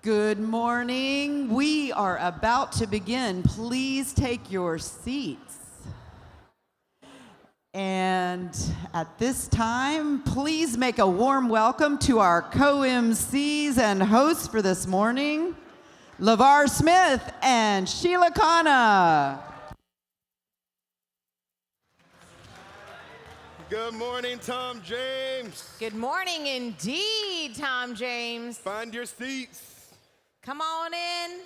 Good morning. We are about to begin. Please take your seats. And at this time, please make a warm welcome to our co-MCs and hosts for this morning, LeVar Smith and Sheila Khanna. Good morning, Tom James. Good morning indeed, Tom James. Find your seats. Come on in.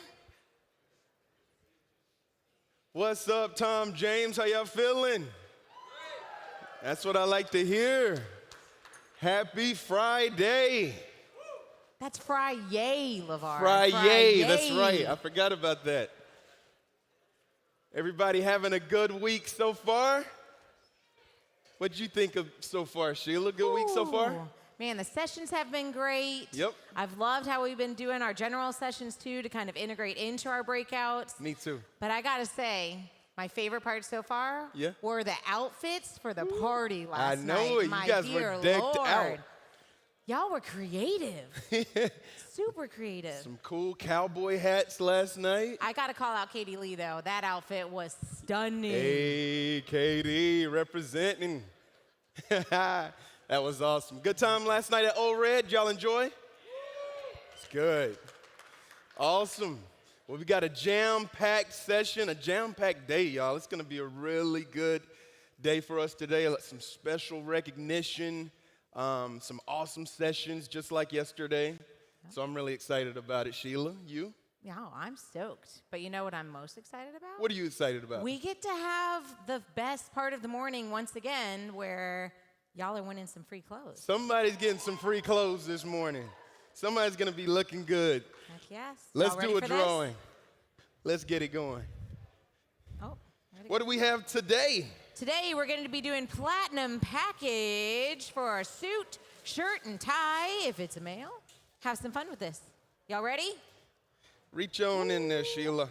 What's up, Tom James? How y'all feeling? That's what I like to hear. Happy Friday. That's Friday, LeVar. Friday, that's right. I forgot about that. Everybody having a good week so far? What'd you think of so far, Sheila? Good week so far? Man, the sessions have been great. Yep. I've loved how we've been doing our general sessions too to kind of integrate into our breakouts. Me too. But I gotta say, my favorite part so far were the outfits for the party last night. I know it. You guys were decked out. Y'all were creative. Super creative. Some cool cowboy hats last night. I gotta call out Katie Lee though. That outfit was stunning. Hey, Katie, representing. That was awesome. Good time last night at Old Red. Y'all enjoy? It's good. Awesome. Well, we got a jam-packed session, a jam-packed day, y'all. It's going to be a really good day for us today. Some special recognition, some awesome sessions just like yesterday. So I'm really excited about it. Sheila, you? Yeah, I'm stoked. But you know what I'm most excited about? What are you excited about? We get to have the best part of the morning once again where y'all are winning some free clothes. Somebody's getting some free clothes this morning. Somebody's going to be looking good. Heck yes. Let's Y'all do a ready for drawing. this? Let's get it going. Oh, what do we have today? Today we're going to be doing platinum package for our suit, shirt, and tie if it's a male. Have some fun with this. Y'all ready? Reach on in there, Sheila.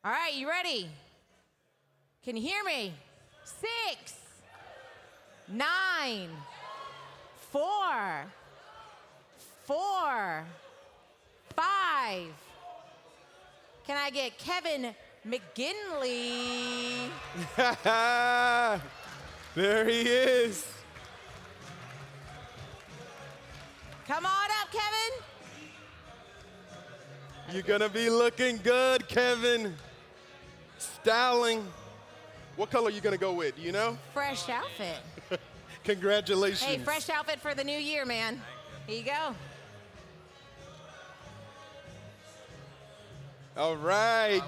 All right, you ready? Can you hear me? 6, 9, 4, 4, 5. Can I get Kevin McGinley? There he is. Come on up, Kevin. You're going to be looking good, Kevin. Styling. What color are you going to go with? Do you know? Fresh outfit. Congratulations. Hey, fresh outfit for the new year, man. Here you go. All right.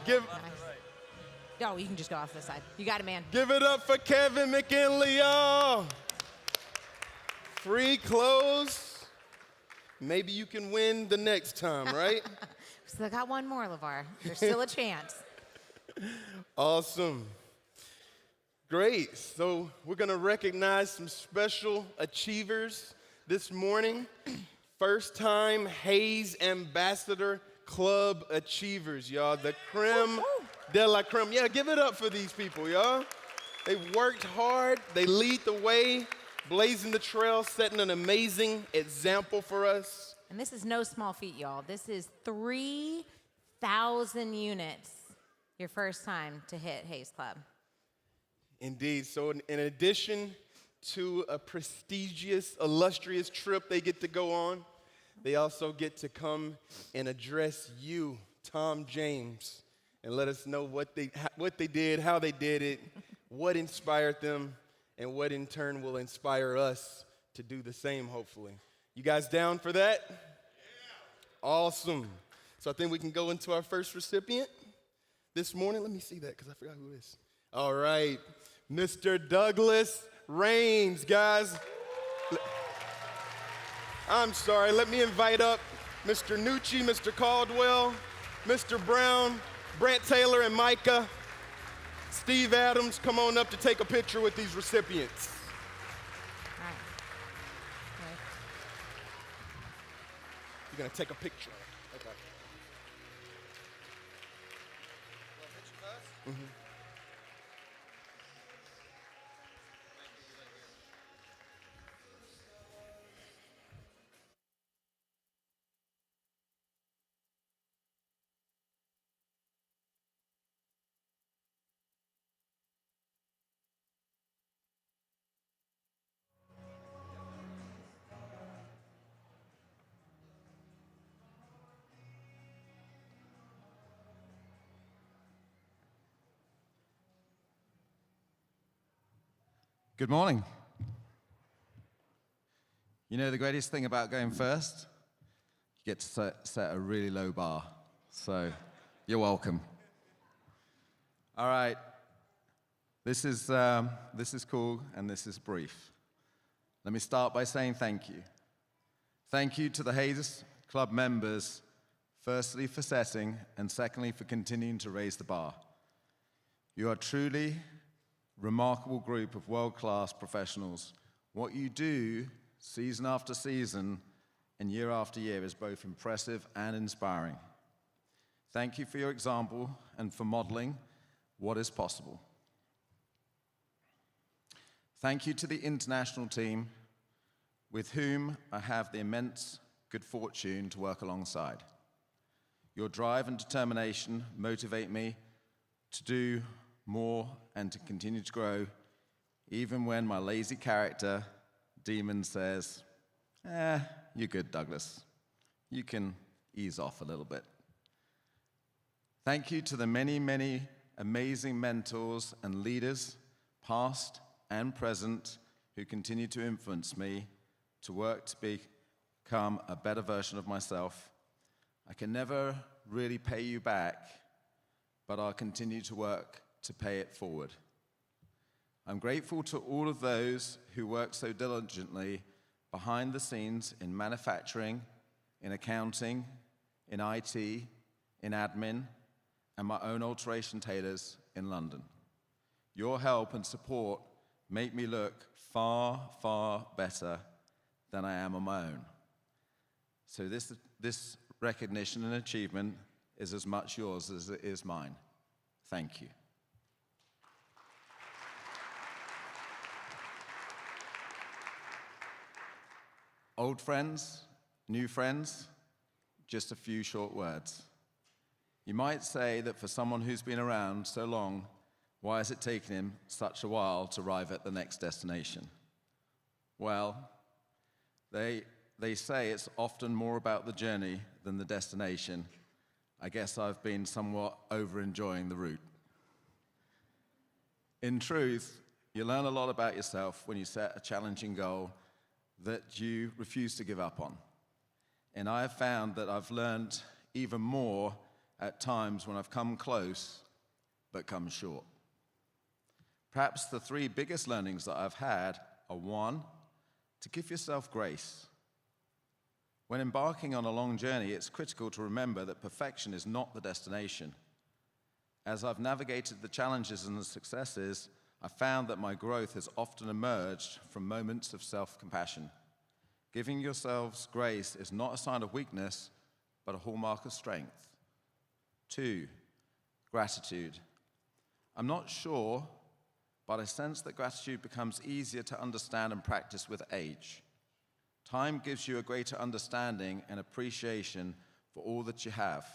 Oh, you can just go off this side. You got it, man. Give it up for Kevin McGinley, y'all. Free clothes. Maybe you can win the next time, right? Still got one more, LeVar. There's still a chance. Awesome. Great. So we're going to recognize some special achievers this morning. First time Hayes Ambassador Club achievers, y'all. The creme de la creme. Yeah, give it up for these people, y'all. They worked hard. They lead the way, blazing the trail, setting an amazing example for us. And this is no small feat, y'all. This is 3,000 units your first time to hit Hayes Club. Indeed. So in addition to a prestigious, illustrious trip they get to go on, they also get to come and address you, Tom James, and let us know what they did, how they did it, what inspired them, and what in turn will inspire us to do the same, hopefully. You guys down for that? Yeah. Awesome. So I think we can go into our first recipient this morning. Let me see that because I forgot who it is. All right. Mr. Douglas Raines, guys. I'm sorry. Let me invite up Mr. Nucci, Mr. Caldwell, Mr. Brown, Brant Taylor, and Micah. Steve Adams, come on up to take a picture with these recipients. All right. You're going to take a picture. Okay. Mm-hmm. Good morning. You know the greatest thing about going first? You get to set a really low bar. So you're welcome. All right. This is cool and this is brief. Let me start by saying thank you. Thank you to the Hayes Club members, firstly for setting and secondly for continuing to raise the bar. You are truly remarkable group of world-class professionals. What you do season after season and year after year is both impressive and inspiring. Thank you for your example and for modeling what is possible. Thank you to the international team with whom I have the immense good fortune to work alongside. Your drive and determination motivate me to do more and to continue to grow, even when my lazy character, demon, says, you're good, Douglas. You can ease off a little bit. Thank you to the many, many amazing mentors and leaders, past and present, who continue to influence me to work to become a better version of myself. I can never really pay you back, but I'll continue to work to pay it forward. I'm grateful to all of those who work so diligently behind the scenes in manufacturing, in accounting, in IT, in admin, and my own alteration tailors in London. Your help and support make me look far, far better than I am on my own. So this recognition and achievement is as much yours as it is mine. Thank you. Old friends, new friends, just a few short words. You might say that for someone who's been around so long, why has it taken him such a while to arrive at the next destination? Well, they say it's often more about the journey than the destination. I guess I've been somewhat over-enjoying the route. In truth, you learn a lot about yourself when you set a challenging goal that you refuse to give up on. And I have found that I've learned even more at times when I've come close, but come short. Perhaps the three biggest learnings that I've had are: one, to give yourself grace. When embarking on a long journey, it's critical to remember that perfection is not the destination. As I've navigated the challenges and the successes, I found that my growth has often emerged from moments of self-compassion. Giving yourselves grace is not a sign of weakness, but a hallmark of strength. Two, gratitude. I'm not sure, but I sense that gratitude becomes easier to understand and practice with age. Time gives you a greater understanding and appreciation for all that you have.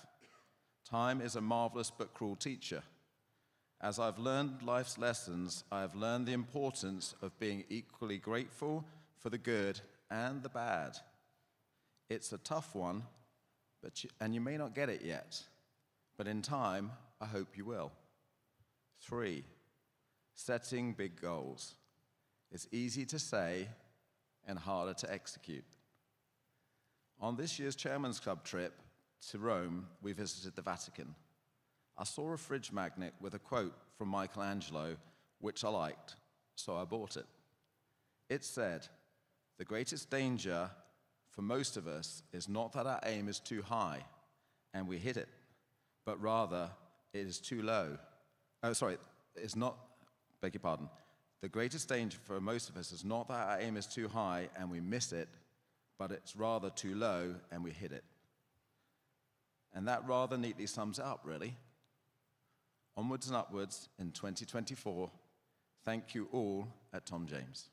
Time is a marvelous but cruel teacher. As I've learned life's lessons, I have learned the importance of being equally grateful for the good and the bad. It's a tough one, and you may not get it yet, but in time, I hope you will. Three, setting big goals. It's easy to say and harder to execute. On this year's Chairman's Club trip to Rome, we visited the Vatican. I saw a fridge magnet with a quote from Michelangelo, which I liked, so I bought it. It said, "The greatest danger for most of us is not that our aim is too high and we hit it, but rather it is too low." It's not, beg your pardon. The greatest danger for most of us is not that our aim is too high and we miss it, but it's rather too low and we hit it. And that rather neatly sums it up, really. Onwards and upwards in 2024. Thank you all at Tom James.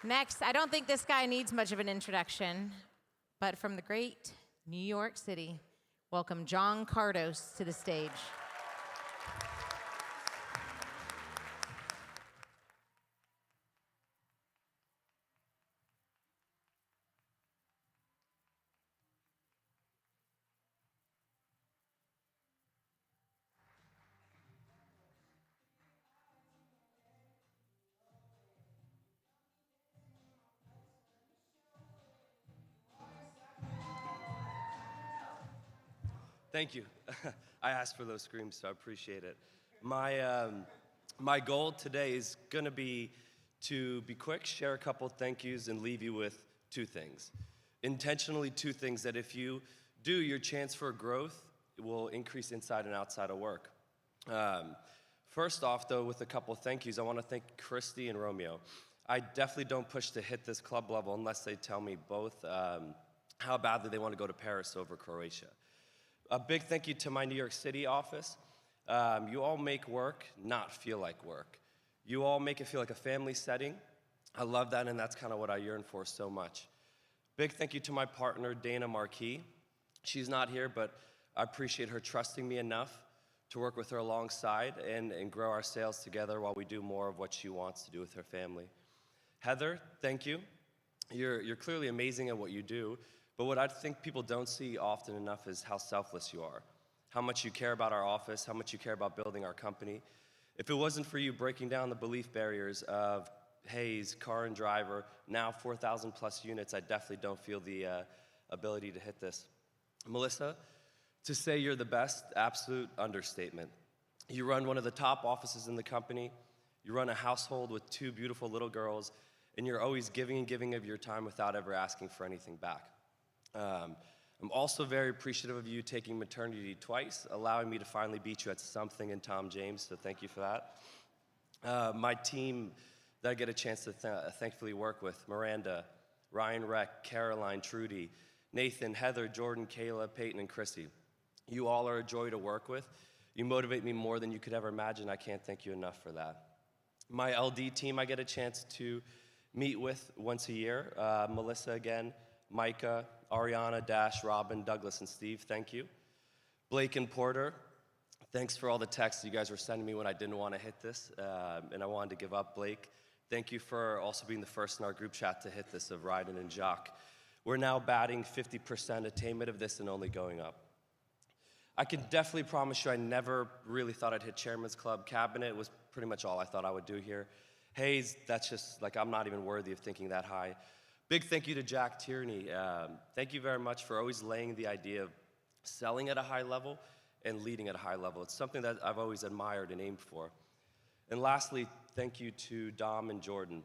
Next, I don't think this guy needs much of an introduction, but from the great New York City, welcome John Cardos to the stage. Thank you. I asked for those screams, so I appreciate it. My goal today is going to be to be quick, share a couple thank yous, and leave you with two things. Intentionally, two things that if you do, your chance for growth will increase inside and outside of work. First off, though, with a couple thank yous, I want to thank Christy and Romeo. I definitely don't push to hit this club level unless they tell me both how badly they want to go to Paris over Croatia. A big thank you to my New York City office. You all make work not feel like work. You all make it feel like a family setting. I love that, and that's kind of what I yearn for so much. Big thank you to my partner, Dana Marquis. She's not here, but I appreciate her trusting me enough to work with her alongside and grow our sales together while we do more of what she wants to do with her family. Heather, thank you. You're clearly amazing at what you do, but what I think people don't see often enough is how selfless you are, how much you care about our office, how much you care about building our company. If it wasn't for you breaking down the belief barriers of Hayes, car and driver, now 4,000 plus units, I definitely don't feel the ability to hit this. Melissa, to say you're the best, absolute understatement. You run one of the top offices in the company, you run a household with two beautiful little girls, and you're always giving and giving of your time without ever asking for anything back. I'm also very appreciative of you taking maternity twice, allowing me to finally beat you at something in Tom James, so thank you for that. My team that I get a chance to thankfully work with, Miranda, Ryan Reck, Caroline, Trudy, Nathan, Heather, Jordan, Kayla, Peyton, and Chrissy. You all are a joy to work with. You motivate me more than you could ever imagine. I can't thank you enough for that. My LD team I get a chance to meet with once a year. Melissa again, Micah, Ariana, Dash, Robin, Douglas, and Steve, thank you. Blake and Porter, thanks for all the texts you guys were sending me when I didn't want to hit this, and I wanted to give up. Blake, thank you for also being the first in our group chat to hit this of Ryden and Jock. We're now batting 50% attainment of this and only going up. I can definitely promise you I never really thought I'd hit Chairman's Club. Cabinet was pretty much all I thought I would do here. Hayes, that's just, like, I'm not even worthy of thinking that high. Big thank you to Jack Tierney. Thank you very much for always laying the idea of selling at a high level and leading at a high level. It's something that I've always admired and aimed for. And lastly, thank you to Dom and Jordan.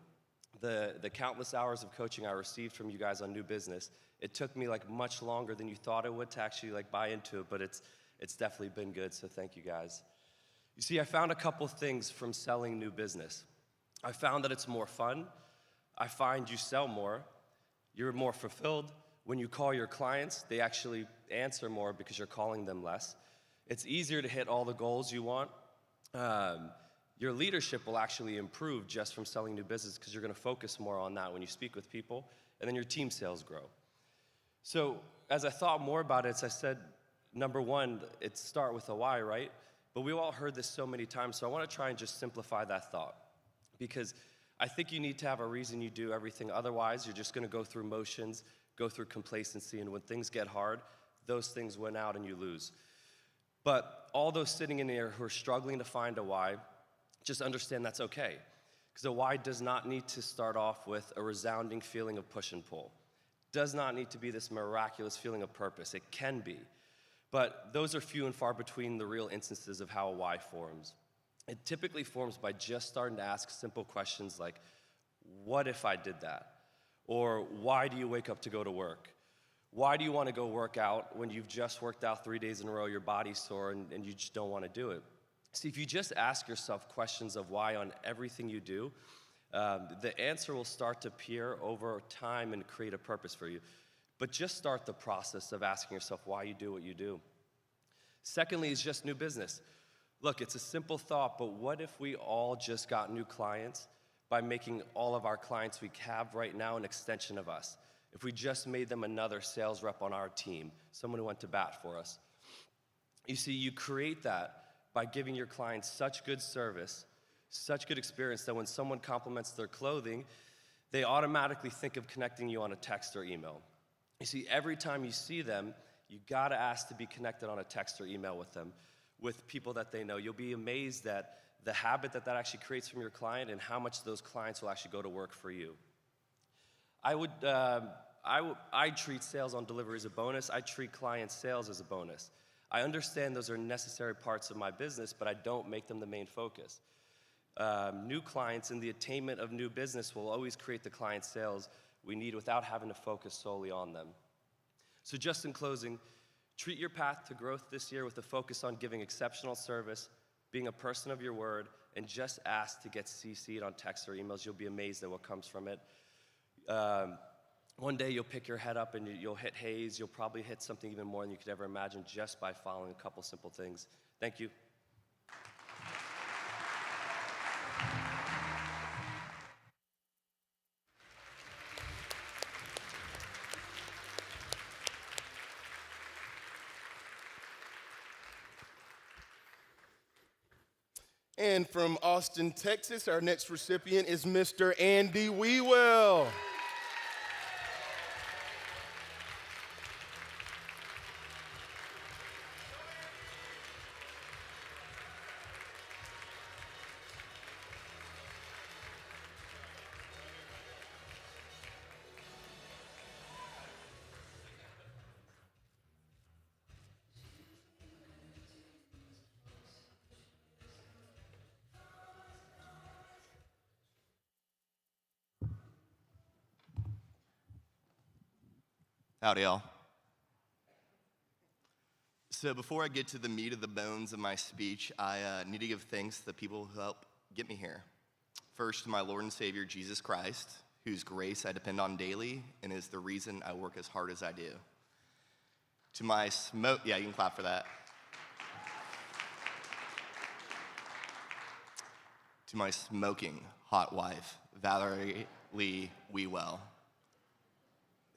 The countless hours of coaching I received from you guys on new business, it took me like much longer than you thought it would to actually like buy into it, but it's definitely been good, so thank you guys. You see, I found a couple things from selling new business. I found that it's more fun. I find you sell more. You're more fulfilled. When you call your clients, they actually answer more because you're calling them less. It's easier to hit all the goals you want. Your leadership will actually improve just from selling new business because you're going to focus more on that when you speak with people, and then your team sales grow. So as I thought more about it, I said, number one, it's start with a why, right? But we've all heard this so many times, so I want to try and just simplify that thought, because I think you need to have a reason you do everything. Otherwise, you're just going to go through motions, go through complacency, and when things get hard, those things win out and you lose. But all those sitting in here who are struggling to find a why, just understand that's okay. Because a why does not need to start off with a resounding feeling of push and pull. Does not need to be this miraculous feeling of purpose. It can be. But those are few and far between the real instances of how a why forms. It typically forms by just starting to ask simple questions like, what if I did that? Or why do you wake up to go to work? Why do you want to go work out when you've just worked out 3 days in a row, your body's sore, and you just don't want to do it? See, if you just ask yourself questions of why on everything you do, the answer will start to appear over time and create a purpose for you. But just start the process of asking yourself why you do what you do. Secondly is just new business. Look, it's a simple thought, but what if we all just got new clients by making all of our clients we have right now an extension of us? If we just made them another sales rep on our team, someone who went to bat for us. You see, you create that by giving your clients such good service, such good experience that when someone compliments their clothing, they automatically think of connecting you on a text or email. You see, every time you see them, you gotta ask to be connected on a text or email with them, with people that they know. You'll be amazed at the habit that actually creates from your client and how much those clients will actually go to work for you. I treat sales on delivery as a bonus. I treat client sales as a bonus. I understand those are necessary parts of my business, but I don't make them the main focus. New clients and the attainment of new business will always create the client sales we need without having to focus solely on them. So just in closing, treat your path to growth this year with a focus on giving exceptional service, being a person of your word, and just ask to get CC'd on texts or emails. You'll be amazed at what comes from it. One day you'll pick your head up and you'll hit haze. You'll probably hit something even more than you could ever imagine just by following a couple simple things. Thank you. And from Austin, Texas, our next recipient is Mr. Andy Wewell. Howdy, y'all. So before I get to the meat of the bones of my speech, I need to give thanks to the people who helped get me here. First, to my Lord and Savior, Jesus Christ, whose grace I depend on daily and is the reason I work as hard as I do. To my yeah, you can clap for that. To my smoking hot wife, Valerie Lee Wewell.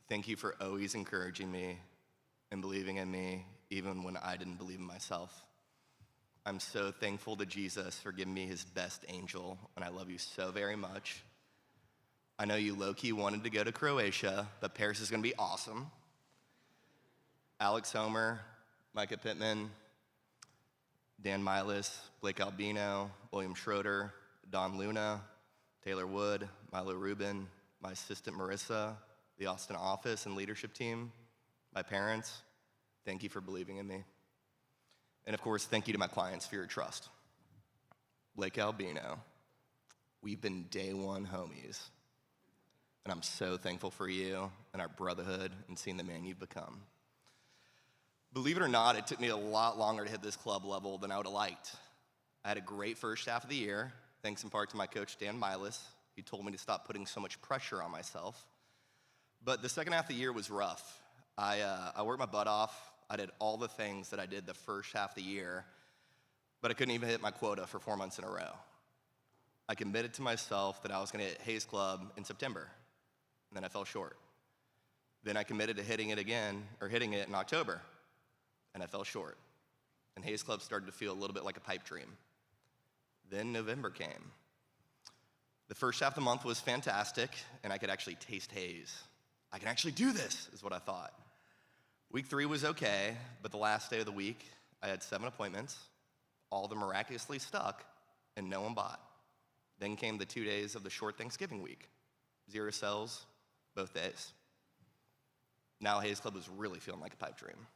Thank you for always encouraging me and believing in me, even when I didn't believe in myself. I'm so thankful to Jesus for giving me his best angel, and I love you so very much. I know you low-key wanted to go to Croatia, but Paris is gonna be awesome. Alex Homer, Micah Pittman, Dan Milas, Blake Albino, William Schroeder, Don Luna, Taylor Wood, Milo Rubin, my assistant Marissa, the Austin office and leadership team, my parents, thank you for believing in me. And of course, thank you to my clients for your trust. Blake Albino, we've been day one homies, and I'm so thankful for you and our brotherhood and seeing the man you've become. Believe it or not, it took me a lot longer to hit this club level than I would have liked. I had a great first half of the year, thanks in part to my coach, Dan Milas. He told me to stop putting so much pressure on myself. But the second half of the year was rough. I worked my butt off. I did all the things that I did the first half of the year, but I couldn't even hit my quota for 4 months in a row. I committed to myself that I was gonna hit Hayes Club in September, and then I fell short. Then I committed to hitting it in October, and I fell short. And Hayes Club started to feel a little bit like a pipe dream. Then November came. The first half of the month was fantastic, and I could actually taste Hayes. I can actually do this, is what I thought. Week 3 was okay, but the last day of the week, I had 7 appointments. All of them miraculously stuck, and no one bought. Then came the 2 days of the short Thanksgiving week. 0 sales, both days. Now Hayes Club was really feeling like a pipe dream.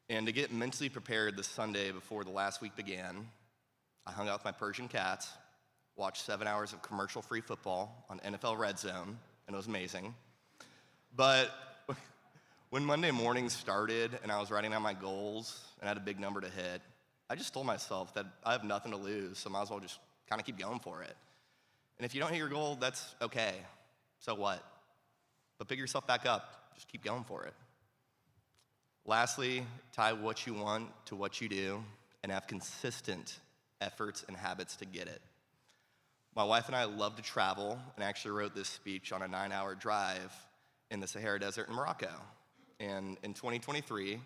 And to get mentally prepared the Sunday before the last week began, I hung out with my Persian cats, watched 7 hours of commercial-free football on NFL Red Zone, and it was amazing. But when Monday morning started and I was writing down my goals and I had a big number to hit, I just told myself that I have nothing to lose, so I might as well just kind of keep going for it. And if you don't hit your goal, that's okay. So what? But pick yourself back up. Just keep going for it. Lastly, tie what you want to what you do and have consistent efforts and habits to get it. My wife and I love to travel and actually wrote this speech on a 9-hour drive in the Sahara Desert in Morocco. And in 2023,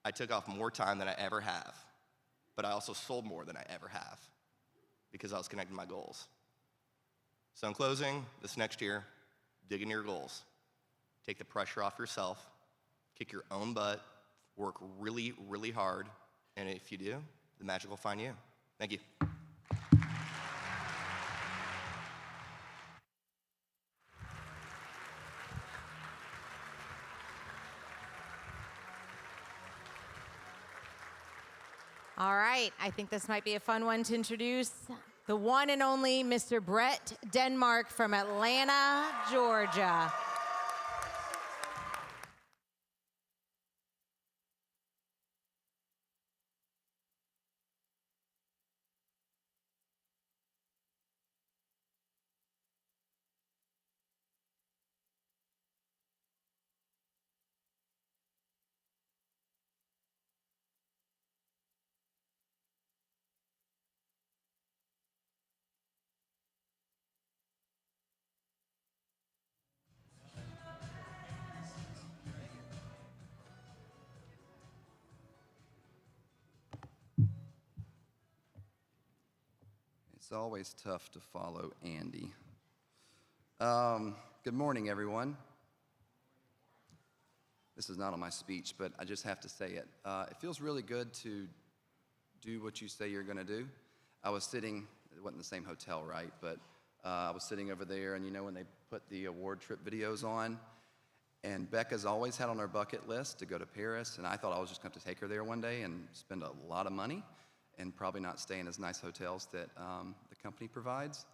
I took off more time than I ever have, but I also sold more than I ever have because I was connecting to my goals. So in closing, this next year, dig into your goals. Take the pressure off yourself, kick your own butt, work really, really hard, and if you do, the magic will find you. Thank you. All right, I think this might be a fun one to introduce. The one and only Mr. Brett Denmark from Atlanta, Georgia. It's always tough to follow Andy. Good morning, everyone. This is not on my speech, but I just have to say it. It feels really good to do what you say you're going to do. I was sitting, it wasn't the same hotel, right? But I was sitting over there, and you know when they put the award trip videos on, and Becca's always had on her bucket list to go to Paris, and I thought I was just going to take her there one day and spend a lot of money and probably not stay in as nice hotels that the company provides.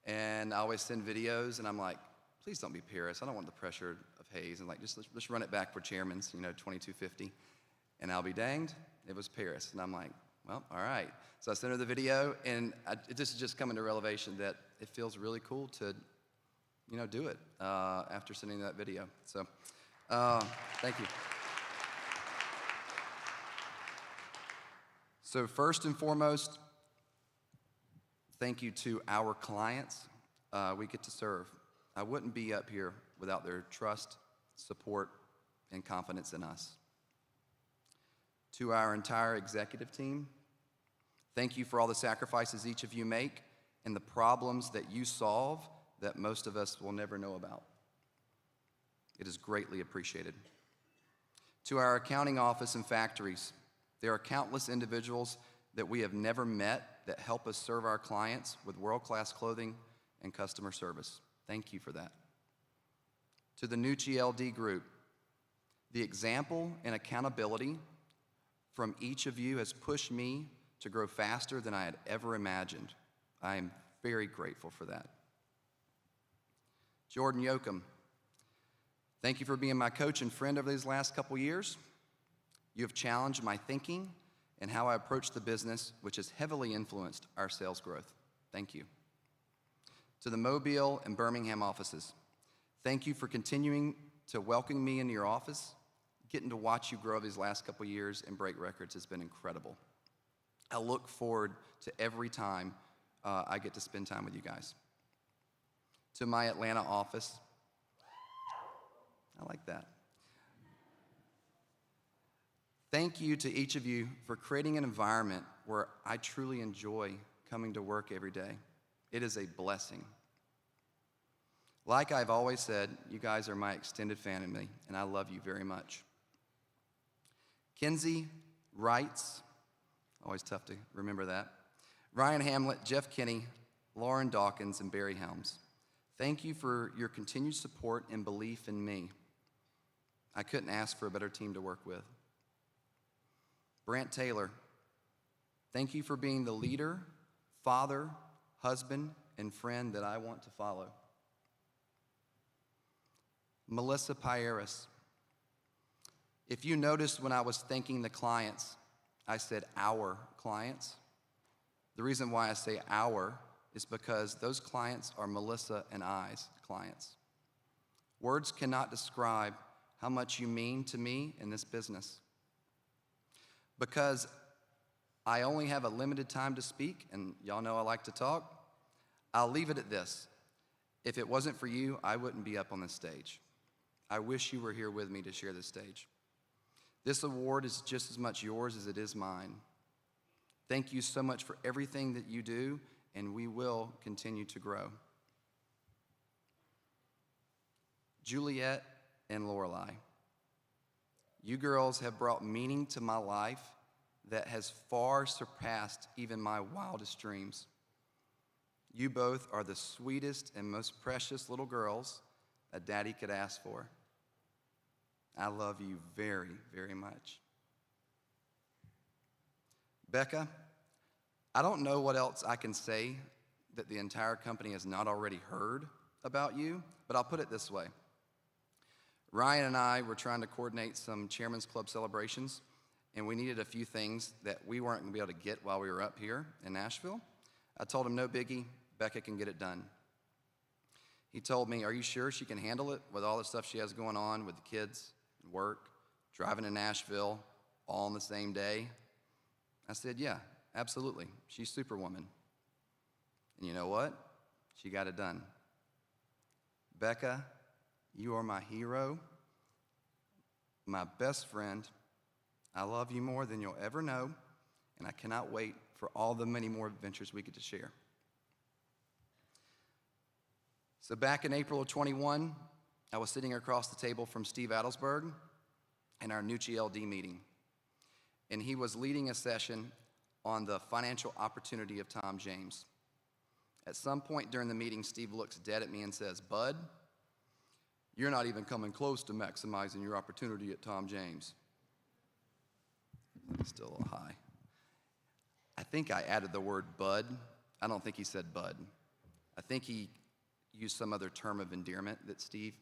And I always send videos, and I'm like, please don't be Paris. I don't want the pressure of Hayes. And like, just run it back for chairman's, you know, 2250. And I'll be danged, it was Paris. And I'm like, well, all right. So I sent her the video, and this is just coming to revelation that it feels really cool to, you know, do it after sending that video. So thank you. So first and foremost, thank you to our clients we get to serve. I wouldn't be up here without their trust, support, and confidence in us. To our entire executive team, thank you for all the sacrifices each of you make and the problems that you solve that most of us will never know about. It is greatly appreciated. To our accounting office and factories, there are countless individuals that we have never met that help us serve our clients with world-class clothing and customer service. Thank you for that. To the Nucci LD Group, the example and accountability from each of you has pushed me to grow faster than I had ever imagined. I am very grateful for that. Jordan Yoakum, thank you for being my coach and friend over these last couple years. You have challenged my thinking and how I approach the business, which has heavily influenced our sales growth. Thank you. To the Mobile and Birmingham offices, thank you for continuing to welcome me into your office. Getting to watch you grow these last couple years and break records has been incredible. I look forward to every time I get to spend time with you guys. To my Atlanta office, I like that. Thank you to each of you for creating an environment where I truly enjoy coming to work every day. It is a blessing. Like I've always said, you guys are my extended family, and I love you very much. Kinsey Wrights, always tough to remember that. Ryan Hamlet, Jeff Kinney, Lauren Dawkins, and Barry Helms. Thank you for your continued support and belief in me. I couldn't ask for a better team to work with. Brant Taylor, thank you for being the leader, father, husband, and friend that I want to follow. Melissa Pieris, if you noticed when I was thanking the clients, I said our clients. The reason why I say our is because those clients are Melissa and I's clients. Words cannot describe how much you mean to me in this business. Because I only have a limited time to speak, and y'all know I like to talk, I'll leave it at this. If it wasn't for you, I wouldn't be up on this stage. I wish you were here with me to share this stage. This award is just as much yours as it is mine. Thank you so much for everything that you do, and we will continue to grow. Juliet and Lorelei, you girls have brought meaning to my life that has far surpassed even my wildest dreams. You both are the sweetest and most precious little girls a daddy could ask for. I love you very, very much. Becca, I don't know what else I can say that the entire company has not already heard about you, but I'll put it this way. Ryan and I were trying to coordinate some Chairman's Club celebrations, and we needed a few things that we weren't going to be able to get while we were up here in Nashville. I told him, no biggie, Becca can get it done. He told me, are you sure she can handle it with all the stuff she has going on with the kids, work, driving to Nashville, all on the same day? I said, yeah, absolutely. She's Superwoman. And you know what? She got it done. Becca, you are my hero, my best friend. I love you more than you'll ever know, and I cannot wait for all the many more adventures we get to share. So back in April of 21, I was sitting across the table from Steve Adelsberg in our Nucci LD meeting, and he was leading a session on the financial opportunity of Tom James. At some point during the meeting, Steve looks dead at me and says, Bud, you're not even coming close to maximizing your opportunity at Tom James. It's still a little high. I think I added the word bud. I don't think he said bud. I think he used some other term of endearment that Steve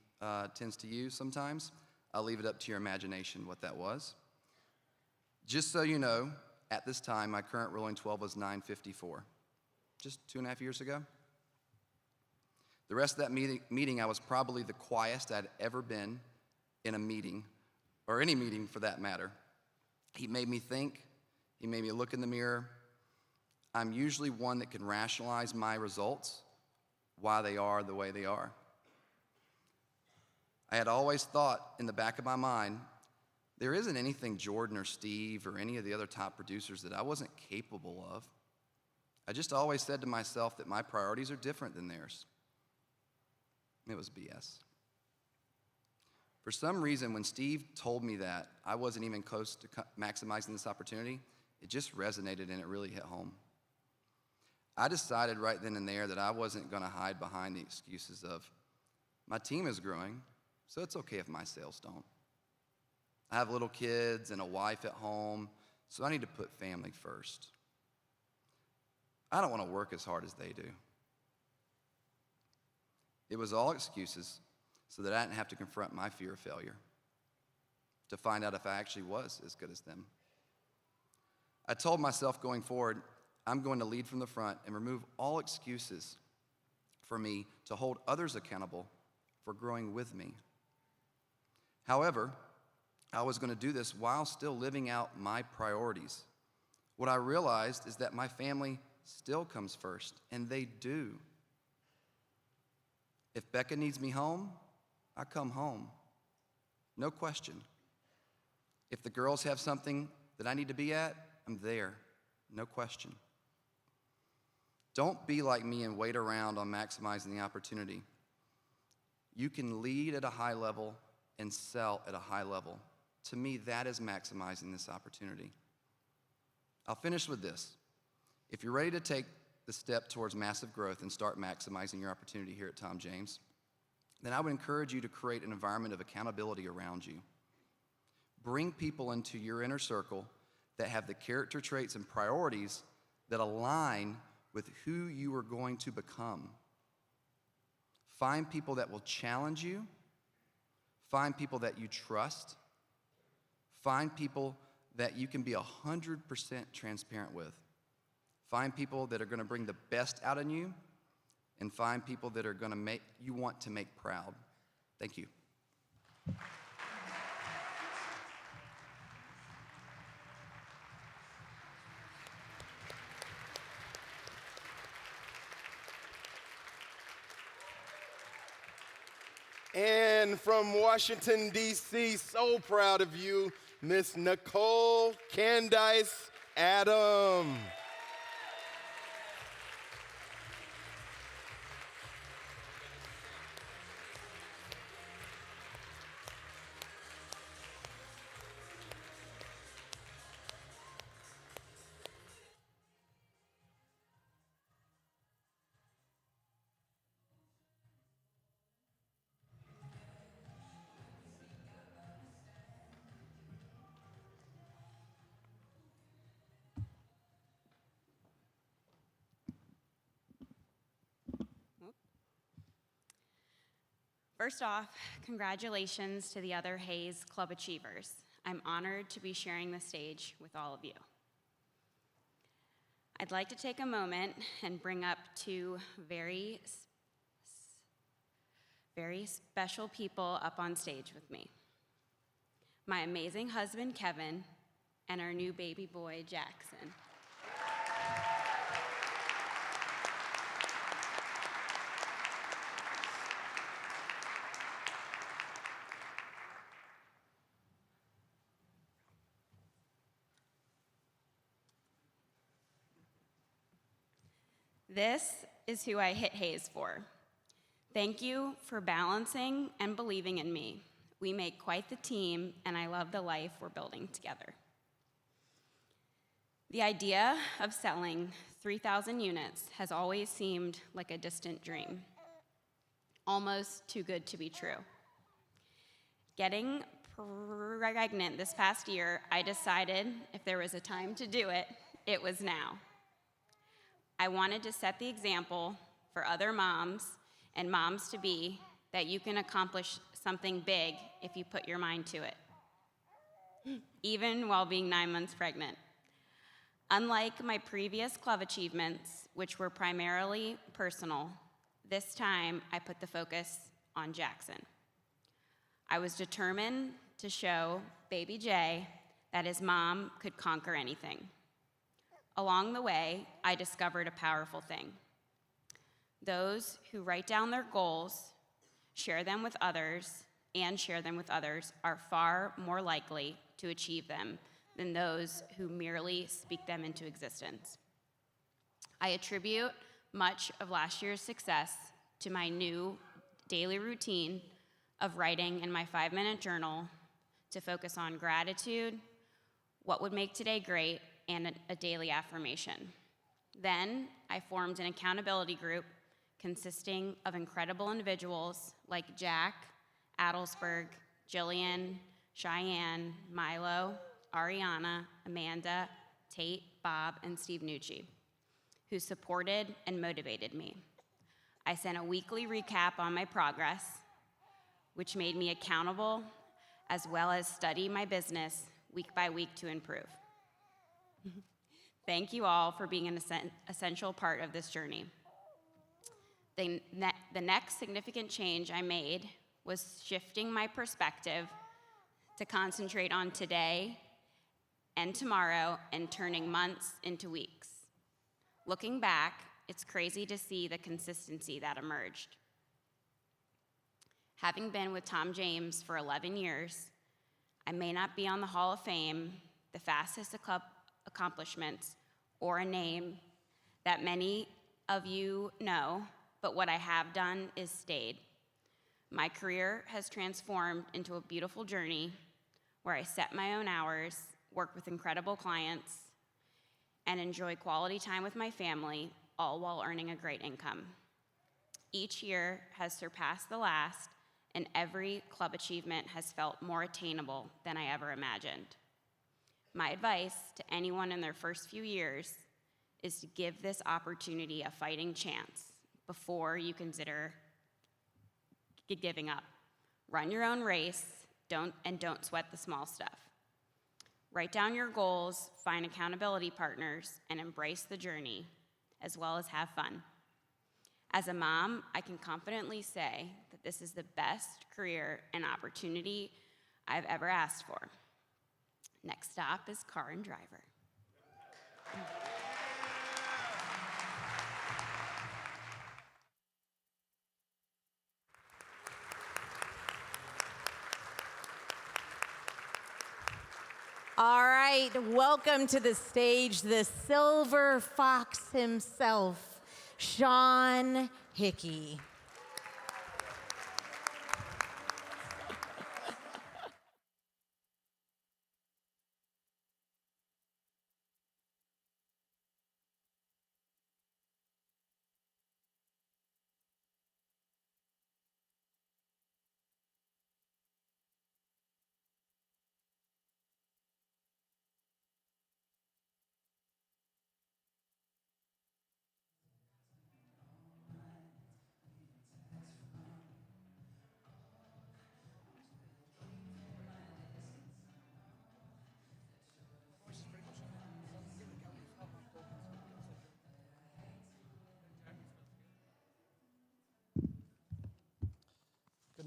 tends to use sometimes. I'll leave it up to your imagination what that was. Just so you know, at this time, my current rolling 12 was 954, just 2.5 years ago. The rest of that meeting, I was probably the quietest I'd ever been in a meeting, or any meeting for that matter. He made me think. He made me look in the mirror. I'm usually one that can rationalize my results, why they are the way they are. I had always thought in the back of my mind, there isn't anything Jordan or Steve or any of the other top producers that I wasn't capable of. I just always said to myself that my priorities are different than theirs. It was BS. For some reason, when Steve told me that I wasn't even close to maximizing this opportunity, it just resonated and it really hit home. I decided right then and there that I wasn't going to hide behind the excuses of, my team is growing, so it's okay if my sales don't. I have little kids and a wife at home, so I need to put family first. I don't want to work as hard as they do. It was all excuses so that I didn't have to confront my fear of failure, to find out if I actually was as good as them. I told myself going forward, I'm going to lead from the front and remove all excuses for me to hold others accountable for growing with me. However, I was going to do this while still living out my priorities. What I realized is that my family still comes first, and they do. If Becca needs me home, I come home. No question. If the girls have something that I need to be at, I'm there. No question. Don't be like me and wait around on maximizing the opportunity. You can lead at a high level and sell at a high level. To me, that is maximizing this opportunity. I'll finish with this. If you're ready to take the step towards massive growth and start maximizing your opportunity here at Tom James, then I would encourage you to create an environment of accountability around you. Bring people into your inner circle that have the character traits and priorities that align with who you are going to become. Find people that will challenge you. Find people that you trust. Find people that you can be 100% transparent with. Find people that are going to bring the best out in you, and find people that are going to make you want to make proud. Thank you. And from Washington, D.C., so proud of you, Miss Nicole Candice Adam. First off, congratulations to the other Hayes Club Achievers. I'm honored to be sharing the stage with all of you. I'd like to take a moment and bring up two very special people up on stage with me. My amazing husband, Kevin, and our new baby boy, Jackson. This is who I hit Hayes for. Thank you for balancing and believing in me. We make quite the team, and I love the life we're building together. The idea of selling 3,000 units has always seemed like a distant dream, almost too good to be true. Getting pregnant this past year, I decided if there was a time to do it, it was now. I wanted to set the example for other moms and moms-to-be that you can accomplish something big if you put your mind to it, even while being 9 months pregnant. Unlike my previous club achievements, which were primarily personal, this time I put the focus on Jackson. I was determined to show baby Jay that his mom could conquer anything. Along the way, I discovered a powerful thing. Those who write down their goals, share them with others, are far more likely to achieve them than those who merely speak them into existence. I attribute much of last year's success to my new daily routine of writing in my 5-minute journal to focus on gratitude, what would make today great, and a daily affirmation. Then I formed an accountability group consisting of incredible individuals like Jack, Adelsberg, Jillian, Cheyenne, Milo, Ariana, Amanda, Tate, Bob, and Steve Nucci, who supported and motivated me. I sent a weekly recap on my progress, which made me accountable, as well as study my business week by week to improve. Thank you all for being an essential part of this journey. The next significant change I made was shifting my perspective to concentrate on today and tomorrow and turning months into weeks. Looking back, it's crazy to see the consistency that emerged. Having been with Tom James for 11 years, I may not be on the Hall of Fame, the fastest accomplishments, or a name that many of you know, but what I have done is stayed. My career has transformed into a beautiful journey where I set my own hours, work with incredible clients, and enjoy quality time with my family, all while earning a great income. Each year has surpassed the last, and every club achievement has felt more attainable than I ever imagined. My advice to anyone in their first few years is to give this opportunity a fighting chance before you consider giving up. Run your own race, don't sweat the small stuff. Write down your goals, find accountability partners, and embrace the journey, as well as have fun. As a mom, I can confidently say that this is the best career and opportunity I've ever asked for. Next stop is car and driver. All right, welcome to the stage, the Silver Fox himself, Sean Hickey.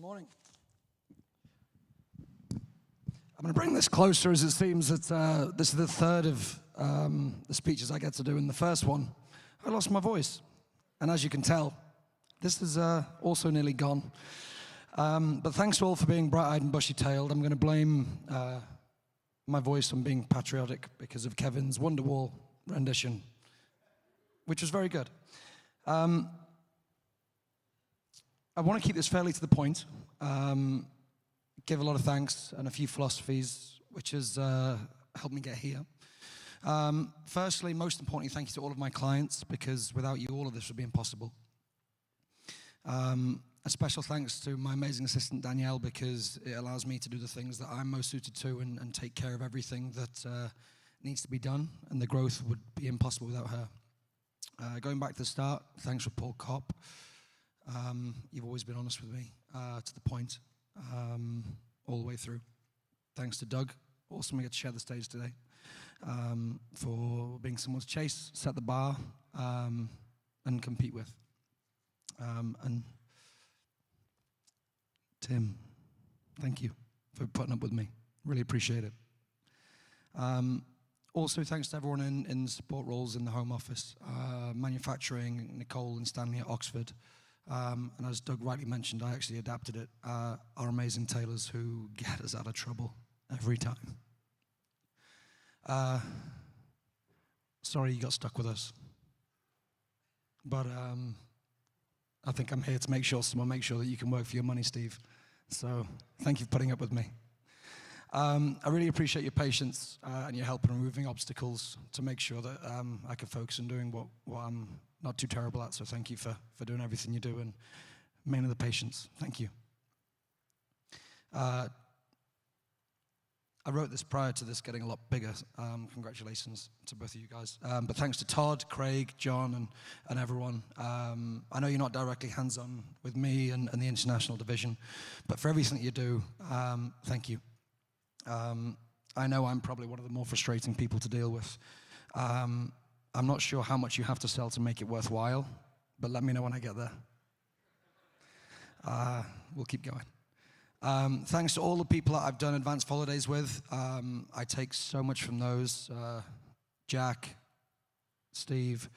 Good morning. I'm going to bring this closer, as it seems that this is the third of the speeches I get to do. In the first one, I lost my voice. And as you can tell, this is also nearly gone. But thanks to all for being bright-eyed and bushy-tailed. I'm going to blame my voice on being patriotic because of Kevin's Wonderwall rendition, which was very good. I want to keep this fairly to the point. Give a lot of thanks and a few philosophies, which has helped me get here. Firstly, most importantly, thank you to all of my clients, because without you, all of this would be impossible. A special thanks to my amazing assistant, Danielle, because it allows me to do the things that I'm most suited to and take care of everything that needs to be done, and the growth would be impossible without her. Going back to the start, thanks for Paul Kopp. You've always been honest with me, to the point, all the way through. Thanks to Doug, awesome we get to share the stage today, for being someone to chase, set the bar, and compete with. And Tim, thank you for putting up with me. Really appreciate it. Also, thanks to everyone in support roles in the Home Office, manufacturing, Nicole and Stanley at Oxford. And as Doug rightly mentioned, I actually adapted it. Our amazing tailors who get us out of trouble every time. Sorry you got stuck with us. But I think I'm here to make sure that you can work for your money, Steve. So thank you for putting up with me. I really appreciate your patience and your help in removing obstacles to make sure that I can focus on doing what I'm not too terrible at. So thank you for doing everything you do, and mainly the patience. Thank you. I wrote this prior to this getting a lot bigger. Congratulations to both of you guys. But thanks to Todd, Craig, John, and everyone. I know you're not directly hands-on with me and the international division, but for everything that you do, thank you. I know I'm probably one of the more frustrating people to deal with. I'm not sure how much you have to sell to make it worthwhile, but let me know when I get there. We'll keep going. Thanks to all the people that I've done advanced holidays with. I take so much from those. Jack, Steve,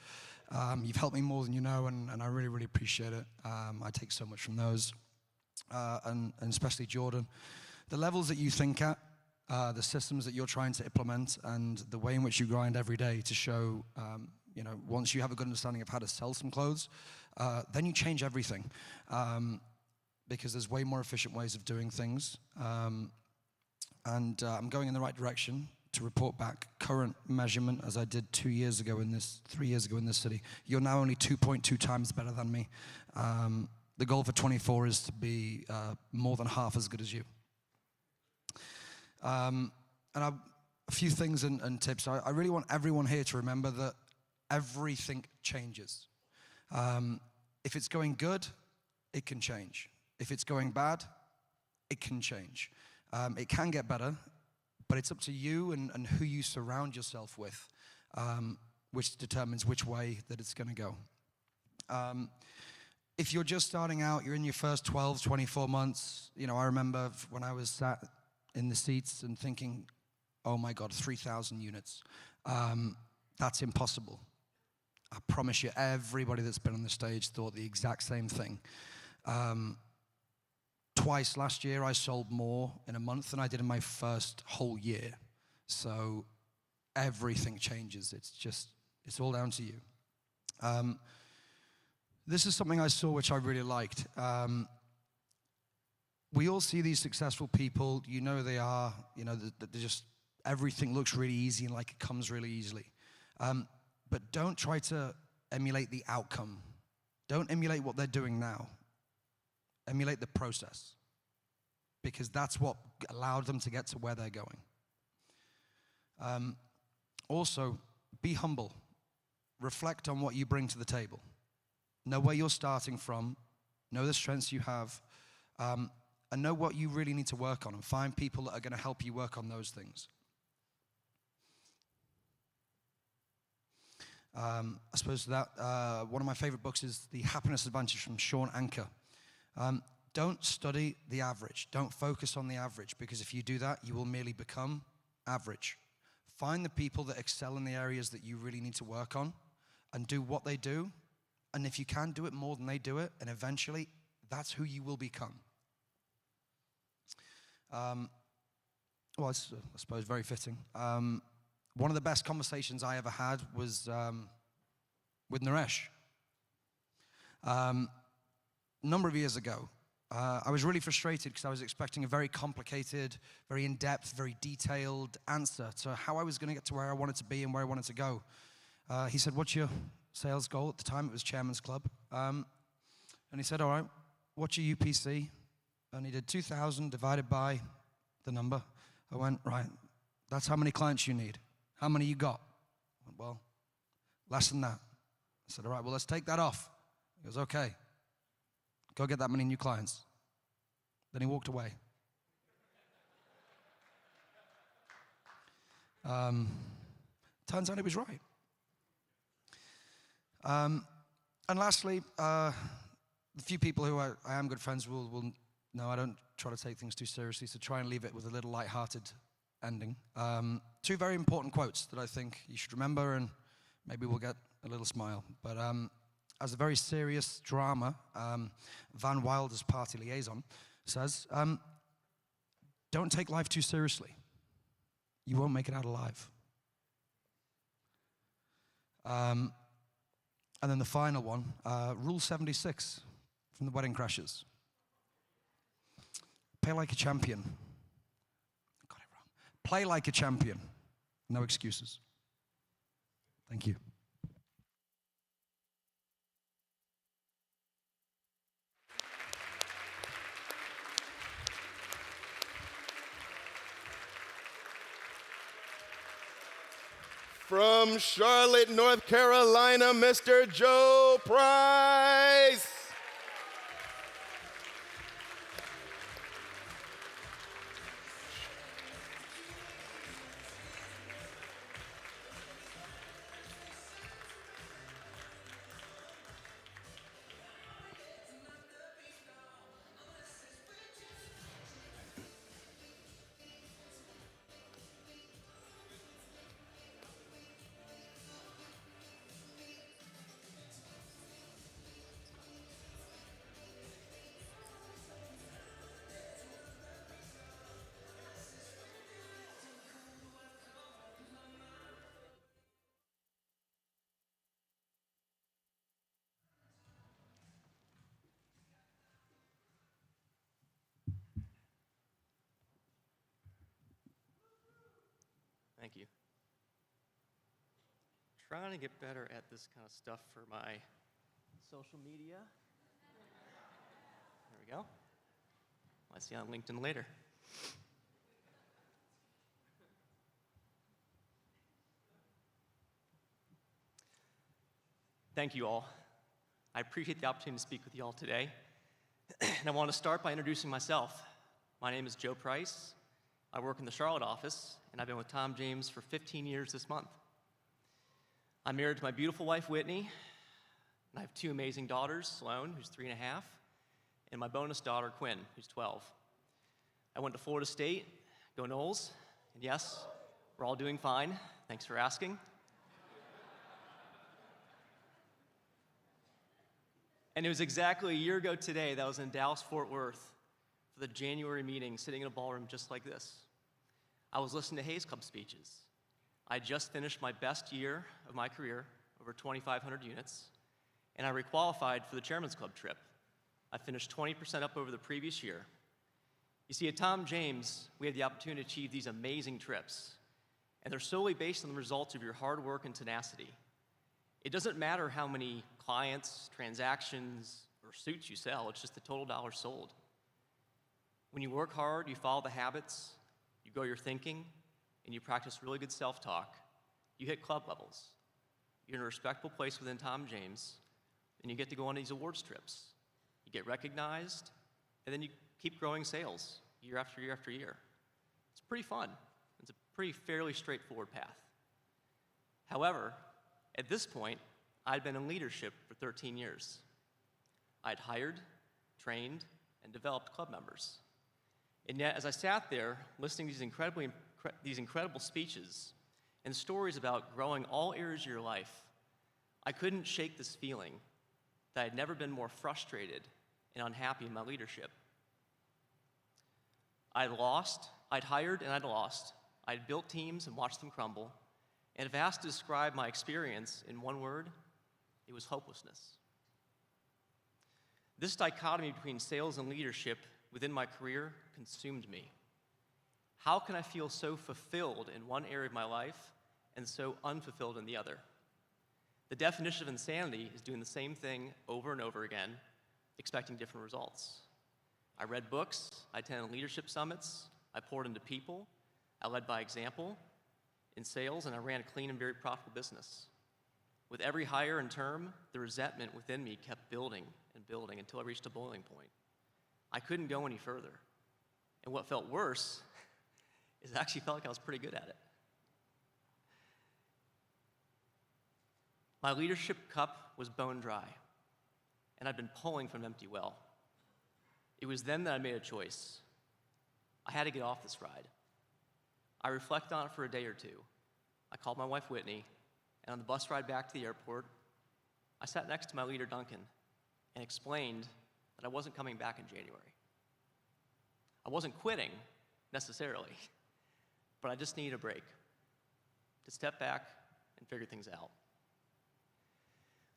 you've helped me more than you know, and I really, really appreciate it. I take so much from those, and especially Jordan. The levels that you think at, the systems that you're trying to implement, and the way in which you grind every day to show, once you have a good understanding of how to sell some clothes, then you change everything. Because there's way more efficient ways of doing things. And I'm going in the right direction to report back current measurement, as I did 3 years ago in this city. You're now only 2.2 times better than me. The goal for 24 is to be more than half as good as you. And a few things and tips. I really want everyone here to remember that everything changes. If it's going good, it can change. If it's going bad, it can change. It can get better, but it's up to you and who you surround yourself with, which determines which way that it's going to go. If you're just starting out, you're in your first 12, 24 months. I remember when I was sat in the seats and thinking, oh my God, 3,000 units. That's impossible. I promise you, everybody that's been on the stage thought the exact same thing. Twice last year, I sold more in a month than I did in my first whole year. So everything changes. It's all down to you. This is something I saw which I really liked. We all see these successful people. They are, they're just, everything looks really easy and like it comes really easily. But don't try to emulate the outcome. Don't emulate what they're doing now. Emulate the process, because that's what allowed them to get to where they're going. Also, be humble. Reflect on what you bring to the table. Know where you're starting from. Know the strengths you have. And know what you really need to work on, and find people that are going to help you work on those things. I suppose that one of my favorite books is The Happiness Advantage from Sean Anker. don't study the average. Don't focus on the average, because if you do that, you will merely become average. Find the people that excel in the areas that you really need to work on and do what they do. And if you can do it more than they do it, and eventually that's who you will become. Well, it's, I suppose, very fitting. One of the best conversations I ever had was with Naresh. A number of years ago, I was really frustrated because I was expecting a very complicated, very in-depth, very detailed answer to how I was going to get to where I wanted to be and where I wanted to go. He said, "What's your sales goal?" At the time, it was Chairman's Club. And he said, "All right, what's your UPC?" And he did 2,000 divided by the number. I went, "Right, that's how many clients you need. How many you got?" I went, "Well, less than that." I said, "All right, well, let's take that off." He goes, "Okay, go get that many new clients." Then he walked away. Turns out he was right. And lastly, the few people who I am good friends will know I don't try to take things too seriously, so try and leave it with a little light-hearted ending. Two very important quotes that I think you should remember, and maybe we'll get a little smile. But as a very serious drama, Van Wilder's party liaison says, "Don't take life too seriously. You won't make it out alive." And then the final one, Rule 76 from the Wedding Crashers. Pay like a champion. I got it wrong. Play like a champion. No excuses. Thank you. From Charlotte, North Carolina, Mr. Joe Price. Thank you. Trying to get better at this kind of stuff for my social media. There we go. I'll see you on LinkedIn later. Thank you all. I appreciate the opportunity to speak with you all today. And I want to start by introducing myself. My name is Joe Price. I work in the Charlotte office, and I've been with Tom James for 15 years this month. I'm married to my beautiful wife, Whitney, and I have two amazing daughters, Sloane, who's 3.5, and my bonus daughter, Quinn, who's 12. I went to Florida State, go Noles, and yes, we're all doing fine. Thanks for asking. And it was exactly a year ago today that I was in Dallas-Fort Worth for the January meeting, sitting in a ballroom just like this. I was listening to Hayes Club speeches. I just finished my best year of my career, over 2,500 units, and I requalified for the Chairman's Club trip. I finished 20% up over the previous year. You see, at Tom James, we had the opportunity to achieve these amazing trips, and they're solely based on the results of your hard work and tenacity. It doesn't matter how many clients, transactions, or suits you sell, it's just the total dollars sold. When you work hard, you follow the habits, you grow your thinking, and you practice really good self-talk, you hit club levels. You're in a respectable place within Tom James, and you get to go on these awards trips. You get recognized, and then you keep growing sales year after year after year. It's pretty fun. It's a pretty fairly straightforward path. However, at this point, I'd been in leadership for 13 years. I'd hired, trained, and developed club members. And yet, as I sat there listening to these incredible speeches and stories about growing all areas of your life, I couldn't shake this feeling that I'd never been more frustrated and unhappy in my leadership. I'd hired and I'd lost. I'd built teams and watched them crumble. And if asked to describe my experience in one word, it was hopelessness. This dichotomy between sales and leadership within my career consumed me. How can I feel so fulfilled in one area of my life and so unfulfilled in the other? The definition of insanity is doing the same thing over and over again, expecting different results. I read books, I attended leadership summits, I poured into people, I led by example in sales, and I ran a clean and very profitable business. With every hire and term, the resentment within me kept building and building until I reached a boiling point. I couldn't go any further. And what felt worse is I actually felt like I was pretty good at it. My leadership cup was bone dry, and I'd been pulling from an empty well. It was then that I made a choice. I had to get off this ride. I reflected on it for a day or two. I called my wife Whitney, and on the bus ride back to the airport, I sat next to my leader Duncan and explained that I wasn't coming back in January. I wasn't quitting necessarily, but I just needed a break to step back and figure things out.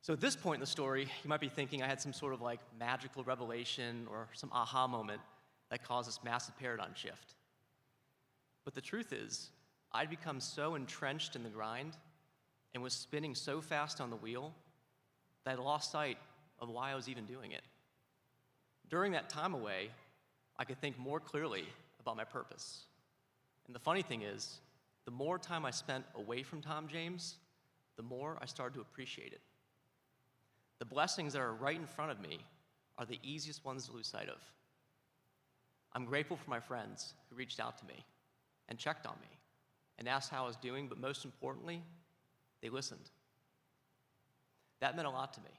So at this point in the story, you might be thinking I had some sort of like magical revelation or some aha moment that caused this massive paradigm shift. But the truth is, I'd become so entrenched in the grind and was spinning so fast on the wheel that I lost sight of why I was even doing it. During that time away, I could think more clearly about my purpose. And the funny thing is, the more time I spent away from Tom James, the more I started to appreciate it. The blessings that are right in front of me are the easiest ones to lose sight of. I'm grateful for my friends who reached out to me and checked on me and asked how I was doing, but most importantly, they listened. That meant a lot to me.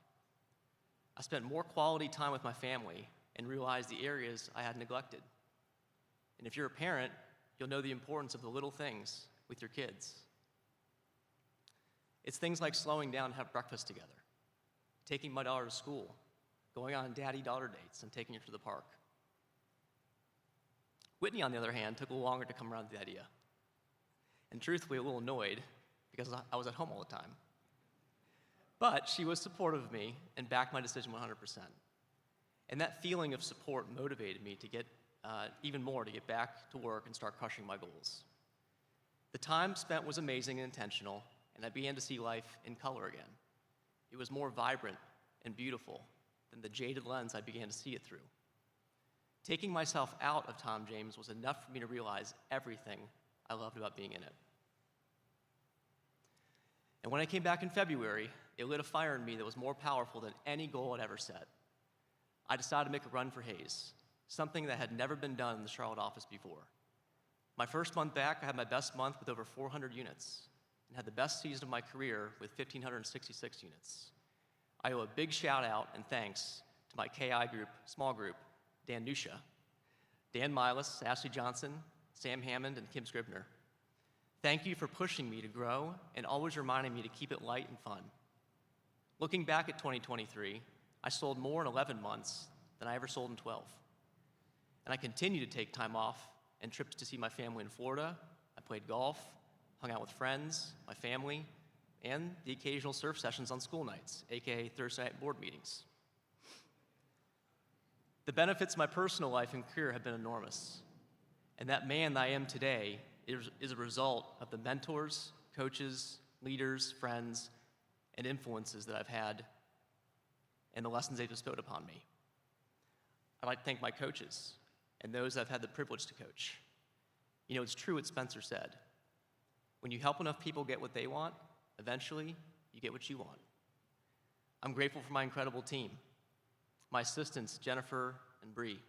I spent more quality time with my family and realized the areas I had neglected. And if you're a parent, you'll know the importance of the little things with your kids. It's things like slowing down to have breakfast together, taking my daughter to school, going on daddy-daughter dates, and taking her to the park. Whitney, on the other hand, took a little longer to come around to the idea. And truthfully, a little annoyed because I was at home all the time. But she was supportive of me and backed my decision 100%. And that feeling of support motivated me to get even more to get back to work and start crushing my goals. The time spent was amazing and intentional, and I began to see life in color again. It was more vibrant and beautiful than the jaded lens I began to see it through. Taking myself out of Tom James was enough for me to realize everything I loved about being in it. And when I came back in February, it lit a fire in me that was more powerful than any goal I'd ever set. I decided to make a run for Hayes, something that had never been done in the Charlotte office before. My first month back, I had my best month with over 400 units and had the best season of my career with 1,566 units. I owe a big shout out and thanks to my KI group, small group, Dan Nusha, Dan Milas, Ashley Johnson, Sam Hammond, and Kim Scribner. Thank you for pushing me to grow and always reminding me to keep it light and fun. Looking back at 2023, I sold more in 11 months than I ever sold in 12. And I continue to take time off and trips to see my family in Florida. I played golf, hung out with friends, my family, and the occasional surf sessions on school nights, aka Thursday night board meetings. The benefits of my personal life and career have been enormous. And that man that I am today is a result of the mentors, coaches, leaders, friends, and influences that I've had and the lessons they've bestowed upon me. I'd like to thank my coaches and those I've had the privilege to coach. You know, it's true what Spencer said. When you help enough people get what they want, eventually you get what you want. I'm grateful for my incredible team, my assistants, Jennifer and Bree.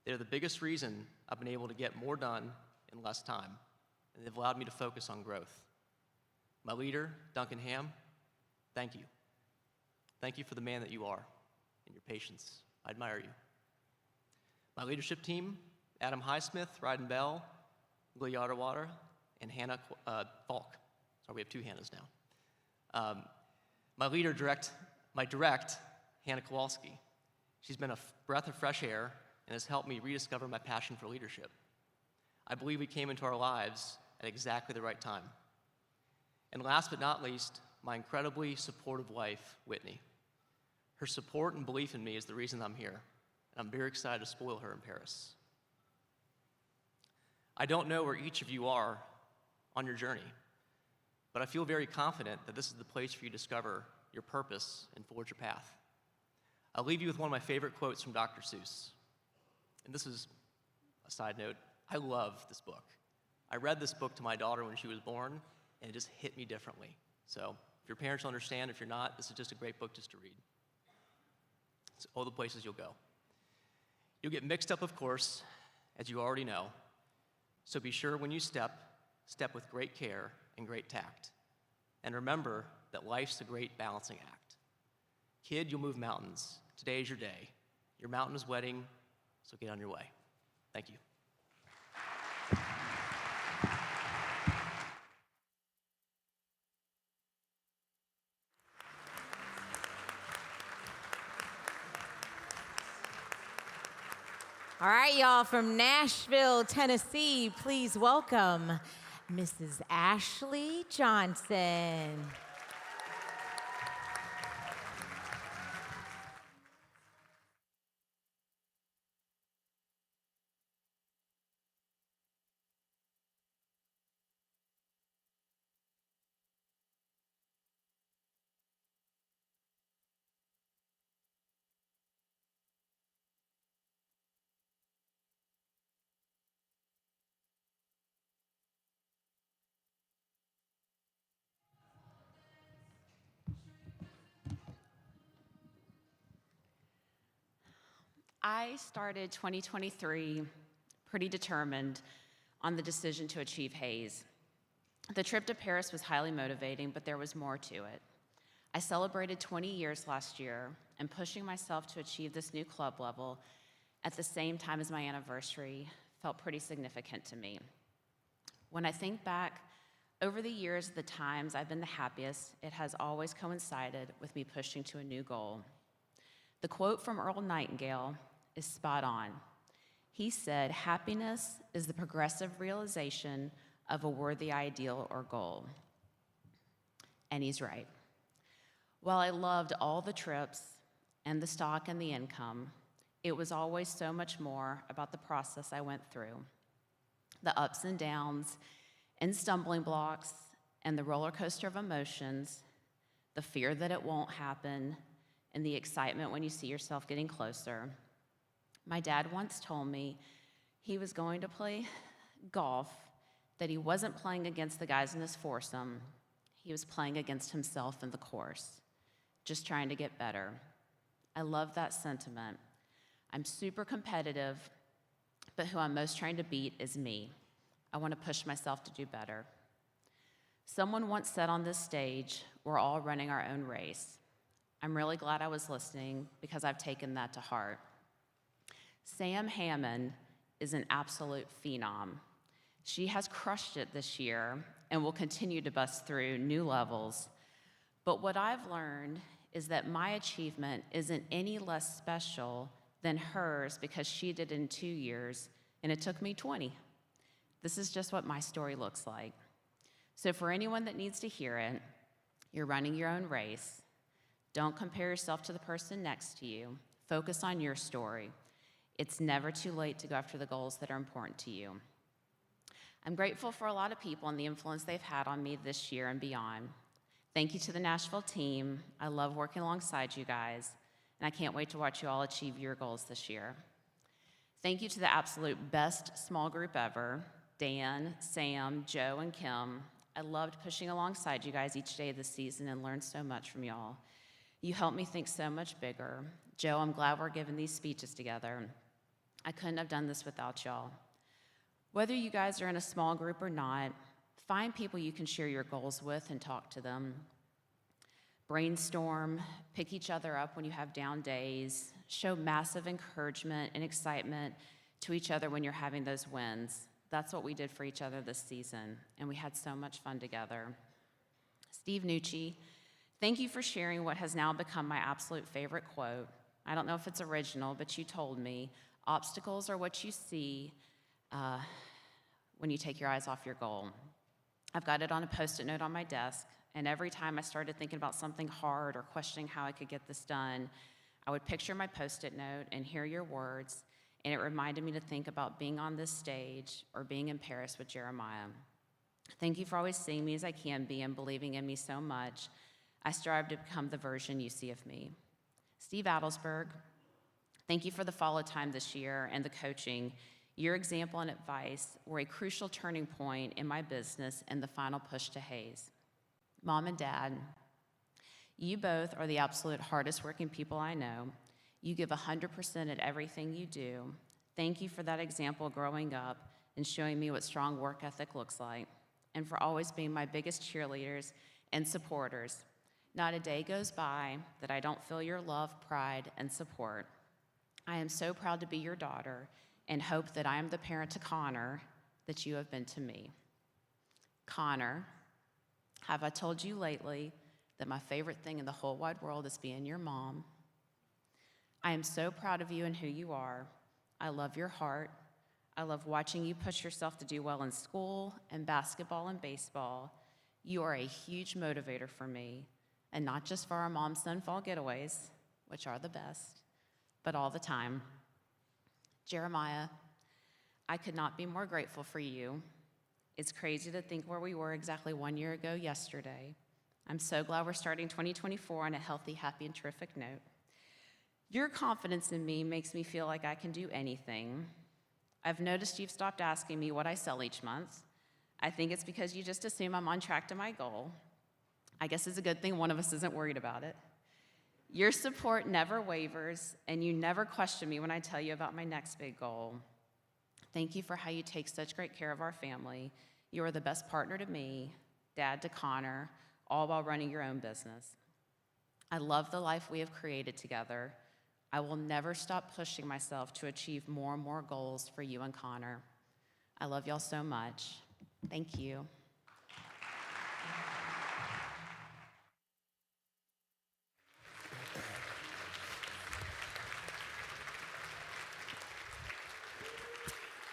They're the biggest reason I've been able to get more done in less time, and they've allowed me to focus on growth. My leader, Duncan Ham, thank you. Thank you for the man that you are and your patience. I admire you. My leadership team, Adam Highsmith, Ryden Bell, Lee Otterwater, and Hannah Falk. Sorry, we have two Hannahs now. My direct, Hannah Kowalski. She's been a breath of fresh air and has helped me rediscover my passion for leadership. I believe we came into our lives at exactly the right time. And last but not least, my incredibly supportive wife, Whitney. Her support and belief in me is the reason I'm here, and I'm very excited to spoil her in Paris. I don't know where each of you are on your journey, but I feel very confident that this is the place for you to discover your purpose and forge your path. I'll leave you with one of my favorite quotes from Dr. Seuss. And this is a side note. I love this book. I read this book to my daughter when she was born, and it just hit me differently. So if your parents will understand, if you're not, this is just a great book just to read. It's all the places you'll go. You'll get mixed up, of course, as you already know. So be sure when you step with great care and great tact. And remember that life's a great balancing act. Kid, you'll move mountains. Today is your day. Your mountain is wedding, so get on your way. Thank you. All right, y'all, from Nashville, Tennessee, please welcome Mrs. Ashley Johnson. I started 2023 pretty determined on the decision to achieve Hayes. The trip to Paris was highly motivating, but there was more to it. I celebrated 20 years last year, and pushing myself to achieve this new club level at the same time as my anniversary felt pretty significant to me. When I think back over the years, the times I've been the happiest, it has always coincided with me pushing to a new goal. The quote from Earl Nightingale is spot on. He said, "Happiness is the progressive realization of a worthy ideal or goal." And he's right. While I loved all the trips and the stock and the income, it was always so much more about the process I went through. The ups and downs and stumbling blocks and the roller coaster of emotions, the fear that it won't happen, and the excitement when you see yourself getting closer. My dad once told me he was going to play golf, that he wasn't playing against the guys in his foursome. He was playing against himself in the course, just trying to get better. I love that sentiment. I'm super competitive, but who I'm most trying to beat is me. I want to push myself to do better. Someone once said on this stage, we're all running our own race. I'm really glad I was listening because I've taken that to heart. Sam Hammond is an absolute phenom. She has crushed it this year and will continue to bust through new levels. But what I've learned is that my achievement isn't any less special than hers because she did it in 2 years and it took me 20. This is just what my story looks like. So for anyone that needs to hear it, you're running your own race. Don't compare yourself to the person next to you. Focus on your story. It's never too late to go after the goals that are important to you. I'm grateful for a lot of people and the influence they've had on me this year and beyond. Thank you to the Nashville team. I love working alongside you guys, and I can't wait to watch you all achieve your goals this year. Thank you to the absolute best small group ever, Dan, Sam, Joe, and Kim. I loved pushing alongside you guys each day of the season and learned so much from y'all. You helped me think so much bigger. Joe, I'm glad we're giving these speeches together. I couldn't have done this without y'all. Whether you guys are in a small group or not, find people you can share your goals with and talk to them. brainstorm, pick each other up when you have down days, show massive encouragement and excitement to each other when you're having those wins. That's what we did for each other this season, and we had so much fun together. Steve Nucci, thank you for sharing what has now become my absolute favorite quote. I don't know if it's original, but you told me, obstacles are what you see when you take your eyes off your goal. I've got it on a Post-it note on my desk, and every time I started thinking about something hard or questioning how I could get this done, I would picture my Post-it note and hear your words, and it reminded me to think about being on this stage or being in Paris with Jeremiah. Thank you for always seeing me as I can be and believing in me so much. I strive to become the version you see of me. Steve Adelsberg, thank you for the follow time this year and the coaching. Your example and advice were a crucial turning point in my business and the final push to Hayes. Mom and Dad, you both are the absolute hardest working people I know. You give 100% at everything you do. Thank you for that example growing up and showing me what strong work ethic looks like, and for always being my biggest cheerleaders and supporters. Not a day goes by that I don't feel your love, pride, and support. I am so proud to be your daughter and hope that I am the parent to Connor that you have been to me. Connor, have I told you lately that my favorite thing in the whole wide world is being your mom? I am so proud of you and who you are. I love your heart. I love watching you push yourself to do well in school and basketball and baseball. You are a huge motivator for me, and not just for our mom-son fall getaways, which are the best, but all the time. Jeremiah, I could not be more grateful for you. It's crazy to think where we were exactly 1 year ago yesterday. I'm so glad we're starting 2024 on a healthy, happy, and terrific note. Your confidence in me makes me feel like I can do anything. I've noticed you've stopped asking me what I sell each month. I think it's because you just assume I'm on track to my goal. I guess it's a good thing one of us isn't worried about it. Your support never wavers, and you never question me when I tell you about my next big goal. Thank you for how you take such great care of our family. You are the best partner to me, dad to Connor, all while running your own business. I love the life we have created together. I will never stop pushing myself to achieve more and more goals for you and Connor. I love y'all so much. Thank you.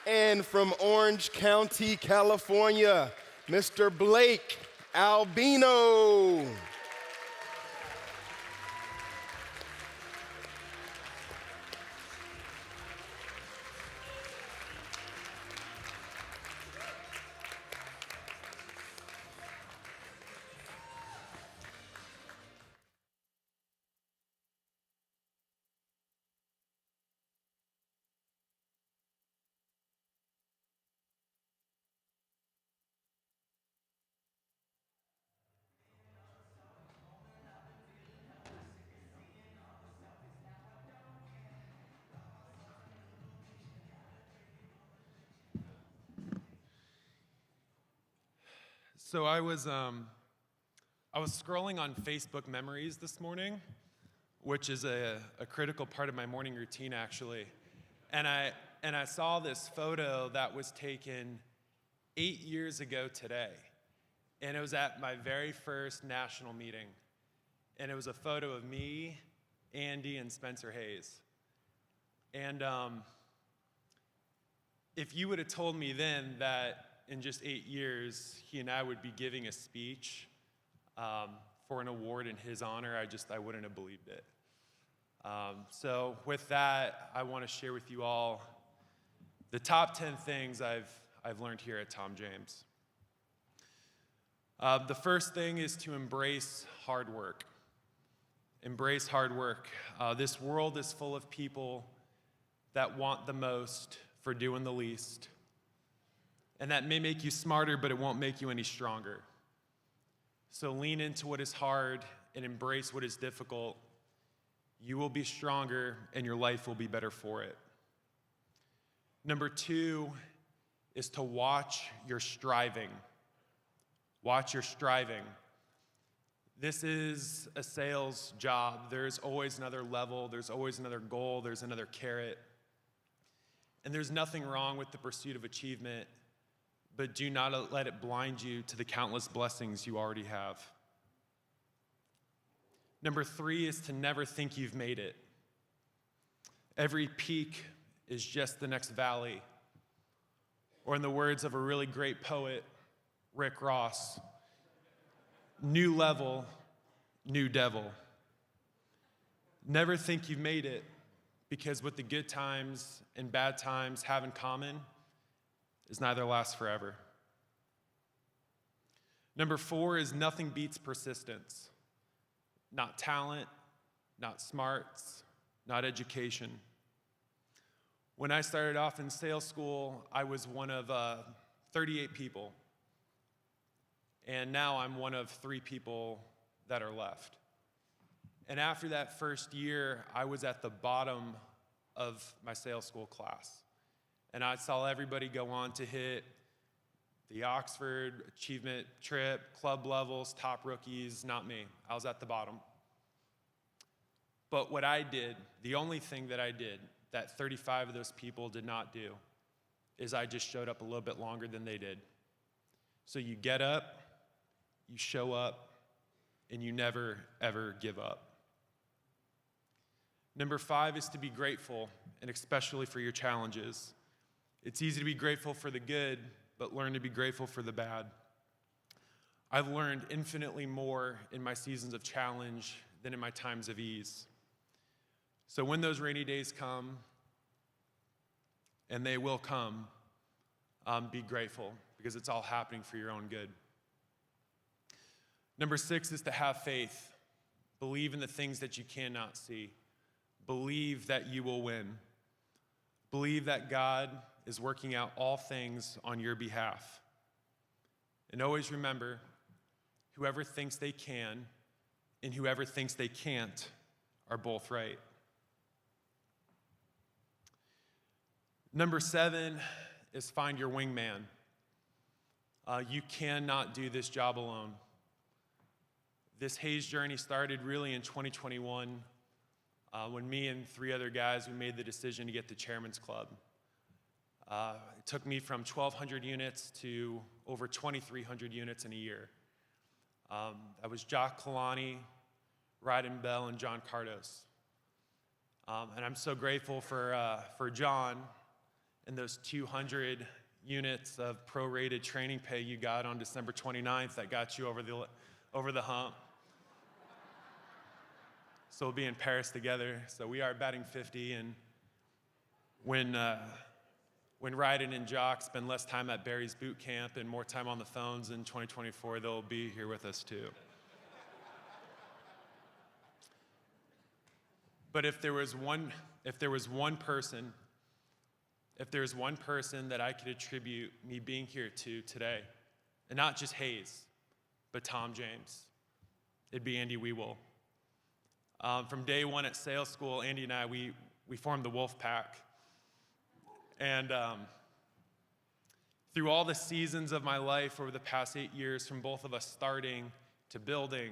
And from Orange County, California, Mr. Blake Albino. So I was scrolling on Facebook Memories this morning, which is a critical part of my morning routine, actually. And I saw this photo that was taken 8 years ago today. And it was at my very first national meeting. And it was a photo of me, Andy, and Spencer Hayes. And if you would have told me then that in just 8 years, he and I would be giving a speech for an award in his honor, I wouldn't have believed it. So with that, I want to share with you all the top 10 things I've learned here at Tom James. The first thing is to embrace hard work. Embrace hard work. This world is full of people that want the most for doing the least. And that may make you smarter, but it won't make you any stronger. So lean into what is hard and embrace what is difficult. You will be stronger and your life will be better for it. Number 2 is to watch your striving. Watch your striving. This is a sales job. There's always another level, there's always another goal, there's another carrot. And there's nothing wrong with the pursuit of achievement, but do not let it blind you to the countless blessings you already have. Number 3 is to never think you've made it. Every peak is just the next valley. Or in the words of a really great poet, Rick Ross, new level, new devil. Never think you've made it, because what the good times and bad times have in common is neither lasts forever. Number 4 is nothing beats persistence. Not talent, not smarts, not education. When I started off in sales school, I was one of 38 people. And now I'm one of 3 people that are left. And after that first year, I was at the bottom of my sales school class. And I saw everybody go on to hit the Oxford Achievement Trip, club levels, top rookies, not me. I was at the bottom. But what I did, the only thing that I did that 35 of those people did not do, is I just showed up a little bit longer than they did. So you get up, you show up, and you never, ever give up. Number 5 is to be grateful, and especially for your challenges. It's easy to be grateful for the good, but learn to be grateful for the bad. I've learned infinitely more in my seasons of challenge than in my times of ease. So when those rainy days come, and they will come, be grateful, because it's all happening for your own good. Number 6 is to have faith. Believe in the things that you cannot see. Believe that you will win. Believe that God is working out all things on your behalf. And always remember, whoever thinks they can and whoever thinks they can't are both right. Number 7 is find your wingman. You cannot do this job alone. This Hayes journey started really in 2021 when me and 3 other guys, we made the decision to get the Chairman's Club. It took me from 1,200 units to over 2,300 units in a year. That was Jock Kalani, Ryden Bell, and John Cardos. And I'm so grateful for John and those 200 units of prorated training pay you got on December 29th that got you over the hump. So we'll be in Paris together. So we are batting 50, and when Ryden and Jock spend less time at Barry's boot camp and more time on the phones in 2024, they'll be here with us too. But if there was one person that I could attribute me being here to today, and not just Hayes, but Tom James, it'd be Andy Wewell. From day one at sales school, Andy and I, we formed the Wolf Pack. And through all the seasons of my life over the past 8 years, from both of us starting to building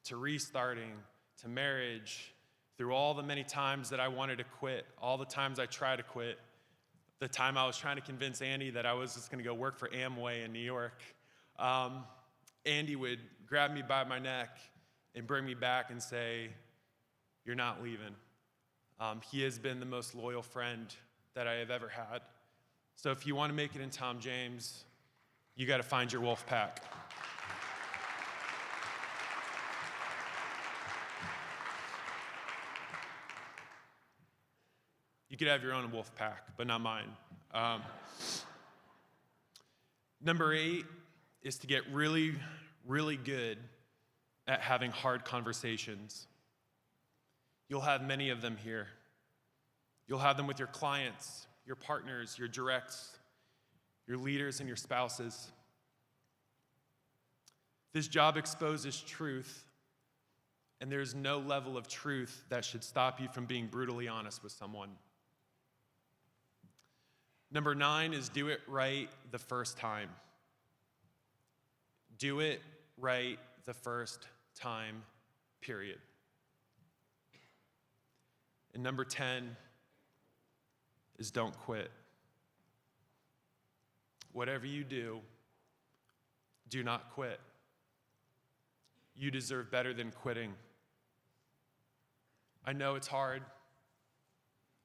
to restarting to marriage, through all the many times that I wanted to quit, all the times I tried to quit, the time I was trying to convince Andy that I was just going to go work for Amway in New York, Andy would grab me by my neck and bring me back and say, "You're not leaving." He has been the most loyal friend that I have ever had. So if you want to make it in Tom James, you got to find your Wolf Pack. You could have your own Wolf Pack, but not mine. Number 8 is to get really, really good at having hard conversations. You'll have many of them here. You'll have them with your clients, your partners, your directs, your leaders, and your spouses. This job exposes truth, and there's no level of truth that should stop you from being brutally honest with someone. Number 9 is do it right the first time. Do it right the first time, period. And number 10 is don't quit. Whatever you do, do not quit. You deserve better than quitting. I know it's hard.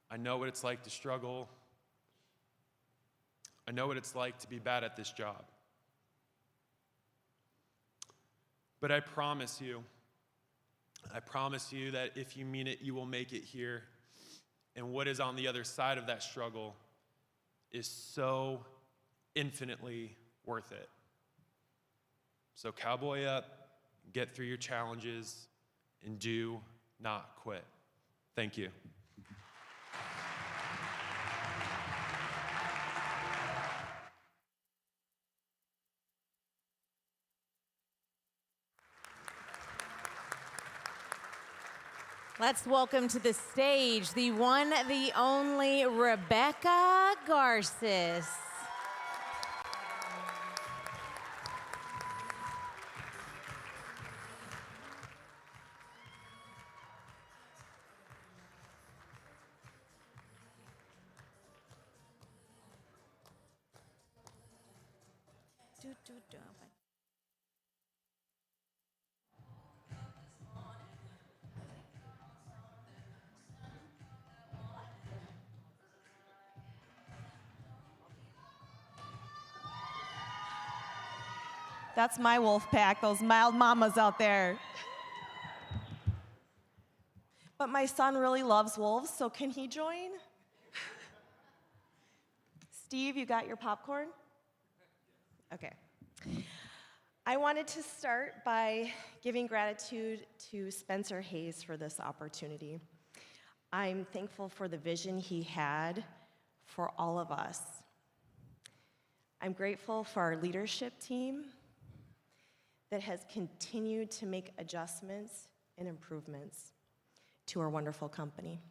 I know what it's like to struggle. I know what it's like to be bad at this job. But I promise you that if you mean it, you will make it here. And what is on the other side of that struggle is so infinitely worth it. So cowboy up, get through your challenges, and do not quit. Thank you. Let's welcome to the stage the one, the only Rebecca Garces. That's my wolf pack, those mild mamas out there. But my son really loves wolves, so can he join? Steve, you got your popcorn? Okay. I wanted to start by giving gratitude to Spencer Hayes for this opportunity. I'm thankful for the vision he had for all of us. I'm grateful for our leadership team that has continued to make adjustments and improvements to our wonderful company.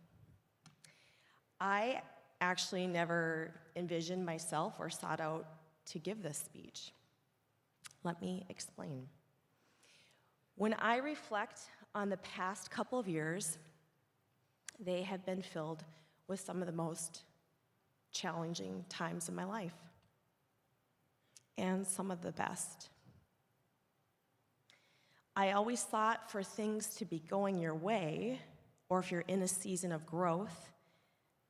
I actually never envisioned myself or sought out to give this speech. Let me explain. When I reflect on the past couple of years, they have been filled with some of the most challenging times in my life, and some of the best. I always thought for things to be going your way, or if you're in a season of growth,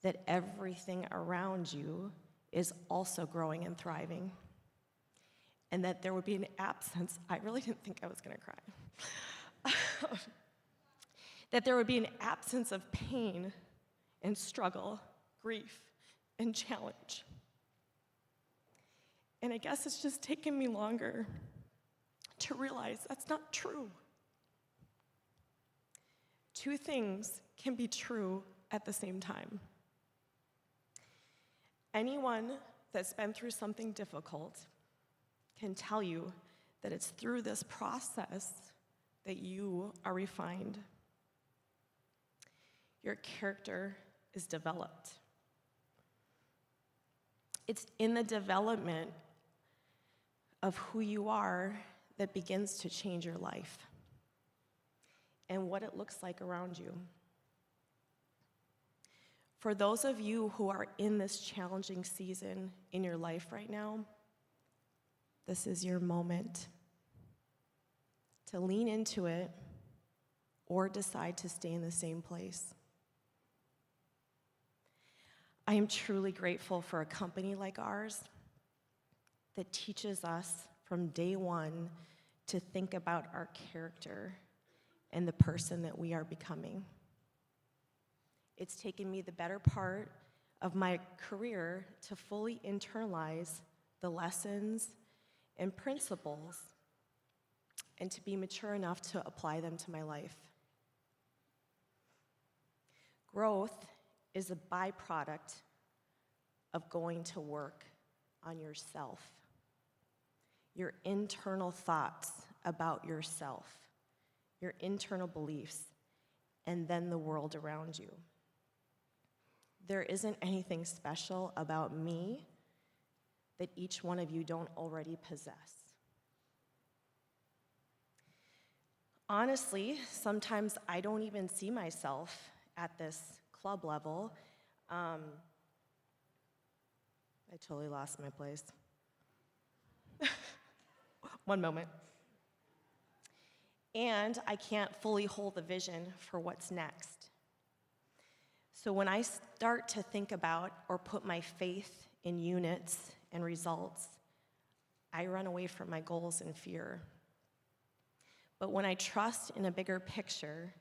that everything around you is also growing and thriving. And that there would be an absence, I really didn't think I was gonna cry. That there would be an absence of pain and struggle, grief and challenge. And I guess it's just taken me longer to realize that's not true. Two things can be true at the same time. Anyone that's been through something difficult can tell you that it's through this process that you are refined. Your character is developed. It's in the development of who you are that begins to change your life and what it looks like around you. For those of you who are in this challenging season in your life right now, this is your moment to lean into it or decide to stay in the same place. I am truly grateful for a company like ours that teaches us from day one to think about our character and the person that we are becoming. It's taken me the better part of my career to fully internalize the lessons and principles and to be mature enough to apply them to my life. Growth is a byproduct of going to work on yourself, your internal thoughts about yourself, your internal beliefs, and then the world around you. There isn't anything special about me that each one of you don't already possess. Honestly, sometimes I don't even see myself at this club level. I totally lost my place. One moment. And I can't fully hold the vision for what's next. So when I start to think about or put my faith in units and results, I run away from my goals in fear. But when I trust in a bigger picture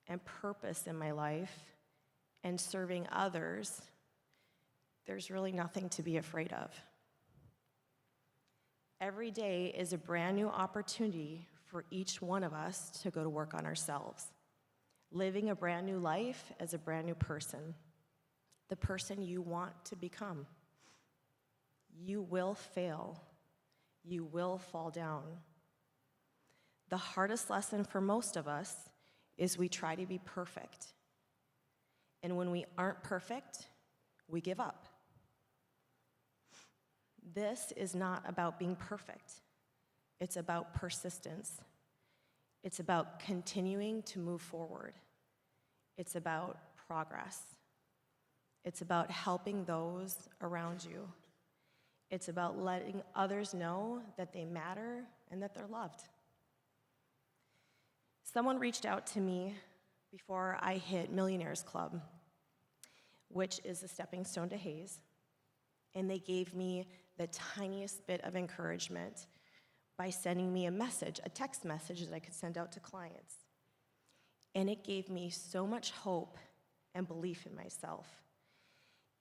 and purpose in my life and serving others, there's really nothing to be afraid of. Every day is a brand new opportunity for each one of us to go to work on ourselves, living a brand new life as a brand new person, the person you want to become. You will fail. You will fall down. The hardest lesson for most of us is we try to be perfect. And when we aren't perfect, we give up. This is not about being perfect. It's about persistence. It's about continuing to move forward. It's about progress. It's about helping those around you. It's about letting others know that they matter and that they're loved. Someone reached out to me before I hit Millionaires Club, which is a stepping stone to Hayes, and they gave me the tiniest bit of encouragement by sending me a message, a text message that I could send out to clients. And it gave me so much hope and belief in myself.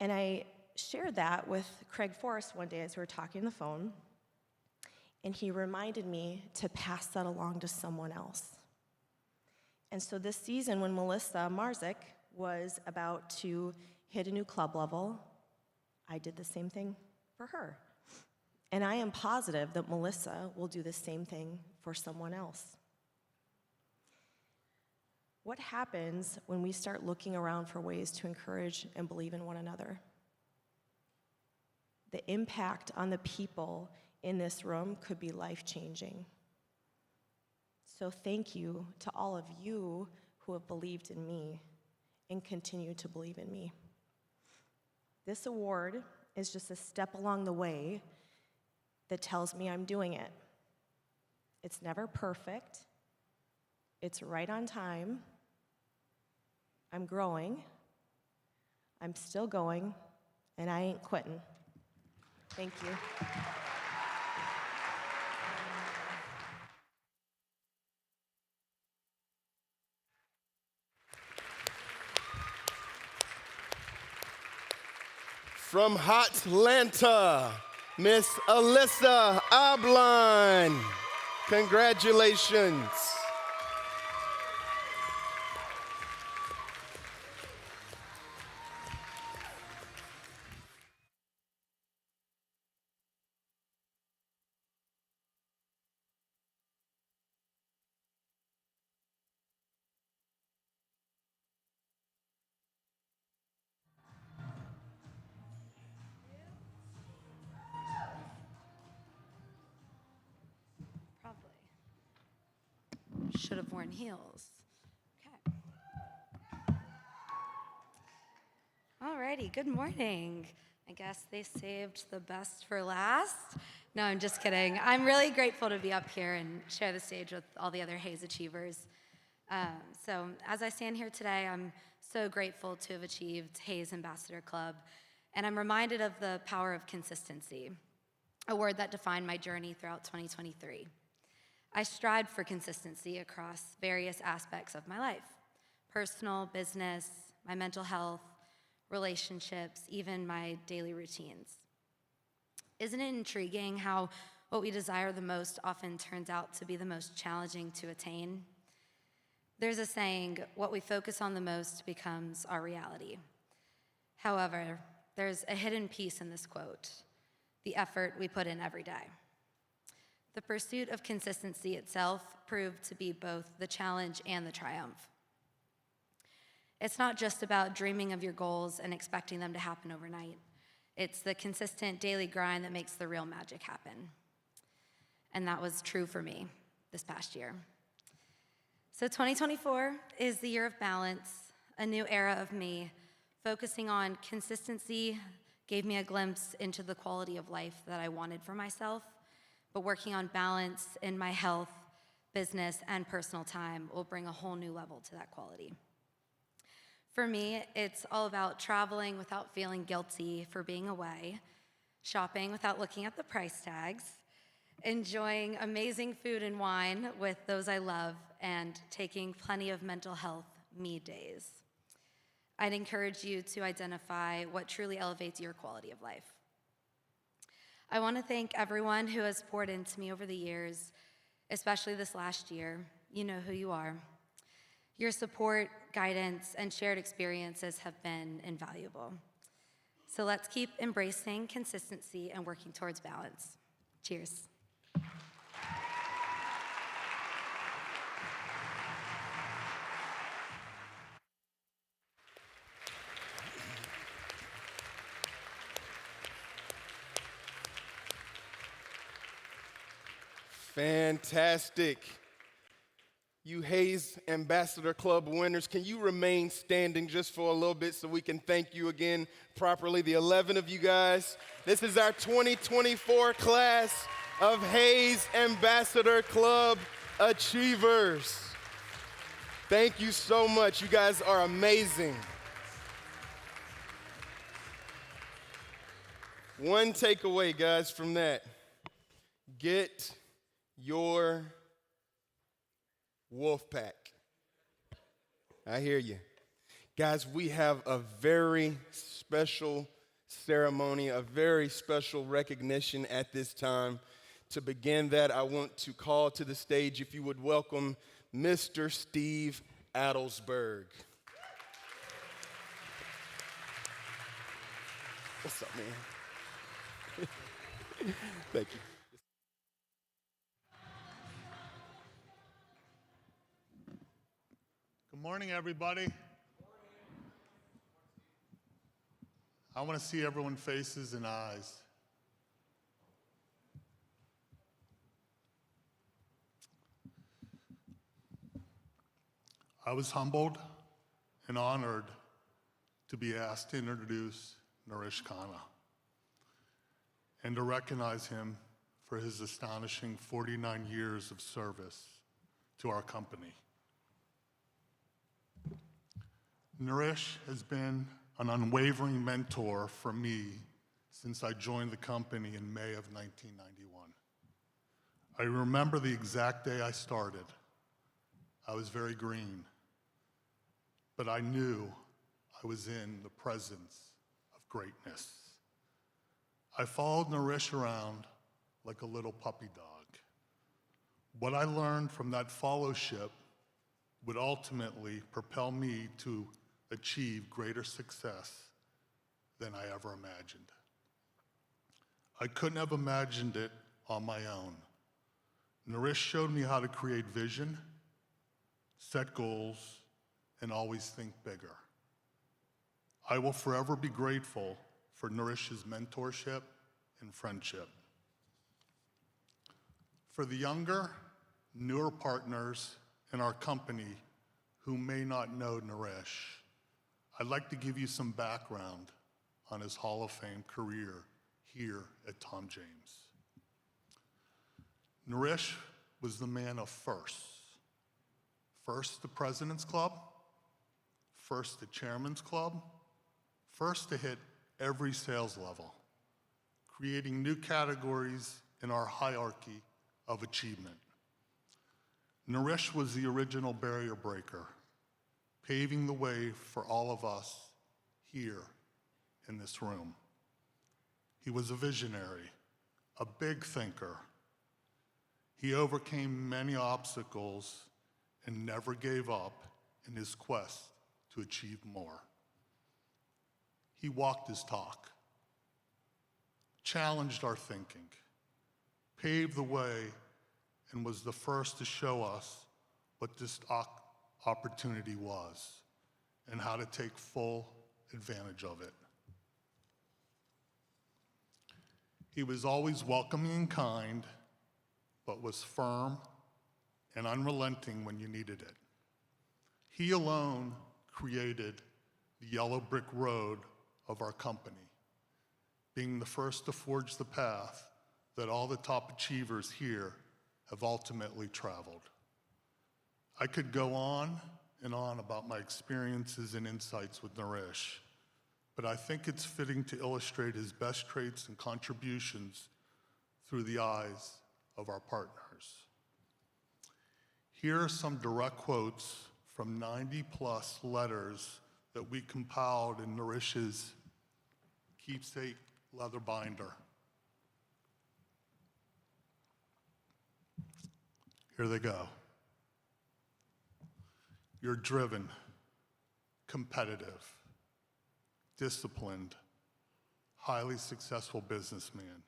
And I shared that with Craig Forrest one day as we were talking on the phone, and he reminded me to pass that along to someone else. And so this season, when Melissa Marzik was about to hit a new club level, I did the same thing for her. And I am positive that Melissa will do the same thing for someone else. What happens when we start looking around for ways to encourage and believe in one another? The impact on the people in this room could be life-changing. So thank you to all of you who have believed in me and continue to believe in me. This award is just a step along the way that tells me I'm doing it. It's never perfect. It's right on time. I'm growing. I'm still going, and I ain't quitting. Thank you. From Hotlanta, Miss Alyssa Obline. Congratulations. Should have worn heels. Okay. Alrighty, good morning. I guess they saved the best for last. No, I'm just kidding. I'm really grateful to be up here and share the stage with all the other Hayes Achievers. So as I stand here today, I'm so grateful to have achieved Hayes Ambassador Club, and I'm reminded of the power of consistency, a word that defined my journey throughout 2023. I strived for consistency across various aspects of my life: personal, business, my mental health, relationships, even my daily routines. Isn't it intriguing how what we desire the most often turns out to be the most challenging to attain? There's a saying, what we focus on the most becomes our reality. However, there's a hidden piece in this quote: the effort we put in every day. The pursuit of consistency itself proved to be both the challenge and the triumph. It's not just about dreaming of your goals and expecting them to happen overnight. It's the consistent daily grind that makes the real magic happen. And that was true for me this past year. So 2024 is the year of balance, a new era of me. Focusing on consistency gave me a glimpse into the quality of life that I wanted for myself, but working on balance in my health, business, and personal time will bring a whole new level to that quality. For me, it's all about traveling without feeling guilty for being away, shopping without looking at the price tags, enjoying amazing food and wine with those I love, and taking plenty of mental health me days. I'd encourage you to identify what truly elevates your quality of life. I want to thank everyone who has poured into me over the years, especially this last year. You know who you are. Your support, guidance, and shared experiences have been invaluable. So let's keep embracing consistency and working towards balance. Cheers. Fantastic. You Hayes Ambassador Club winners, can you remain standing just for a little bit so we can thank you again properly? The 11 of you guys. This is our 2024 class of Hayes Ambassador Club Achievers. Thank you so much. You guys are amazing. One takeaway, guys, from that. Get your wolf pack. I hear you. Guys, we have a very special ceremony, a very special recognition at this time. To begin that, I want to call to the stage, if you would welcome Mr. Steve Adelsberg. What's up, man? Thank you. Good morning, everybody. I want to see everyone's faces and eyes. I was humbled and honored to be asked to introduce Naresh Khanna and to recognize him for his astonishing 49 years of service to our company. Naresh has been an unwavering mentor for me since I joined the company in May of 1991. I remember the exact day I started. I was very green, but I knew I was in the presence of greatness. I followed Naresh around like a little puppy dog. What I learned from that fellowship would ultimately propel me to achieve greater success than I ever imagined. I couldn't have imagined it on my own. Naresh showed me how to create vision, set goals, and always think bigger. I will forever be grateful for Naresh's mentorship and friendship. For the younger, newer partners in our company who may not know Naresh, I'd like to give you some background on his Hall of Fame career here at Tom James. Naresh was the man of firsts. First, the President's Club, first, the Chairman's Club, first to hit every sales level, creating new categories in our hierarchy of achievement. Naresh was the original barrier breaker, paving the way for all of us here in this room. He was a visionary, a big thinker. He overcame many obstacles and never gave up in his quest to achieve more. He walked his talk, challenged our thinking, paved the way, and was the first to show us what this opportunity was and how to take full advantage of it. He was always welcoming and kind, but was firm and unrelenting when you needed it. He alone created the yellow brick road of our company, being the first to forge the path that all the top achievers here have ultimately traveled. I could go on and on about my experiences and insights with Naresh, but I think it's fitting to illustrate his best traits and contributions through the eyes of our partners. Here are some direct quotes from 90-plus letters that we compiled in Naresh's keepsake leather binder. Here they go. You're driven, competitive, disciplined, highly successful businessman,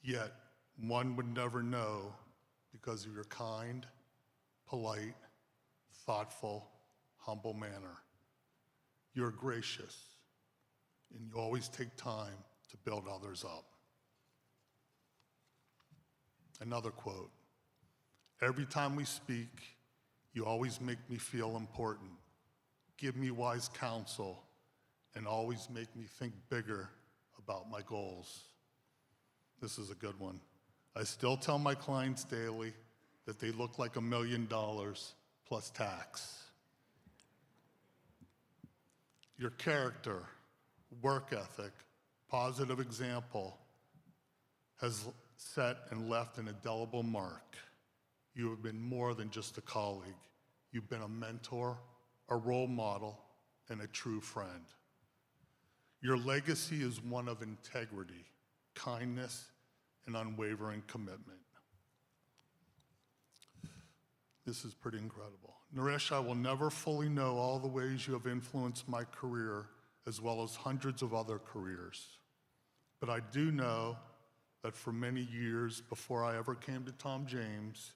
yet one would never know because of your kind, polite, thoughtful, humble manner. You're gracious, and you always take time to build others up. Another quote, every time we speak, you always make me feel important, give me wise counsel, and always make me think bigger about my goals. This is a good one. I still tell my clients daily that they look like $1 million plus tax. Your character, work ethic, positive example has set and left an indelible mark. You have been more than just a colleague. You've been a mentor, a role model, and a true friend. Your legacy is one of integrity, kindness, and unwavering commitment. This is pretty incredible. Naresh, I will never fully know all the ways you have influenced my career, as well as hundreds of other careers. But I do know that for many years before I ever came to Tom James,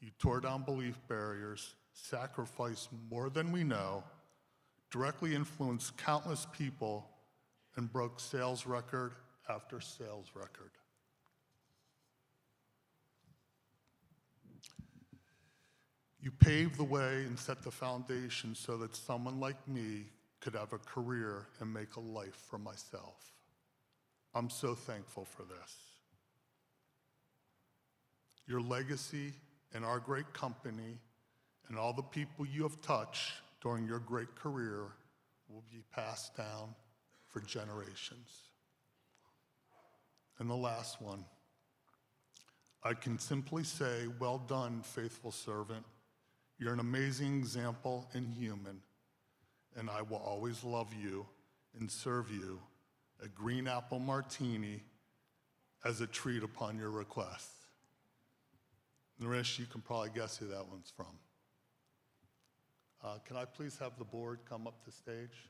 you tore down belief barriers, sacrificed more than we know, directly influenced countless people, and broke sales record after sales record. You paved the way and set the foundation so that someone like me could have a career and make a life for myself. I'm so thankful for this. Your legacy and our great company and all the people you have touched during your great career will be passed down for generations. And the last one, I can simply say, well done, faithful servant. You're an amazing example and human, and I will always love you and serve you a green apple martini as a treat upon your request. Naresh, you can probably guess who that one's from. Can I please have the board come up to stage?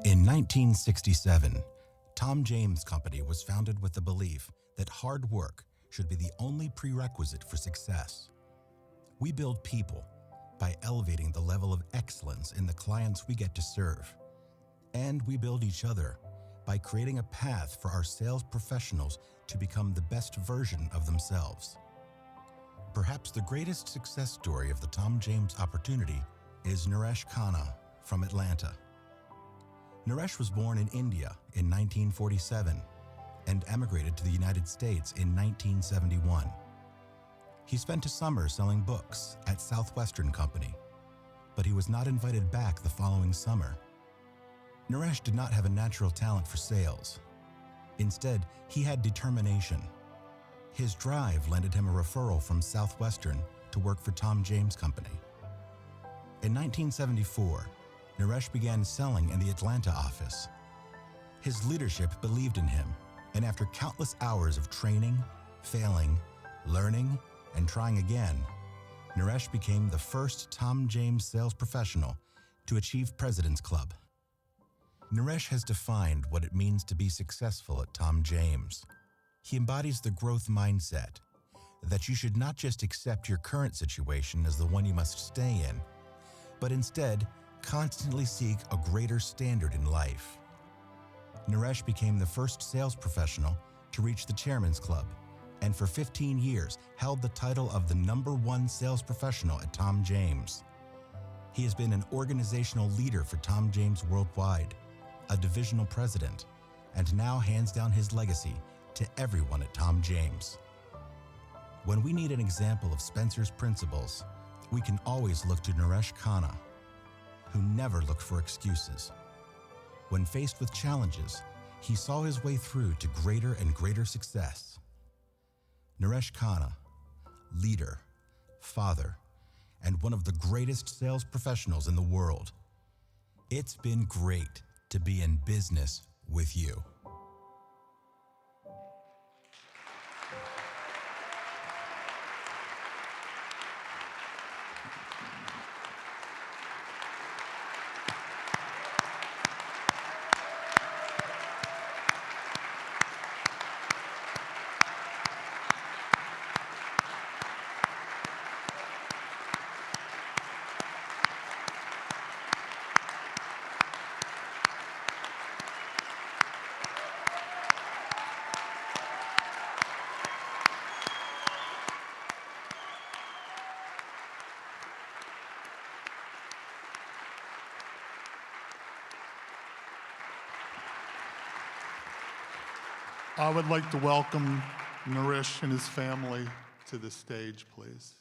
In 1967, Tom James Company was founded with the belief that hard work should be the only prerequisite for success. We build people by elevating the level of excellence in the clients we get to serve. And we build each other by creating a path for our sales professionals to become the best version of themselves. Perhaps the greatest success story of the Tom James opportunity is Naresh Khanna from Atlanta. Naresh was born in India in 1947 and emigrated to the United States in 1971. He spent a summer selling books at Southwestern Company, but he was not invited back the following summer. Naresh did not have a natural talent for sales. Instead, he had determination. His drive landed him a referral from Southwestern to work for Tom James Company. In 1974, Naresh began selling in the Atlanta office. His leadership believed in him And after countless hours of training, failing, learning, and trying again, Naresh became the first Tom James sales professional to achieve President's Club. Naresh has defined what it means to be successful at Tom James. He embodies the growth mindset that you should not just accept your current situation as the one you must stay in, but instead constantly seek a greater standard in life. Naresh became the first sales professional to reach the Chairman's Club, and for 15 years held the title of the #1 sales professional at Tom James. He has been an organizational leader for Tom James worldwide, a divisional president, and now hands down his legacy to everyone at Tom James. When we need an example of Spencer's principles, we can always look to Naresh Khanna, who never looked for excuses. When faced with challenges, he saw his way through to greater and greater success. Naresh Khanna, leader, father, and one of the greatest sales professionals in the world. It's been great to be in business with you. I would like to welcome Naresh and his family to the stage, please.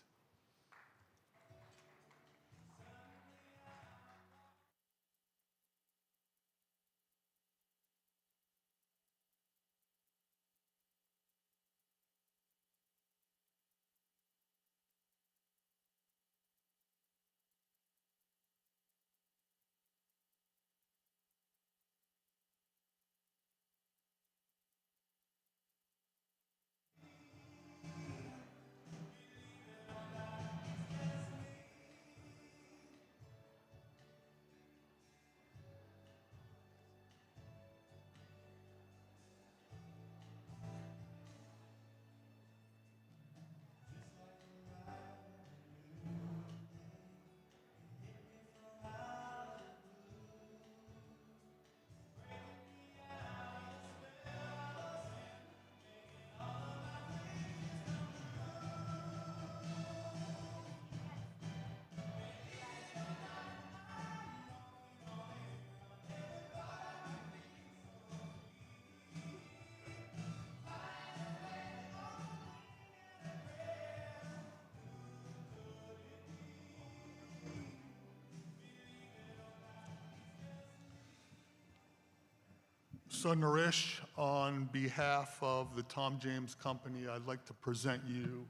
So Naresh, on behalf of the Tom James Company, I'd like to present you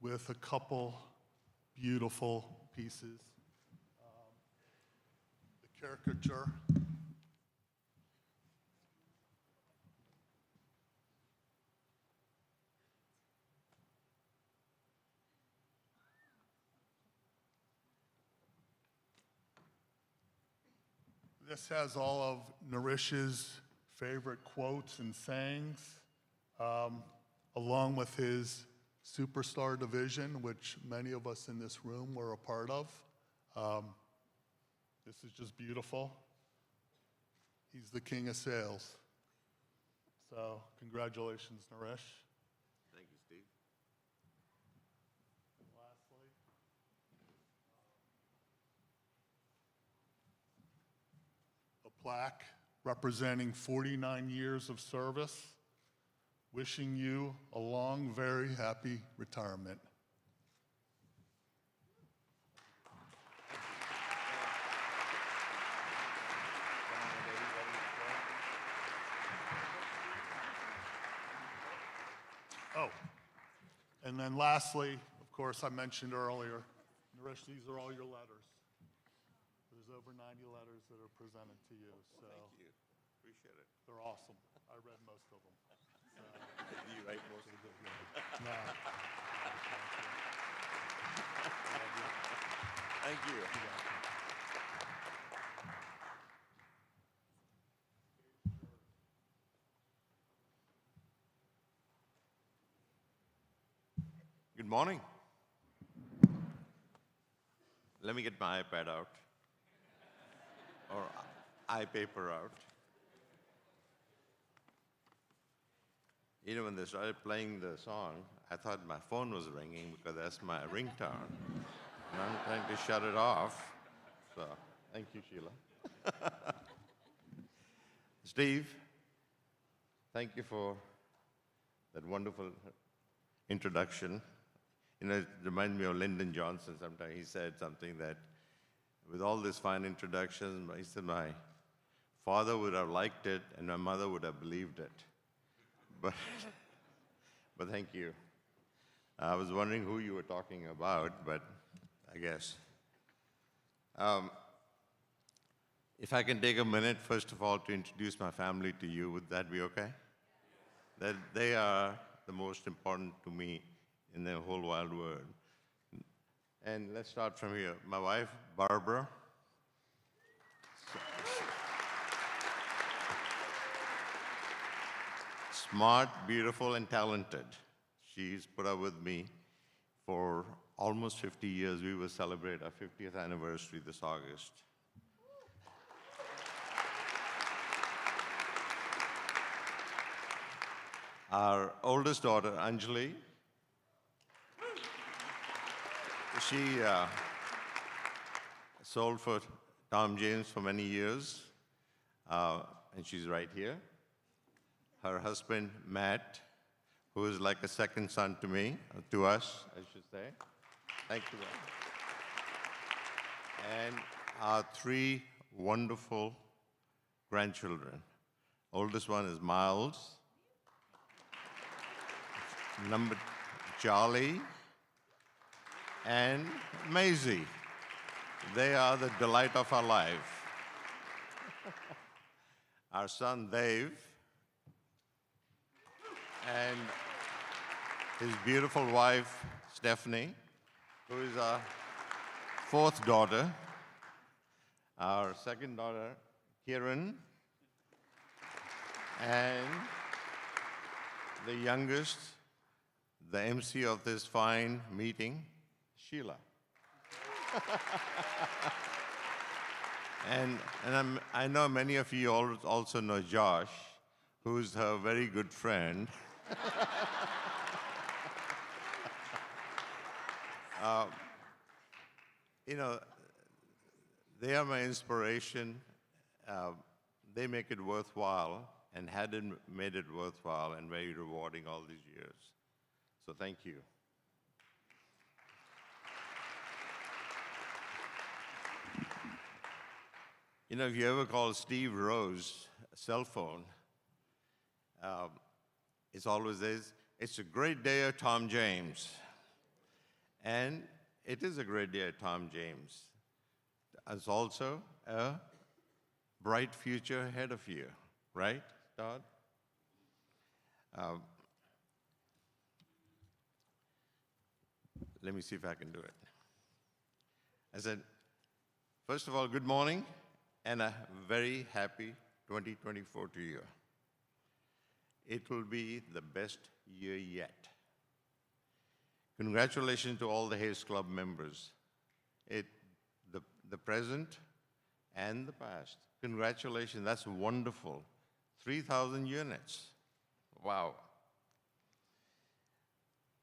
with a couple beautiful pieces. The caricature. This has all of Naresh's favorite quotes and sayings, along with his superstar division, which many of us in this room were a part of. This is just beautiful. He's the king of sales. So congratulations, Naresh. Thank you, Steve. And lastly, a plaque representing 49 years of service, wishing you a long, very happy retirement. Oh, and then lastly, of course, I mentioned earlier, Naresh, these are all your letters. There's over 90 letters that are presented to you. So thank you. Appreciate it. They're awesome. I read most of them. You write most of the No. Thank you. Good morning. Let me get my iPad out or iPaper out. You know, when they started playing the song, I thought my phone was ringing because that's my ringtone. And I'm trying to shut it off. So, thank you, Sheila. Steve, thank you for that wonderful introduction. You know, it reminds me of Lyndon Johnson sometimes. He said something that, with all these fine introductions, he said, my father would have liked it and my mother would have believed it. But thank you. I was wondering who you were talking about, but I guess. If I can take a minute, first of all, to introduce my family to you, would that be okay? That they are the most important to me in the whole wide world. And let's start from here. My wife, Barbara. Smart, beautiful, and talented. She's put up with me for almost 50 years. We will celebrate our 50th anniversary this August. Our oldest daughter, Anjali, she sold for Tom James for many years, and she's right here. Her husband, Matt, who is like a second son to me, to us, I should say. Thank you. And our 3 wonderful grandchildren. Oldest one is Miles, number Charlie, and Maisie. They are the delight of our life. Our son, Dave, and his beautiful wife, Stephanie, who is our 4th daughter. Our 2nd daughter, Kieran, and the youngest, the MC of this fine meeting, Sheila. and I know many of you also know Josh, who's her very good friend. You know, they are my inspiration. They make it worthwhile and hadn't made it worthwhile and very rewarding all these years. So thank you. You know, if you ever call Steve Rose a cell phone, it's always this, it's a great day at Tom James. And it is a great day at Tom James. It's also a bright future ahead of you, right, Todd? Let me see if I can do it. I said, first of all, good morning and a very happy 2024 to you. It will be the best year yet. Congratulations to all the Hayes Club members, the present and the past. Congratulations, that's wonderful. 3,000 units, wow.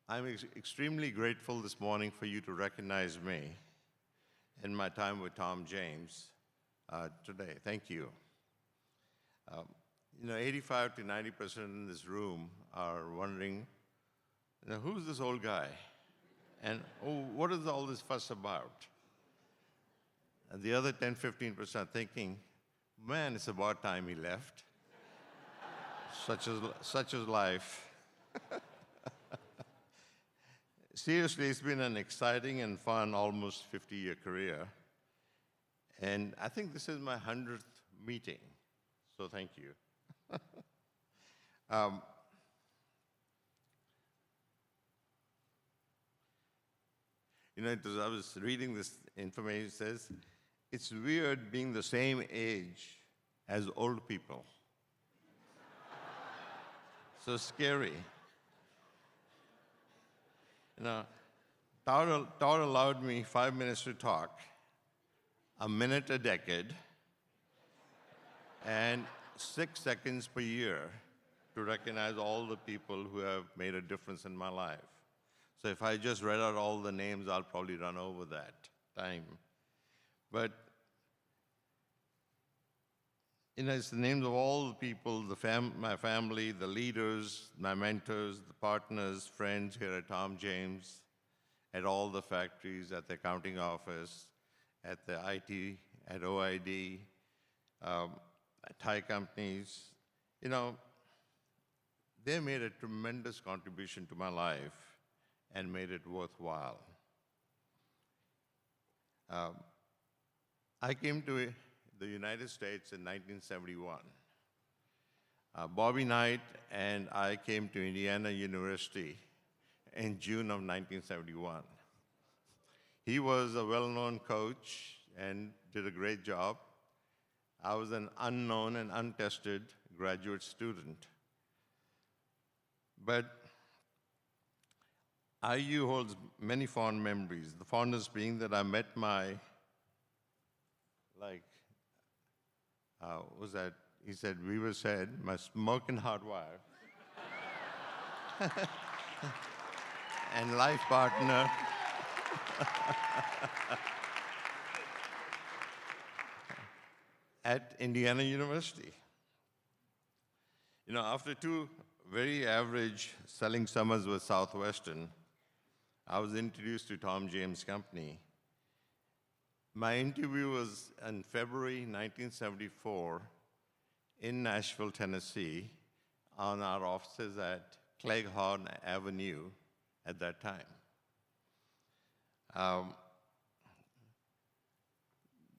I'm extremely grateful this morning for you to recognize me in my time with Tom James today. Thank you. You know, 85 to 90% in this room are wondering, you know, who's this old guy? And what is all this fuss about? And the other 10, 15% thinking, man, it's about time he left. Such is life. Seriously, it's been an exciting and fun almost 50-year career. And I think this is my 100th meeting, so thank you. I was reading this information, it says, it's weird being the same age as old people. So scary. Todd allowed me 5 minutes to talk, a minute a decade, and 6 seconds per year to recognize all the people who have made a difference in my life. So if I just read out all the names, I'll probably run over that time. But it's the names of all the people, my family, the leaders, my mentors, the partners, friends here at Tom James, at all the factories, at the accounting office, at the IT, at OID, at Thai companies. They made a tremendous contribution to my life and made it worthwhile. I came to the United States in 1971. Bobby Knight and I came to Indiana University in June of 1971. He was a well-known coach and did a great job. I was an unknown and untested graduate student. But IU holds many fond memories, the fondest being that I met my, what was that? He said, Weaver said, my smoking hot wife and life partner. At Indiana University. After 2 very average selling summers with Southwestern, I was introduced to Tom James Company. My interview was in February 1974 in Nashville, Tennessee, on our offices at Cleghorn Avenue at that time.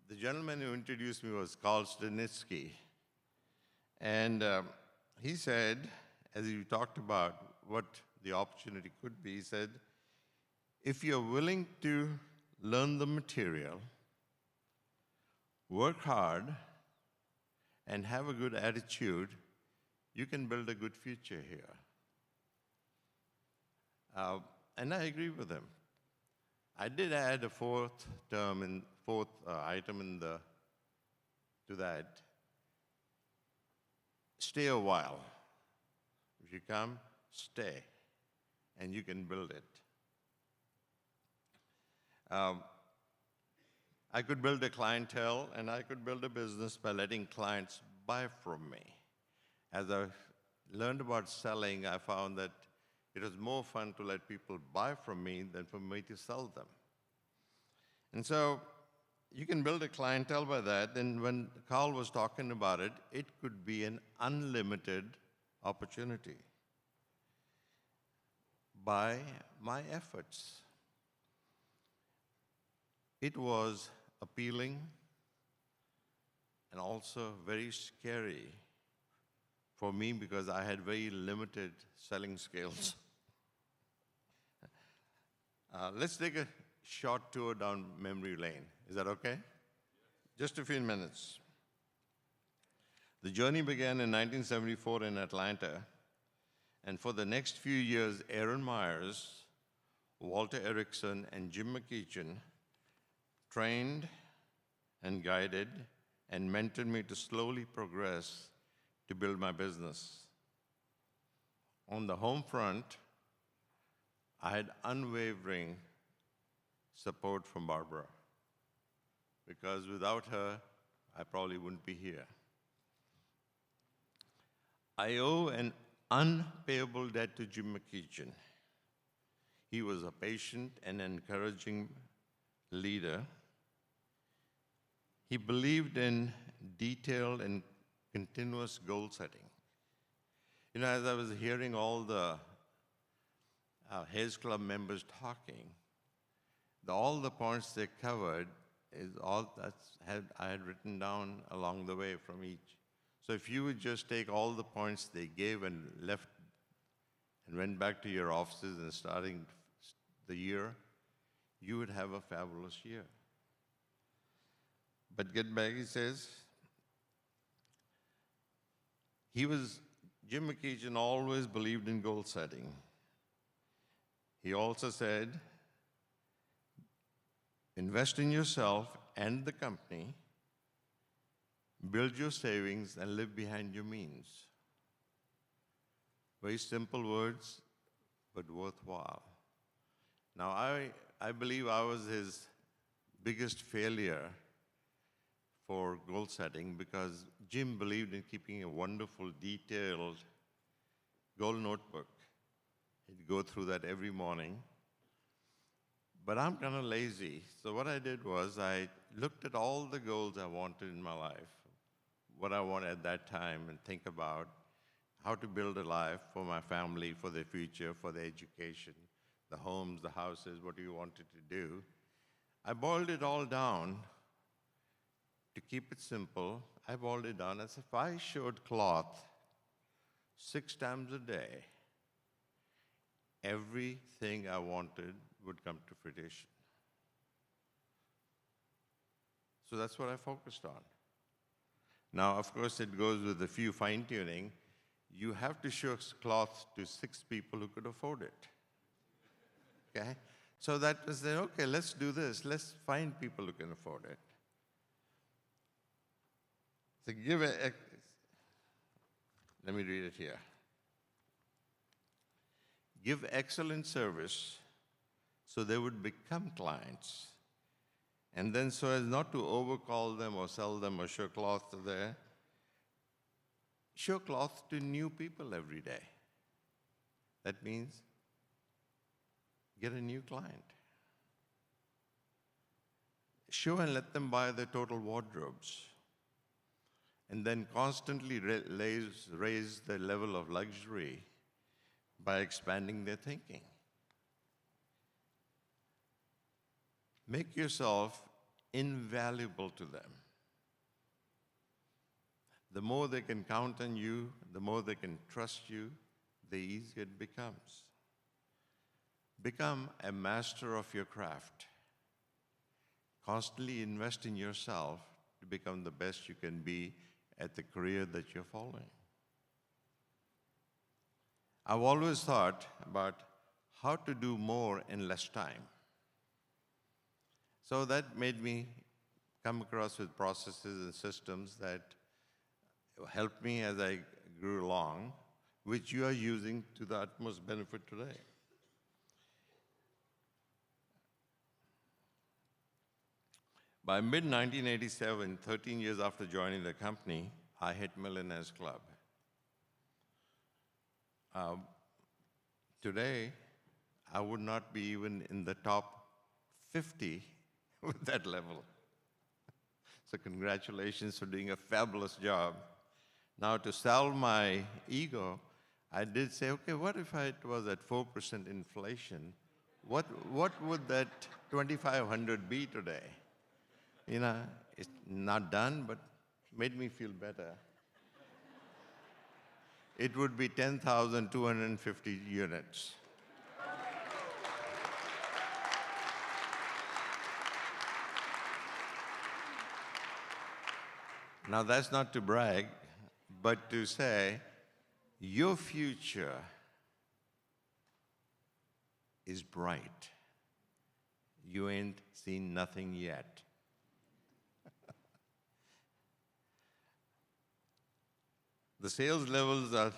The gentleman who introduced me was Carl Stanitsky. And he said, as he talked about what the opportunity could be, he said, if you're willing to learn the material, work hard, and have a good attitude, you can build a good future here. And I agree with him. I did add a fourth item to that. Stay a while. If you come, stay, and you can build it. I could build a clientele, and I could build a business by letting clients buy from me. As I learned about selling, I found that it was more fun to let people buy from me than for me to sell them. And so you can build a clientele by that, and when Carl was talking about it, it could be an unlimited opportunity by my efforts. It was appealing and also very scary for me because I had very limited selling skills. Let's take a short tour down memory lane. Is that okay? Just a few minutes. The journey began in 1974 in Atlanta, and for the next few years, Aaron Myers, Walter Erickson, and Jim McEachin trained and guided and mentored me to slowly progress to build my business. On the home front, I had unwavering support from Barbara, because without her, I probably wouldn't be here. I owe an unpayable debt to Jim McEachin. He was a patient and encouraging leader. He believed in detailed and continuous goal setting. As I was hearing all the Hayes Club members talking, all the points they covered is all I had written down along the way from each. So if you would just take all the points they gave and left and went back to your offices and starting the year, you would have a fabulous year. But get back, he says, Jim McEachin always believed in goal setting. He also said, invest in yourself and the company, build your savings, and live behind your means. Very simple words, but worthwhile. Now, I believe I was his biggest failure for goal setting because Jim believed in keeping a wonderful, detailed goal notebook. He'd go through that every morning. But I'm kind of lazy. So what I did was I looked at all the goals I wanted in my life, what I wanted at that time, and think about how to build a life for my family, for their future, for their education, the homes, the houses, what you wanted to do. I boiled it all down. To keep it simple, I boiled it down as if I showed cloth 6 times a day, everything I wanted would come to fruition. So that's what I focused on. Now, of course, it goes with a few fine-tuning. You have to show cloth to 6 people who could afford it. Okay? So that was the, okay, let's do this. Let's find people who can afford it. So let me read it here. Give excellent service so they would become clients. And then so as not to overcall them or sell them or show cloth to there, show cloth to new people every day. That means get a new client. Show and let them buy their total wardrobes. And then constantly raise the level of luxury by expanding their thinking. Make yourself invaluable to them. The more they can count on you, the more they can trust you, the easier it becomes. Become a master of your craft. Constantly invest in yourself to become the best you can be at the career that you're following. I've always thought about how to do more in less time. So that made me come across with processes and systems that helped me as I grew along, which you are using to the utmost benefit today. By mid-1987, 13 years after joining the company, I hit Millionaires Club. Today, I would not be even in the top 50 with that level. So congratulations for doing a fabulous job. Now, to salve my ego, I did say, okay, what if it was at 4% inflation? What would that 2,500 be today? You know, it's not done, but made me feel better. It would be 10,250 units. Now, that's not to brag, but to say your future is bright. You ain't seen nothing yet. The sales levels are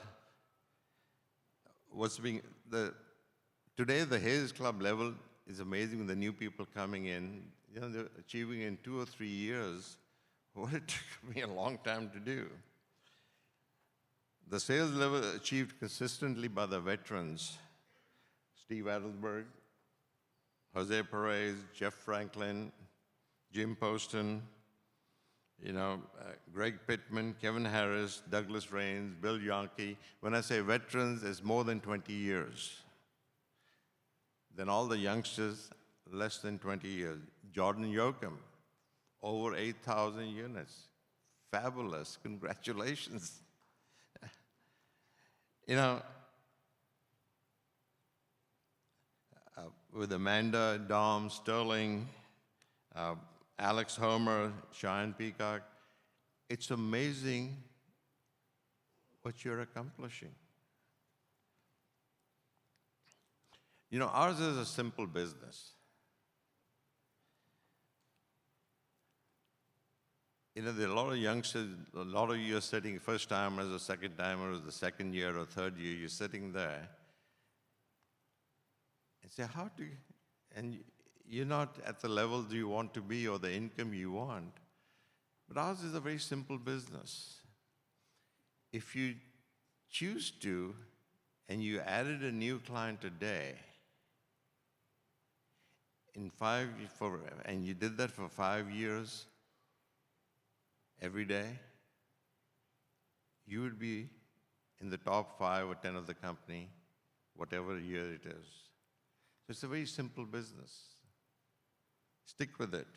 today the Hayes Club level is amazing with the new people coming in. You know, they're achieving in 2 or 3 years what it took me a long time to do. The sales level achieved consistently by the veterans, Steve Adelsberg, Jose Perez, Jeff Franklin, Jim Poston, Greg Pittman, Kevin Harris, Douglas Rains, Bill Yonke. When I say veterans, it's more than 20 years. Then all the youngsters, less than 20 years. Jordan Yoakum, over 8,000 units. Fabulous, congratulations. with Amanda, Dom, Sterling, Alex Homer, Cheyenne Peacock. It's amazing what you're accomplishing. You know, ours is a simple business. You know, there are a lot of youngsters, a lot of you are sitting first timers or second timers, the second year or third year, you're sitting there and say, how do you, and you're not at the level you want to be or the income you want. But ours is a very simple business. If you choose to, and you added a new client today, and you did that for 5 years, every day, you would be in the top 5 or 10 of the company, whatever year it is. So it's a very simple business. Stick with it.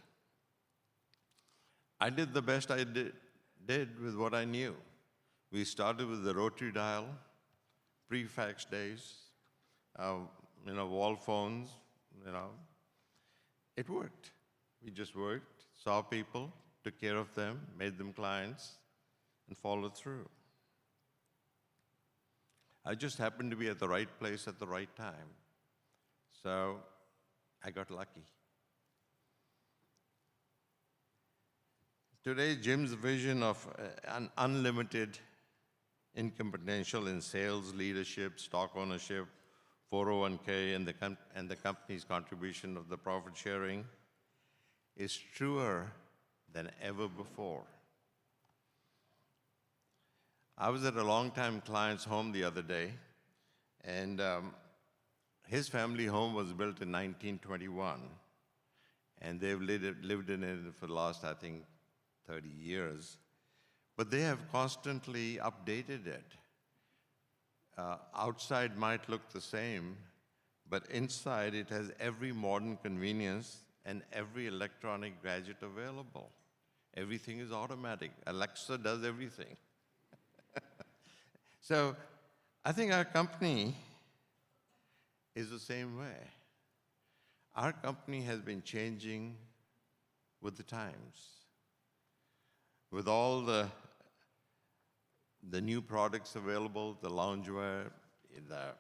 I did the best I did with what I knew. We started with the rotary dial, pre-fax days, wall phones, It worked. We just worked, saw people, took care of them, made them clients, and followed through. I just happened to be at the right place at the right time. So I got lucky. Today, Jim's vision of an unlimited income potential in sales, leadership, stock ownership, 401k, and the company's contribution of the profit sharing is truer than ever before. I was at a longtime client's home the other day, and his family home was built in 1921, and they've lived in it for the last, I think, 30 years. But they have constantly updated it. Outside might look the same, but inside it has every modern convenience and every electronic gadget available. Everything is automatic. Alexa does everything. So I think our company is the same way. Our company has been changing with the times. With all the new products available, the loungewear, the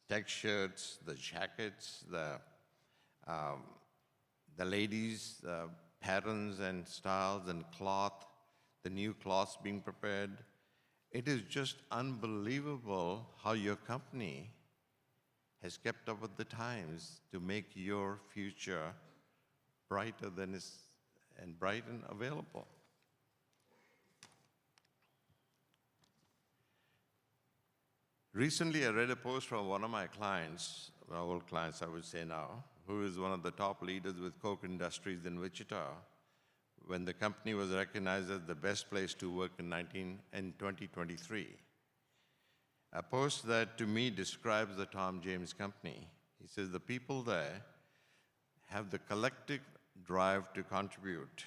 tech shirts, the jackets, the ladies' patterns and styles and cloth, the new cloths being prepared. It is just unbelievable how your company has kept up with the times to make your future brighter than is and bright and available. Recently, I read a post from one of my clients, my old clients I would say now, who is one of the top leaders with Coke Industries in Wichita, when the company was recognized as the best place to work in 2023. A post that to me describes the Tom James Company. He says, the people there have the collective drive to contribute.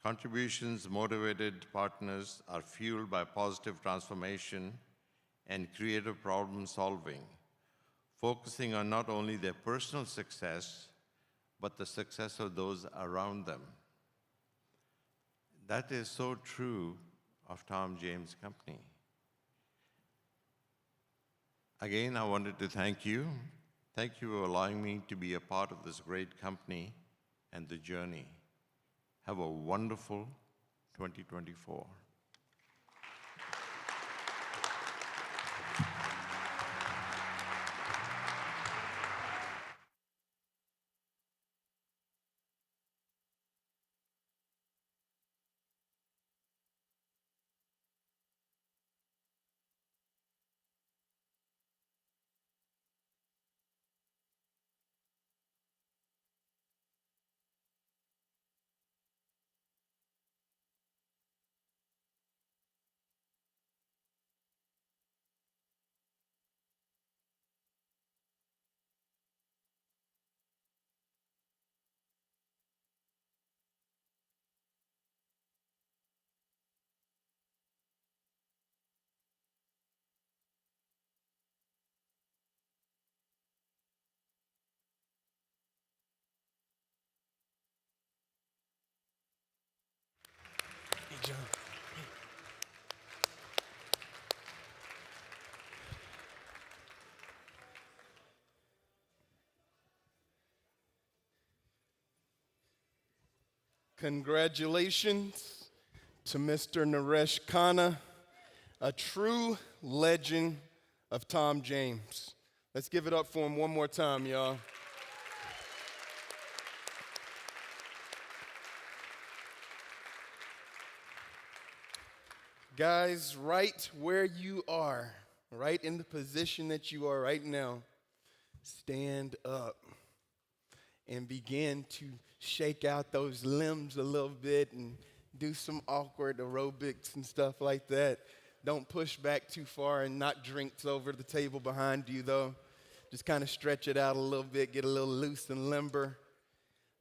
Contributions motivated partners are fueled by positive transformation and creative problem solving, focusing on not only their personal success, but the success of those around them. That is so true of Tom James Company. Again, I wanted to thank you. Thank you for allowing me to be a part of this great company and the journey. Have a wonderful 2024. John. Congratulations to Mr. Naresh Khanna, a true legend of Tom James. Let's give it up for him one more time, y'all. Guys, right where you are, right in the position that you are right now, stand up and begin to shake out those limbs a little bit and do some awkward aerobics and stuff like that. Don't push back too far and knock drinks over the table behind you, though. Just kind of stretch it out a little bit, get a little loose and limber.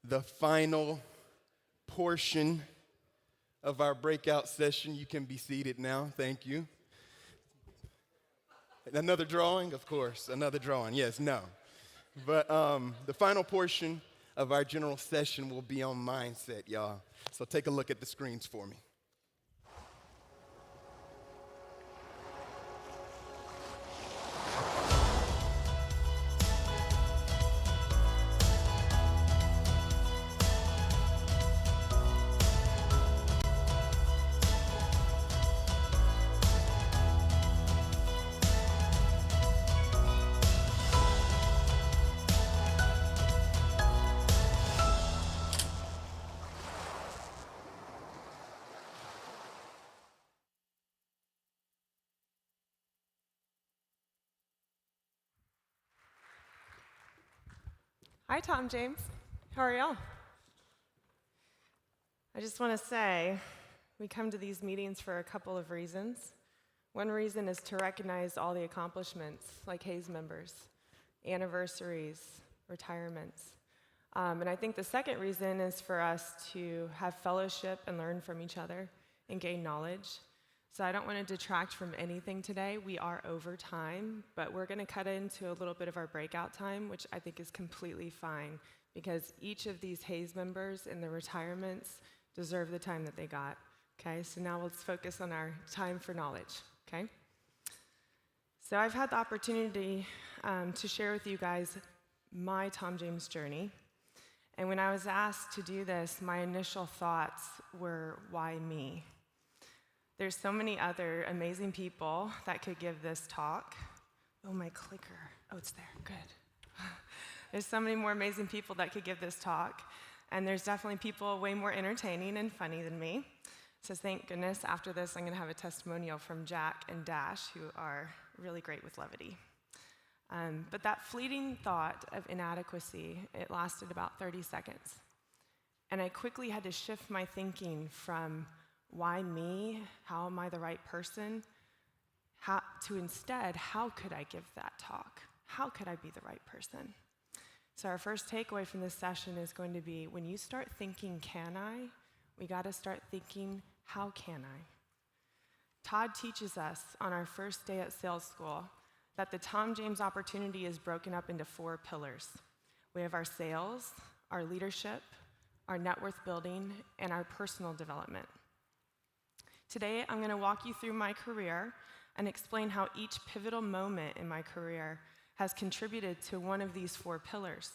The final portion of our breakout session. You can be seated now. Thank you. Another drawing? Of course, another drawing. Yes, no. But the final portion of our general session will be on mindset, y'all. So take a look at the screens for me. Hi, Tom James. How are y'all? I just want to say we come to these meetings for a couple of reasons. One reason is to recognize all the accomplishments, like Hayes members, anniversaries, retirements. And I think the second reason is for us to have fellowship and learn from each other and gain knowledge. So I don't want to detract from anything today. We are over time, but we're going to cut into a little bit of our breakout time, which I think is completely fine because each of these Hayes members in the retirements deserve the time that they got. Okay, so now let's focus on our time for knowledge. Okay. So I've had the opportunity to share with you guys my Tom James journey. And when I was asked to do this, my initial thoughts were, why me? There's so many other amazing people that could give this talk. Oh, my clicker. Oh, it's there. Good. There's so many more amazing people that could give this talk. And there's definitely people way more entertaining and funny than me. So thank goodness after this, I'm going to have a testimonial from Jack and Dash, who are really great with levity. But that fleeting thought of inadequacy, it lasted about 30 seconds. And I quickly had to shift my thinking from why me? How am I the right person? To instead, how could I give that talk? How could I be the right person? So our first takeaway from this session is going to be, when you start thinking, can I? We got to start thinking, how can I? Todd teaches us on our first day at sales school that the Tom James opportunity is broken up into 4 pillars. We have our sales, our leadership, our net worth building, and our personal development. Today, I'm going to walk you through my career and explain how each pivotal moment in my career has contributed to one of these 4 pillars.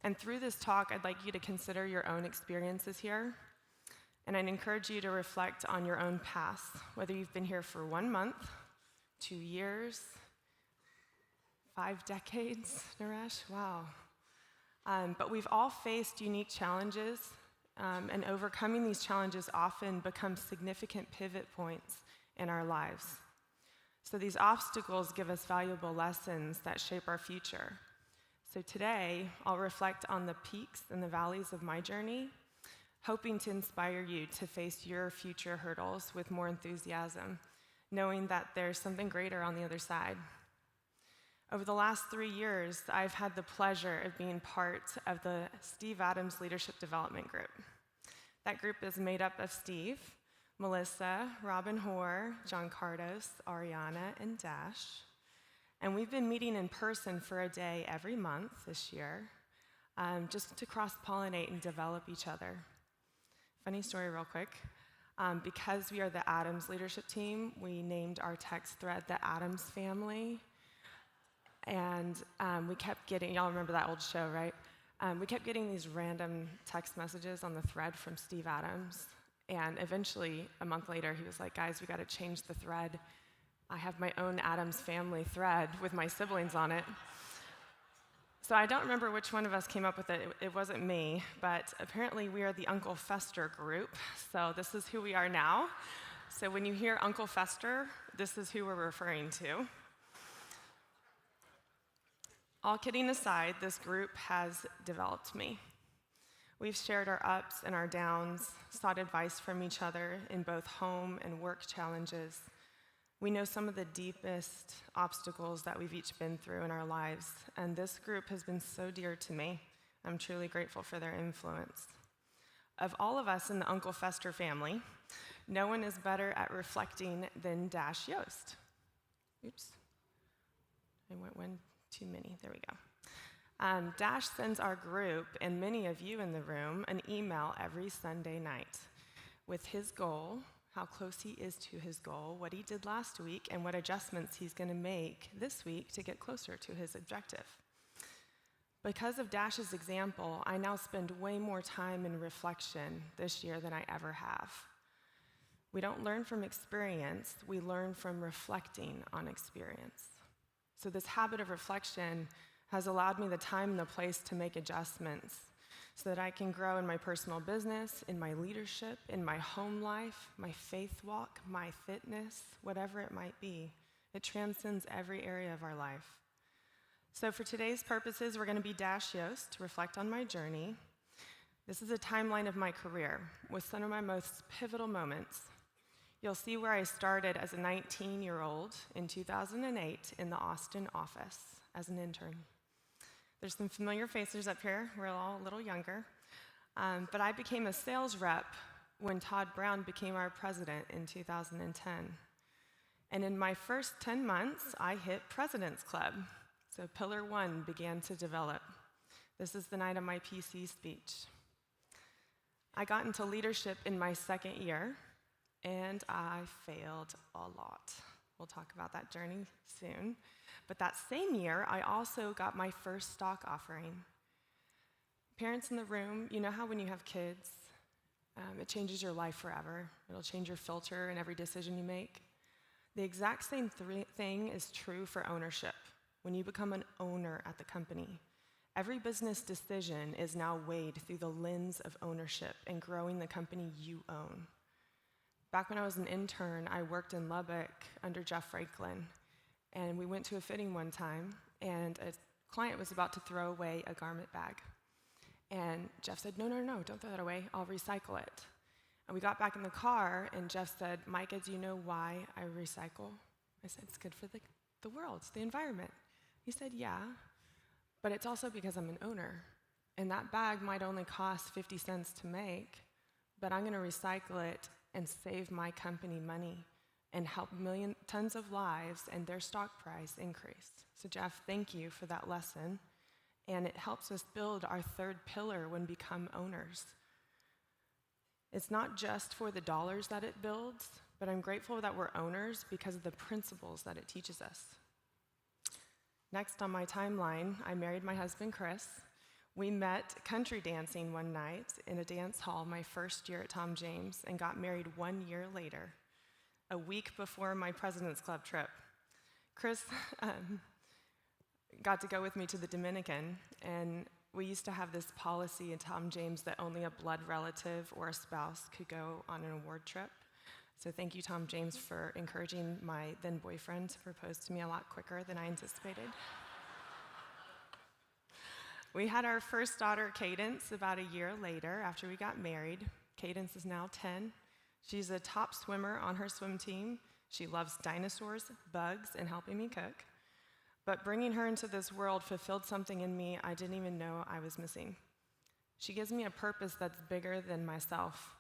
And through this talk, I'd like you to consider your own experiences here, and I'd encourage you to reflect on your own past, whether you've been here for 1 month, 2 years, 5 decades, Naresh, wow. But we've all faced unique challenges, and overcoming these challenges often becomes significant pivot points in our lives. So these obstacles give us valuable lessons that shape our future. So today, I'll reflect on the peaks and the valleys of my journey, hoping to inspire you to face your future hurdles with more enthusiasm, knowing that there's something greater on the other side. Over the last 3 years, I've had the pleasure of being part of the Steve Adams Leadership Development Group. That group is made up of Steve, Melissa, Robin Hoare, John Cardos, Ariana, and Dash. And we've been meeting in person for a day every month this year, just to cross-pollinate and develop each other. Funny story real quick. Because we are the Adams leadership team, we named our text thread the Adams Family. And we kept getting, y'all remember that old show, right? We kept getting these random text messages on the thread from Steve Adams. And eventually, a month later, he was like, guys, we got to change the thread. I have my own Adams Family thread with my siblings on it. So I don't remember which one of us came up with it. It wasn't me, but apparently we are the Uncle Fester group. So this is who we are now. So when you hear Uncle Fester, this is who we're referring to. All kidding aside, this group has developed me. We've shared our ups and our downs, sought advice from each other in both home and work challenges. We know some of the deepest obstacles that we've each been through in our lives, and this group has been so dear to me. I'm truly grateful for their influence. Of all of us in the Uncle Fester family, no one is better at reflecting than Dash Yost. Oops, I went one too many, there we go. Dash sends our group, and many of you in the room, an email every Sunday night with his goal, how close he is to his goal, what he did last week, and what adjustments he's going to make this week to get closer to his objective. Because of Dash's example, I now spend way more time in reflection this year than I ever have. We don't learn from experience, we learn from reflecting on experience. So this habit of reflection has allowed me the time and the place to make adjustments so that I can grow in my personal business, in my leadership, in my home life, my faith walk, my fitness, whatever it might be. It transcends every area of our life. So for today's purposes, we're going to be Dash Yost to reflect on my journey. This is a timeline of my career with some of my most pivotal moments. You'll see where I started as a 19-year-old in 2008 in the Austin office as an intern. There's some familiar faces up here. We're all a little younger. But I became a sales rep when Todd Brown became our president in 2010. And in my first 10 months, I hit President's Club. So Pillar 1 began to develop. This is the night of my PC speech. I got into leadership in my second year, and I failed a lot. We'll talk about that journey soon. But that same year, I also got my first stock offering. Parents in the room, you know how when you have kids, it changes your life forever. It'll change your filter in every decision you make. The exact same thing is true for ownership. When you become an owner at the company, every business decision is now weighed through the lens of ownership and growing the company you own. Back when I was an intern, I worked in Lubbock under Jeff Franklin. And we went to a fitting one time, and a client was about to throw away a garment bag. And Jeff said, no, don't throw that away, I'll recycle it. And we got back in the car, and Jeff said, Micah, do you know why I recycle? I said, it's good for the world, it's the environment. He said, yeah, but it's also because I'm an owner. And that bag might only cost 50 cents to make, but I'm gonna recycle it and save my company money and help tons of lives and their stock price increase. So Jeff, thank you for that lesson. And it helps us build our third pillar when we become owners. It's not just for the dollars that it builds, but I'm grateful that we're owners because of the principles that it teaches us. Next on my timeline, I married my husband, Chris. We met country dancing one night in a dance hall my first year at Tom James and got married 1 year later, a week before my President's Club trip. Chris got to go with me to the Dominican, and we used to have this policy in Tom James that only a blood relative or a spouse could go on an award trip. So thank you, Tom James, for encouraging my then boyfriend to propose to me a lot quicker than I anticipated. We had our first daughter, Cadence, about a year later after we got married. Cadence is now 10. She's a top swimmer on her swim team. She loves dinosaurs, bugs, and helping me cook. But bringing her into this world fulfilled something in me I didn't even know I was missing. She gives me a purpose that's bigger than myself.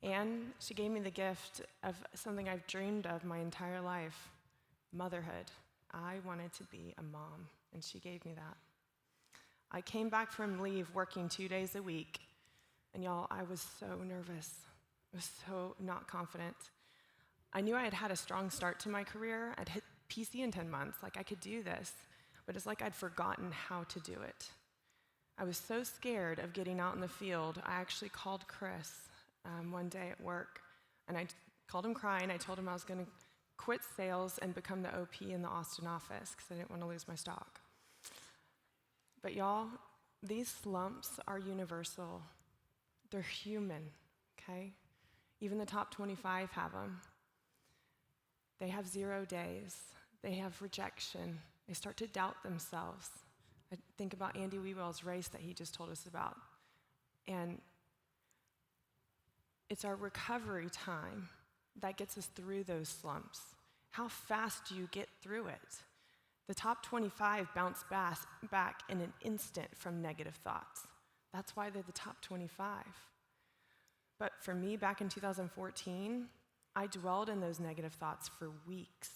And she gave me the gift of something I've dreamed of my entire life, motherhood. I wanted to be a mom, and she gave me that. I came back from leave working 2 days a week, and y'all, I was so nervous. I was so not confident. I knew I had had a strong start to my career. I'd hit PC in 10 months, like I could do this, but it's like I'd forgotten how to do it. I was so scared of getting out in the field, I actually called Chris one day at work, and I called him crying. I told him I was going to quit sales and become the OP in the Austin office because I didn't want to lose my stock. But y'all, these slumps are universal. They're human, okay? Even the top 25 have them. They have 0 days. They have rejection. They start to doubt themselves. I think about Andy Wewell's race that he just told us about. And it's our recovery time that gets us through those slumps. How fast do you get through it? The top 25 bounce back in an instant from negative thoughts. That's why they're the top 25. But for me, back in 2014, I dwelled in those negative thoughts for weeks,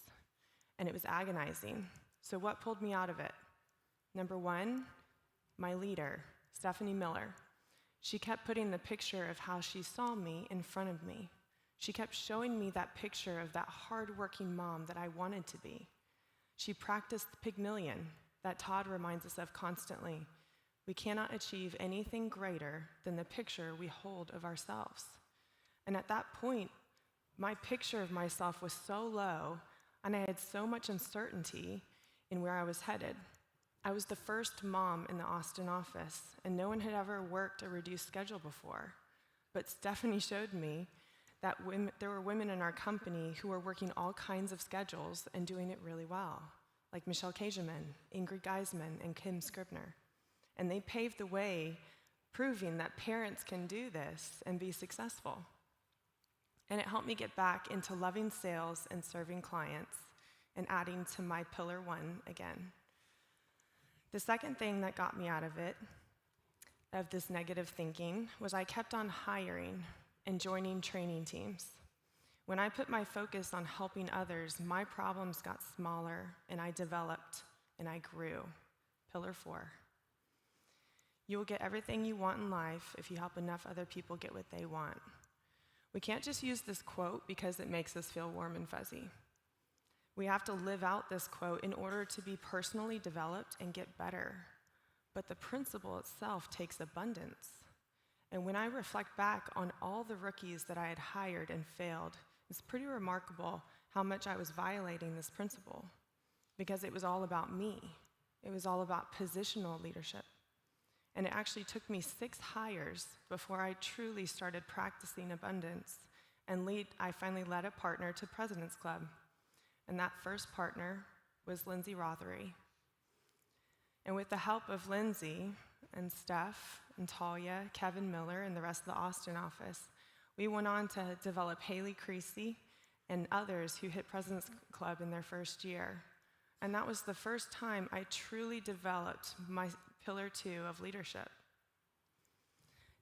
and it was agonizing. So what pulled me out of it? Number one, my leader, Stephanie Miller. She kept putting the picture of how she saw me in front of me. She kept showing me that picture of that hardworking mom that I wanted to be. She practiced Pygmalion that Todd reminds us of constantly. We cannot achieve anything greater than the picture we hold of ourselves. And at that point, my picture of myself was so low, and I had so much uncertainty in where I was headed. I was the first mom in the Austin office, and no one had ever worked a reduced schedule before. But Stephanie showed me that there were women in our company who were working all kinds of schedules and doing it really well, like Michelle Kageman, Ingrid Geisman, and Kim Scribner. And they paved the way, proving that parents can do this and be successful. And it helped me get back into loving sales and serving clients and adding to my pillar one again. The second thing that got me out of it, of this negative thinking, was I kept on hiring and joining training teams. When I put my focus on helping others, my problems got smaller and I developed and I grew. Pillar 4. You will get everything you want in life if you help enough other people get what they want. We can't just use this quote because it makes us feel warm and fuzzy. We have to live out this quote in order to be personally developed and get better. But the principle itself takes abundance. And when I reflect back on all the rookies that I had hired and failed, it's pretty remarkable how much I was violating this principle because it was all about me. It was all about positional leadership. And it actually took me 6 hires before I truly started practicing abundance. And I finally led a partner to President's Club. And that first partner was Lindsay Rothery. And with the help of Lindsay and Steph and Talia, Kevin Miller, and the rest of the Austin office, we went on to develop Haley Creasy and others who hit President's Club in their first year. And that was the first time I truly developed my pillar 2 of leadership.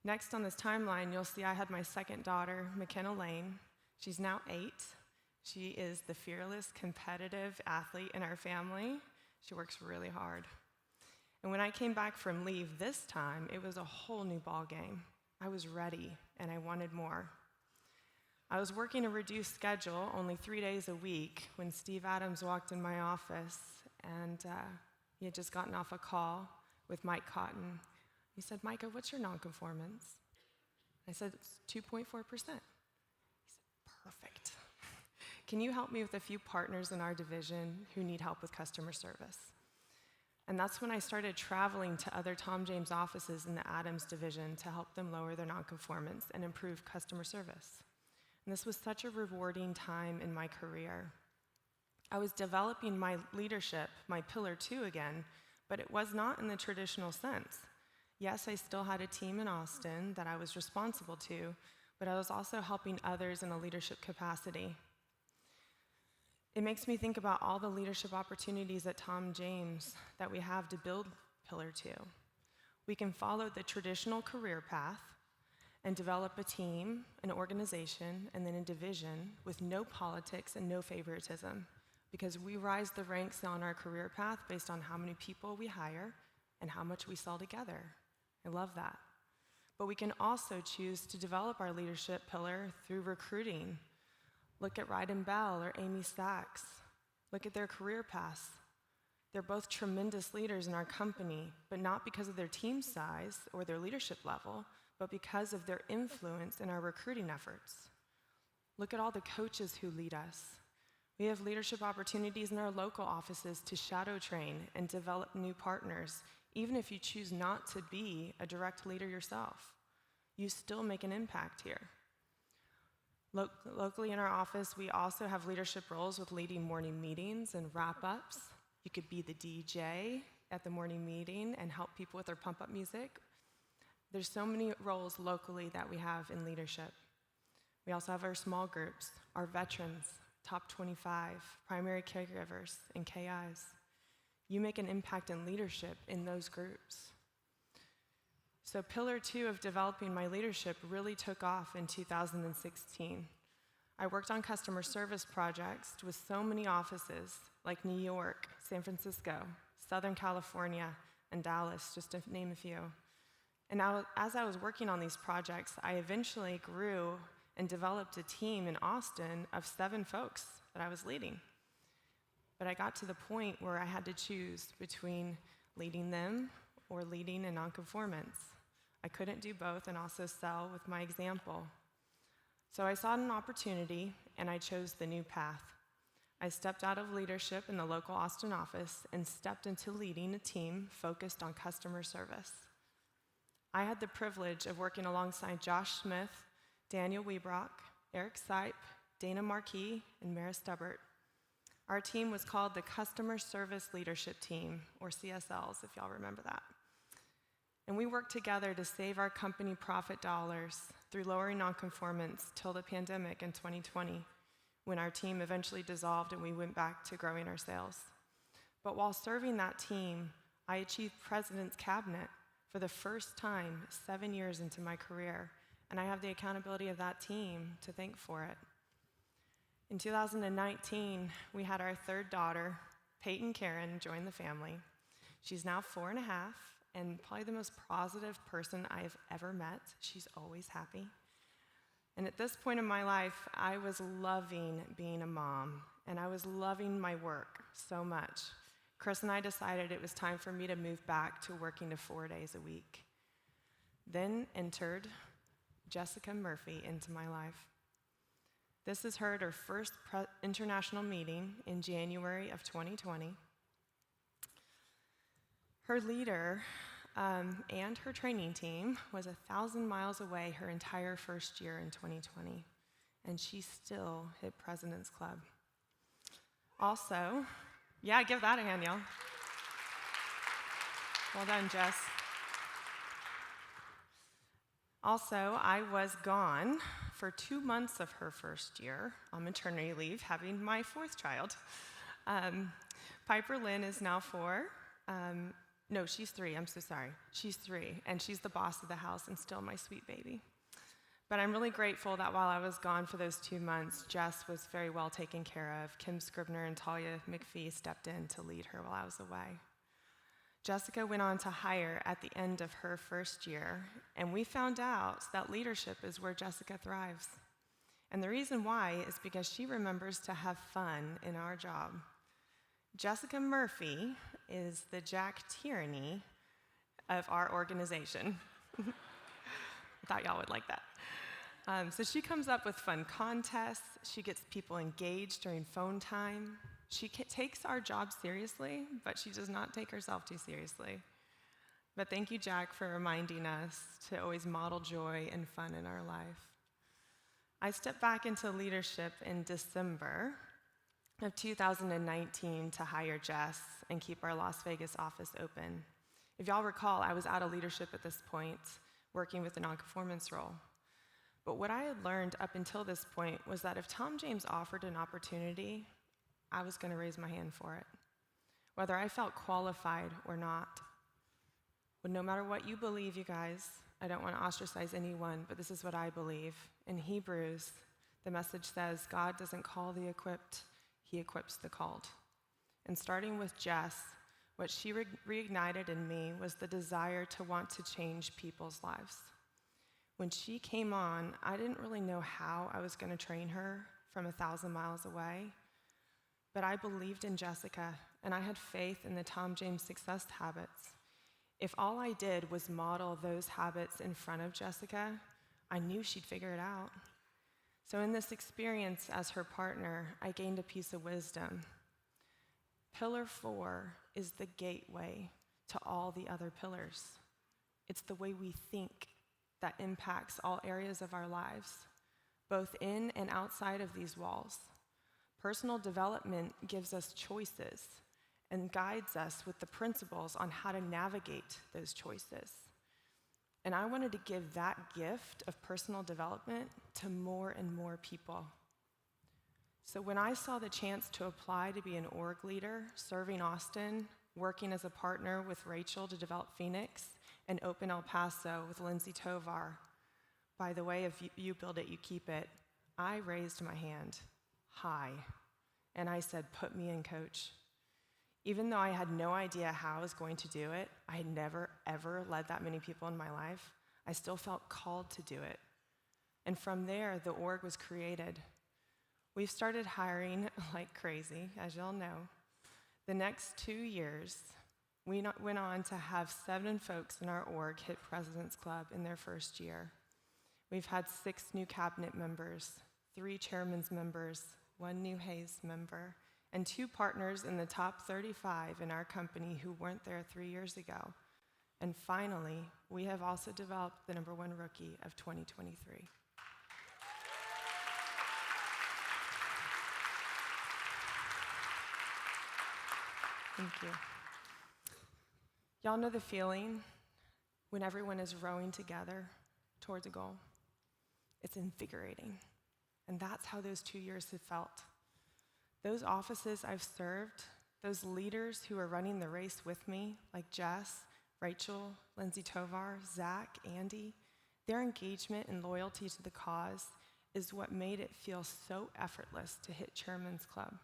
Next on this timeline, you'll see I had my second daughter, McKenna Lane. She's now 8. She is the fearless, competitive athlete in our family. She works really hard. And when I came back from leave this time, it was a whole new ball game. I was ready, and I wanted more. I was working a reduced schedule, only 3 days a week, when Steve Adams walked in my office, and he had just gotten off a call with Mike Cotton. He said, "Micah, what's your nonconformance?" I said, "It's 2.4%. He said, "Perfect. Can you help me with a few partners in our division who need help with customer service?" And that's when I started traveling to other Tom James offices in the Adams division to help them lower their nonconformance and improve customer service. And this was such a rewarding time in my career. I was developing my leadership, my pillar 2 again, but it was not in the traditional sense. Yes, I still had a team in Austin that I was responsible to, but I was also helping others in a leadership capacity. It makes me think about all the leadership opportunities at Tom James that we have to build Pillar 2. We can follow the traditional career path and develop a team, an organization, and then a division with no politics and no favoritism, because we rise the ranks on our career path based on how many people we hire and how much we sell together. I love that. But we can also choose to develop our leadership pillar through recruiting. Look at Ryden Bell or Amy Sachs. Look at their career paths. They're both tremendous leaders in our company, but not because of their team size or their leadership level, but because of their influence in our recruiting efforts. Look at all the coaches who lead us. We have leadership opportunities in our local offices to shadow train and develop new partners, even if you choose not to be a direct leader yourself. You still make an impact here. Locally in our office, we also have leadership roles with leading morning meetings and wrap-ups. You could be the DJ at the morning meeting and help people with their pump-up music. There's so many roles locally that we have in leadership. We also have our small groups, our veterans, top 25, primary caregivers, and KIs. You make an impact in leadership in those groups. So pillar 2 of developing my leadership really took off in 2016. I worked on customer service projects with so many offices like New York, San Francisco, Southern California, and Dallas, just to name a few. And as I was working on these projects, I eventually grew and developed a team in Austin of 7 folks that I was leading. But I got to the point where I had to choose between leading them or leading in nonconformance. I couldn't do both and also sell with my example. So I saw an opportunity and I chose the new path. I stepped out of leadership in the local Austin office and stepped into leading a team focused on customer service. I had the privilege of working alongside Josh Smith, Daniel Wiebrock, Eric Sipe, Dana Marquis, and Mara Stubbert. Our team was called the Customer Service Leadership Team, or CSLs, if y'all remember that. And we worked together to save our company profit dollars through lowering nonconformance till the pandemic in 2020, when our team eventually dissolved and we went back to growing our sales. But while serving that team, I achieved President's Cabinet for the first time 7 years into my career, and I have the accountability of that team to thank for it. In 2019, we had our 3rd daughter, Peyton Karen, join the family. She's now 4.5 and probably the most positive person I've ever met. She's always happy. And at this point in my life, I was loving being a mom, and I was loving my work so much. Chris and I decided it was time for me to move back to working to 4 days a week. Then entered Jessica Murphy into my life. This is her at her first international meeting in January of 2020. Her leader and her training team was 1,000 miles away her entire first year in 2020, and she still hit President's Club. Also, yeah, give that a hand, y'all. Well done, Jess. Also, I was gone for 2 months of her first year on maternity leave, having my 4th child. Piper Lynn is now 4. No, she's 3, I'm so sorry. She's 3, and she's the boss of the house and still my sweet baby. But I'm really grateful that while I was gone for those 2 months, Jess was very well taken care of. Kim Scribner and Talia McPhee stepped in to lead her while I was away. Jessica went on to hire at the end of her first year, and we found out that leadership is where Jessica thrives. And the reason why is because she remembers to have fun in our job. Jessica Murphy is the Jack Tierney of our organization. I thought y'all would like that. So she comes up with fun contests. She gets people engaged during phone time. She takes our job seriously, but she does not take herself too seriously. But thank you, Jack, for reminding us to always model joy and fun in our life. I stepped back into leadership in December of 2019 to hire Jess and keep our Las Vegas office open. If y'all recall, I was out of leadership at this point, working with the nonconformance role. But what I had learned up until this point was that if Tom James offered an opportunity, I was going to raise my hand for it, whether I felt qualified or not. But no matter what you believe, you guys, I don't want to ostracize anyone, but this is what I believe. In Hebrews, the message says, God doesn't call the equipped, he equips the called. And starting with Jess, what she reignited in me was the desire to want to change people's lives. When she came on, I didn't really know how I was going to train her from 1,000 miles away, but I believed in Jessica, and I had faith in the Tom James success habits. If all I did was model those habits in front of Jessica, I knew she'd figure it out. So in this experience as her partner, I gained a piece of wisdom. Pillar 4 is the gateway to all the other pillars. It's the way we think that impacts all areas of our lives, both in and outside of these walls. Personal development gives us choices and guides us with the principles on how to navigate those choices. And I wanted to give that gift of personal development to more and more people. So when I saw the chance to apply to be an org leader, serving Austin, working as a partner with Rachel to develop Phoenix, and open El Paso with Lindsay Tovar, by the way, if you build it, you keep it, I raised my hand high, and I said, put me in, coach. Even though I had no idea how I was going to do it, I had never, ever led that many people in my life, I still felt called to do it. And from there, the org was created. We've started hiring like crazy, as y'all know. The next 2 years, we went on to have 7 folks in our org hit President's Club in their first year. We've had 6 new cabinet members, 3 chairman's members, 1 new Hayes member, and 2 partners in the top 35 in our company who weren't there 3 years ago. And finally, we have also developed the #1 rookie of 2023. Thank you. Y'all know the feeling when everyone is rowing together towards a goal? It's invigorating. And that's how those 2 years have felt. Those offices I've served, those leaders who are running the race with me, like Jess, Rachel, Lindsay Tovar, Zach, Andy, their engagement and loyalty to the cause is what made it feel so effortless to hit Chairman's Club.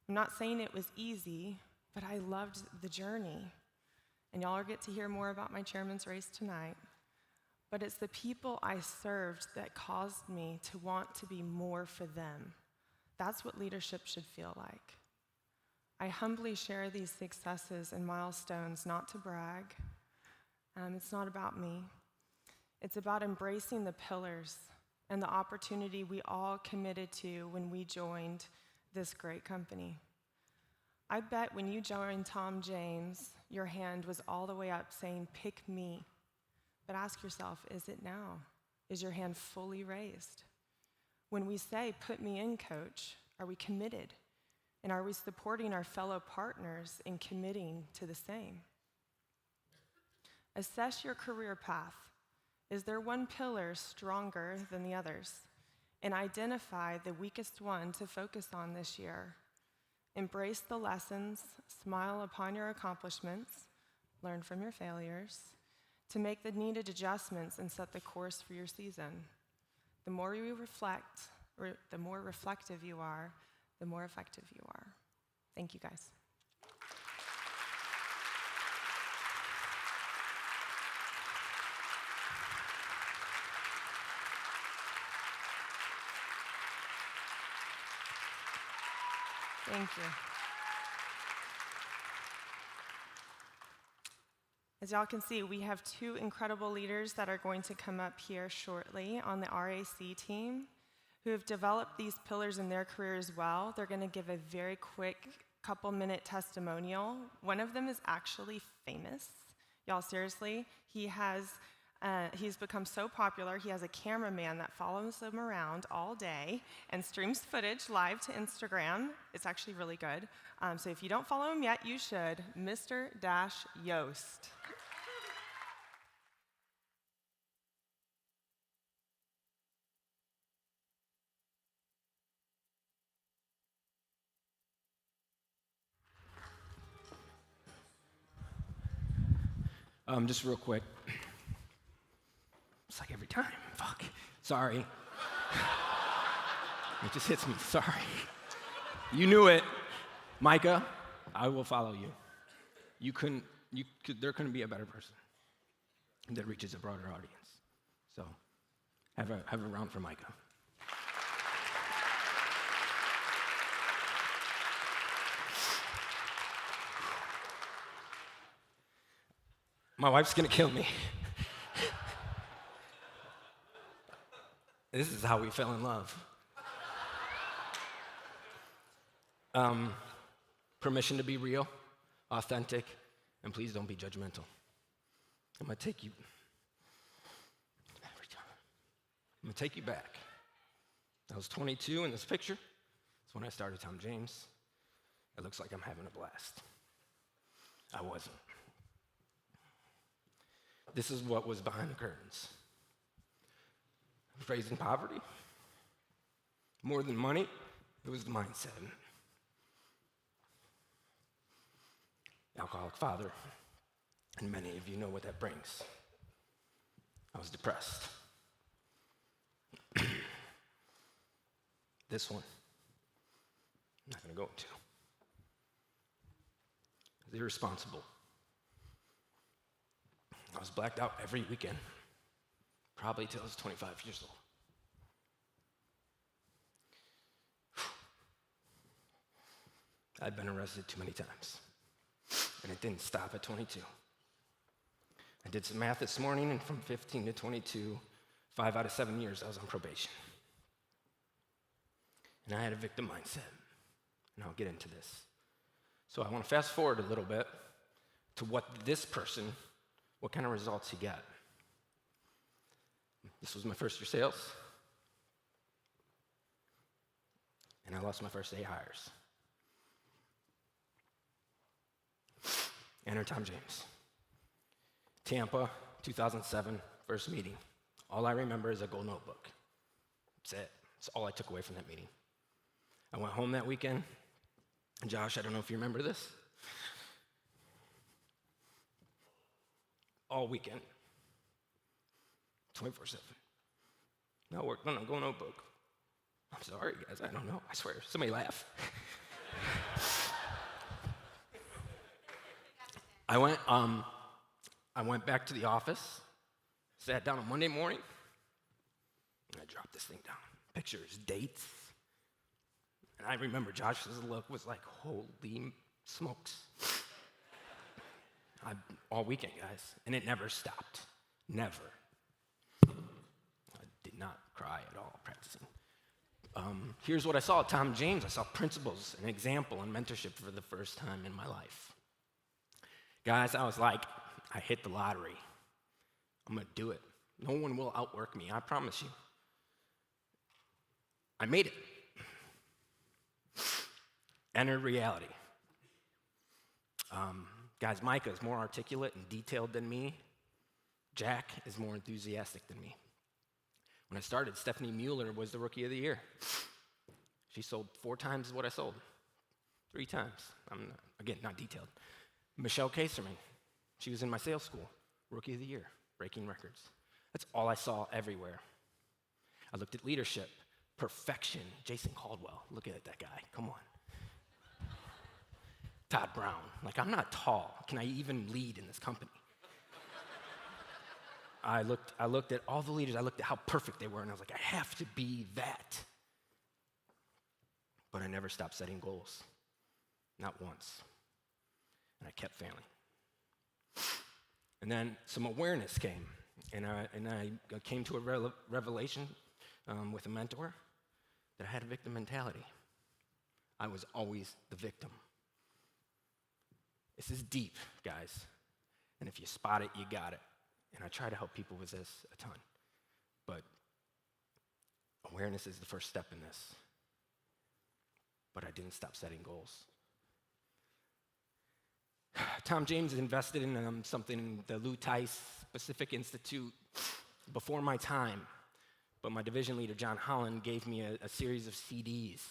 I'm not saying it was easy, but I loved the journey. And y'all get to hear more about my chairman's race tonight. But it's the people I served that caused me to want to be more for them. That's what leadership should feel like. I humbly share these successes and milestones not to brag. It's not about me. It's about embracing the pillars and the opportunity we all committed to when we joined this great company. I bet when you joined Tom James, your hand was all the way up saying, pick me. But ask yourself, is it now? Is your hand fully raised? When we say, put me in, coach, are we committed? And are we supporting our fellow partners in committing to the same? Assess your career path. Is there one pillar stronger than the others? And identify the weakest one to focus on this year. Embrace the lessons, smile upon your accomplishments, learn from your failures, to make the needed adjustments and set the course for your season. The more you reflect, or the more reflective you are, the more effective you are. Thank you, guys. Thank you. As y'all can see, we have 2 incredible leaders that are going to come up here shortly on the RAC team who have developed these pillars in their career as well. They're going to give a very quick couple-minute testimonial. One of them is actually famous. Y'all, seriously, he's become so popular, he has a cameraman that follows him around all day and streams footage live to Instagram. It's actually really good. So if you don't follow him yet, you should. Mr. Yost. Just real quick. It's like every time. Fuck. Sorry. It just hits me. Sorry. You knew it. Micah, I will follow you. There couldn't be a better person that reaches a broader audience. So have a round for Micah. My wife's gonna kill me. This is how we fell in love. Permission to be real, authentic, and please don't be judgmental. I'm gonna take you back. I was 22 in this picture. It's when I started Tom James. It looks like I'm having a blast. I wasn't. This is what was behind the curtains. I was raised in poverty. More than money, it was the mindset. Alcoholic father, and many of you know what that brings. I was depressed. This one, I'm not gonna go into. I was irresponsible. I was blacked out every weekend, probably till I was 25 years old. I'd been arrested too many times, and it didn't stop at 22. I did some math this morning, and from 15 to 22, 5 out of 7 years, I was on probation. And I had a victim mindset, and I'll get into this. So I want to fast forward a little bit to what kind of results he got. This was my first year sales, and I lost my first 8 hires. Enter Tom James. Tampa, 2007, first meeting. All I remember is a gold notebook. That's it. That's all I took away from that meeting. I went home that weekend, and Josh, I don't know if you remember this. All weekend, 24/7. No work, no gold notebook. I'm sorry, guys, I don't know. I swear, somebody laugh. I went back to the office, sat down on Monday morning, and I dropped this thing down. Pictures, dates. And I remember Josh's look was like, holy smokes. All weekend, guys, and it never stopped. Never. I did not cry at all practicing. Here's what I saw at Tom James. I saw principles, an example, and mentorship for the first time in my life. Guys, I was like, I hit the lottery. I'm gonna do it. No one will outwork me, I promise you. I made it. Entered reality. Guys, Micah is more articulate and detailed than me. Jack is more enthusiastic than me. When I started, Stephanie Mueller was the Rookie of the Year. She sold 4 times what I sold. 3 times. I'm not detailed. Michelle Kaserman, she was in my sales school. Rookie of the Year, breaking records. That's all I saw everywhere. I looked at leadership, perfection. Jason Caldwell, look at that guy, come on. Todd Brown, like I'm not tall. Can I even lead in this company? I looked at all the leaders. I looked at how perfect they were, and I was like, I have to be that. But I never stopped setting goals, not once. And I kept failing. And then some awareness came, and I came to a revelation with a mentor that I had a victim mentality. I was always the victim. This is deep, guys. And if you spot it, you got it. And I try to help people with this a ton. But awareness is the first step in this. But I didn't stop setting goals. Tom James invested in something, the Lou Tice Pacific Institute, before my time. But my division leader, John Holland, gave me a series of CDs.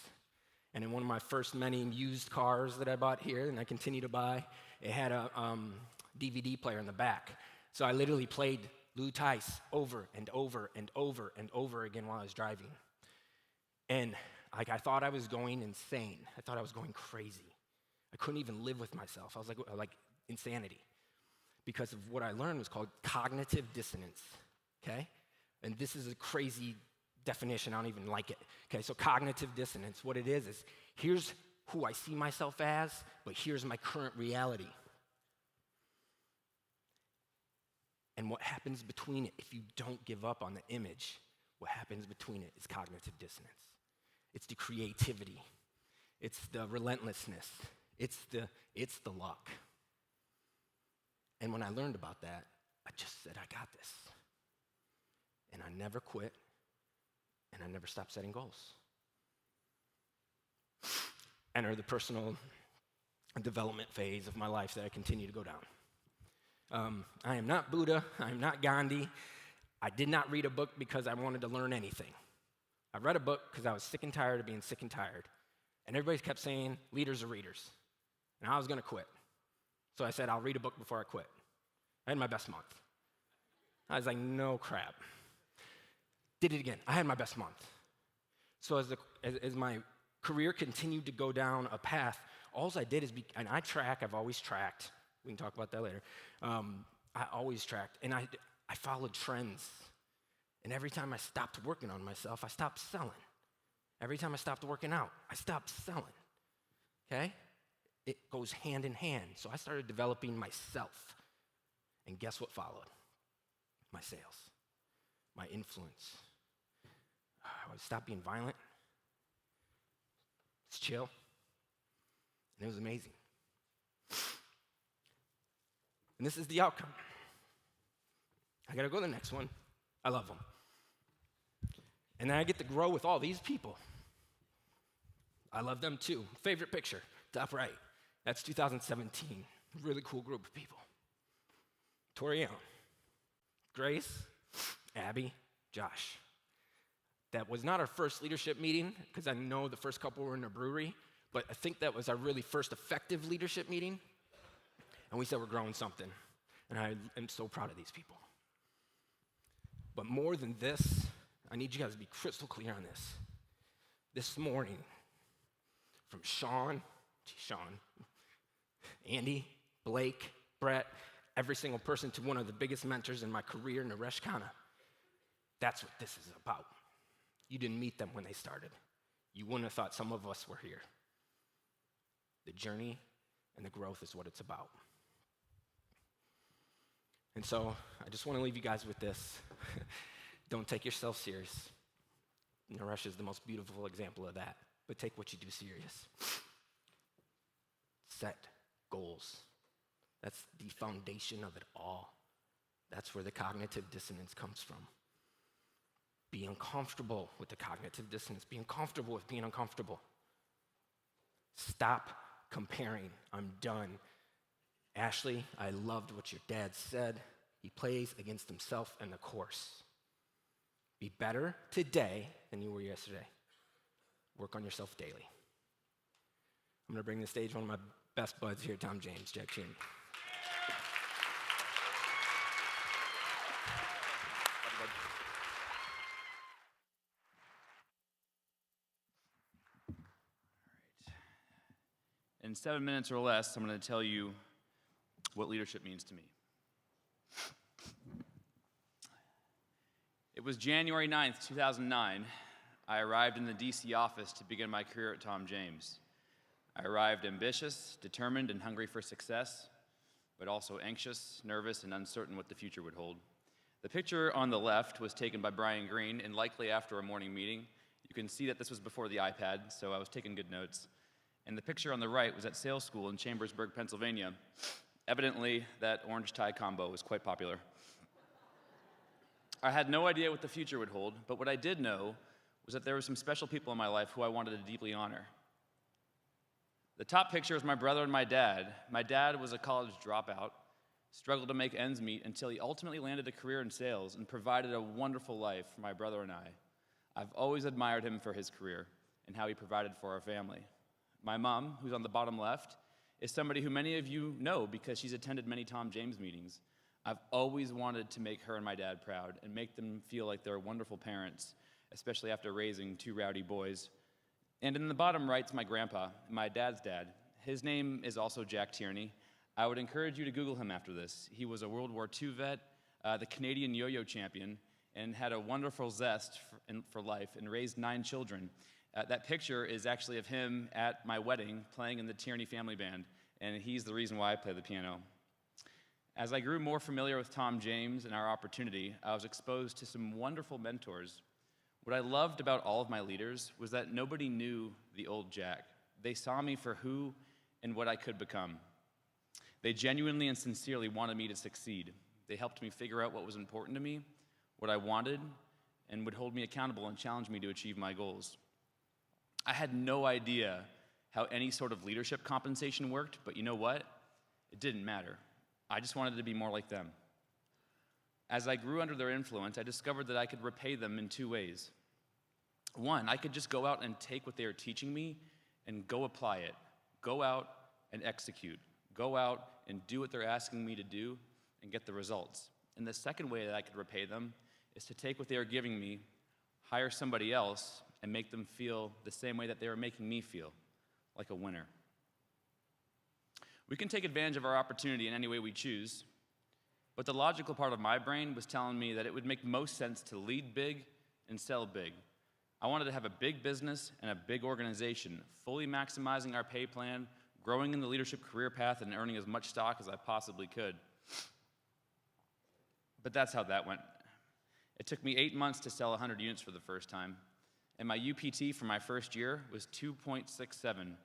And in one of my first many used cars that I bought here, and I continue to buy, it had a DVD player in the back. So I literally played Lou Tice over and over and over and over again while I was driving. And I thought I was going insane. I thought I was going crazy. I couldn't even live with myself. I was like insanity. Because of what I learned was called cognitive dissonance, okay? And this is a crazy definition. I don't even like it. Okay, so cognitive dissonance, what it is here's who I see myself as, but here's my current reality. And what happens between it, if you don't give up on the image, what happens between it is cognitive dissonance. It's the creativity. It's the relentlessness. It's the luck. And when I learned about that, I just said, I got this. And I never quit, and I never stopped setting goals. Enter the personal development phase of my life that I continue to go down. I am not Buddha. I am not Gandhi. I did not read a book because I wanted to learn anything. I read a book because I was sick and tired of being sick and tired. And everybody kept saying, leaders are readers. And I was going to quit. So I said, I'll read a book before I quit. I had my best month. I was like, no crap. Did it again. I had my best month. So as my career continued to go down a path, all I did is, and I track, I've always tracked. We can talk about that later. I always tracked, and I followed trends. And every time I stopped working on myself, I stopped selling. Every time I stopped working out, I stopped selling. Okay? It goes hand in hand. So I started developing myself. And guess what followed? My sales, my influence. I stopped being violent. It's chill. And it was amazing. And this is the outcome. I got to go to the next one. I love them. And then I get to grow with all these people. I love them too. Favorite picture, top right. That's 2017. Really cool group of people. Tori Allen, Grace, Abby, Josh. That was not our first leadership meeting, because I know the first couple were in a brewery, but I think that was our really first effective leadership meeting. And we said we're growing something. And I am so proud of these people. But more than this, I need you guys to be crystal clear on this. This morning, from Sean, Andy, Blake, Brett, every single person to one of the biggest mentors in my career, Naresh Khanna. That's what this is about. You didn't meet them when they started. You wouldn't have thought some of us were here. The journey and the growth is what it's about. And so I just want to leave you guys with this. Don't take yourself serious. Naresh is the most beautiful example of that. But take what you do serious. Set goals. That's the foundation of it all. That's where the cognitive dissonance comes from. Be uncomfortable with the cognitive dissonance. Be uncomfortable with being uncomfortable. Stop comparing. I'm done. Ashley, I loved what your dad said. He plays against himself and the course. Be better today than you were yesterday. Work on yourself daily. I'm going to bring to the stage one of my best buds here, Tom James, Jack Chin. In 7 minutes or less, I'm going to tell you what leadership means to me. It was January 9th, 2009. I arrived in the DC office to begin my career at Tom James. I arrived ambitious, determined, and hungry for success, but also anxious, nervous, and uncertain what the future would hold. The picture on the left was taken by Brian Green, and likely after a morning meeting. You can see that this was before the iPad, so I was taking good notes. And the picture on the right was at sales school in Chambersburg, Pennsylvania. Evidently, that orange tie combo was quite popular. I had no idea what the future would hold, but what I did know was that there were some special people in my life who I wanted to deeply honor. The top picture is my brother and my dad. My dad was a college dropout, struggled to make ends meet until he ultimately landed a career in sales and provided a wonderful life for my brother and I. I've always admired him for his career and how he provided for our family. My mom, who's on the bottom left, is somebody who many of you know because she's attended many Tom James meetings. I've always wanted to make her and my dad proud and make them feel like they're wonderful parents, especially after raising two rowdy boys. And in the bottom right's my grandpa, my dad's dad. His name is also Jack Tierney. I would encourage you to Google him after this. He was a World War II vet, the Canadian yo-yo champion, and had a wonderful zest for life and raised 9 children. That picture is actually of him at my wedding playing in the Tierney Family Band, and he's the reason why I play the piano. As I grew more familiar with Tom James and our opportunity, I was exposed to some wonderful mentors. What I loved about all of my leaders was that nobody knew the old Jack. They saw me for who and what I could become. They genuinely and sincerely wanted me to succeed. They helped me figure out what was important to me, what I wanted, and would hold me accountable and challenge me to achieve my goals. I had no idea how any sort of leadership compensation worked, but you know what? It didn't matter. I just wanted to be more like them. As I grew under their influence, I discovered that I could repay them in 2 ways. One, I could just go out and take what they are teaching me and go apply it. Go out and execute. Go out and do what they're asking me to do and get the results. And the second way that I could repay them is to take what they are giving me, hire somebody else, and make them feel the same way that they were making me feel, like a winner. We can take advantage of our opportunity in any way we choose, but the logical part of my brain was telling me that it would make most sense to lead big and sell big. I wanted to have a big business and a big organization, fully maximizing our pay plan, growing in the leadership career path, and earning as much stock as I possibly could. But that's how that went. It took me 8 months to sell 100 units for the first time, and my UPT for my first year was 2.67.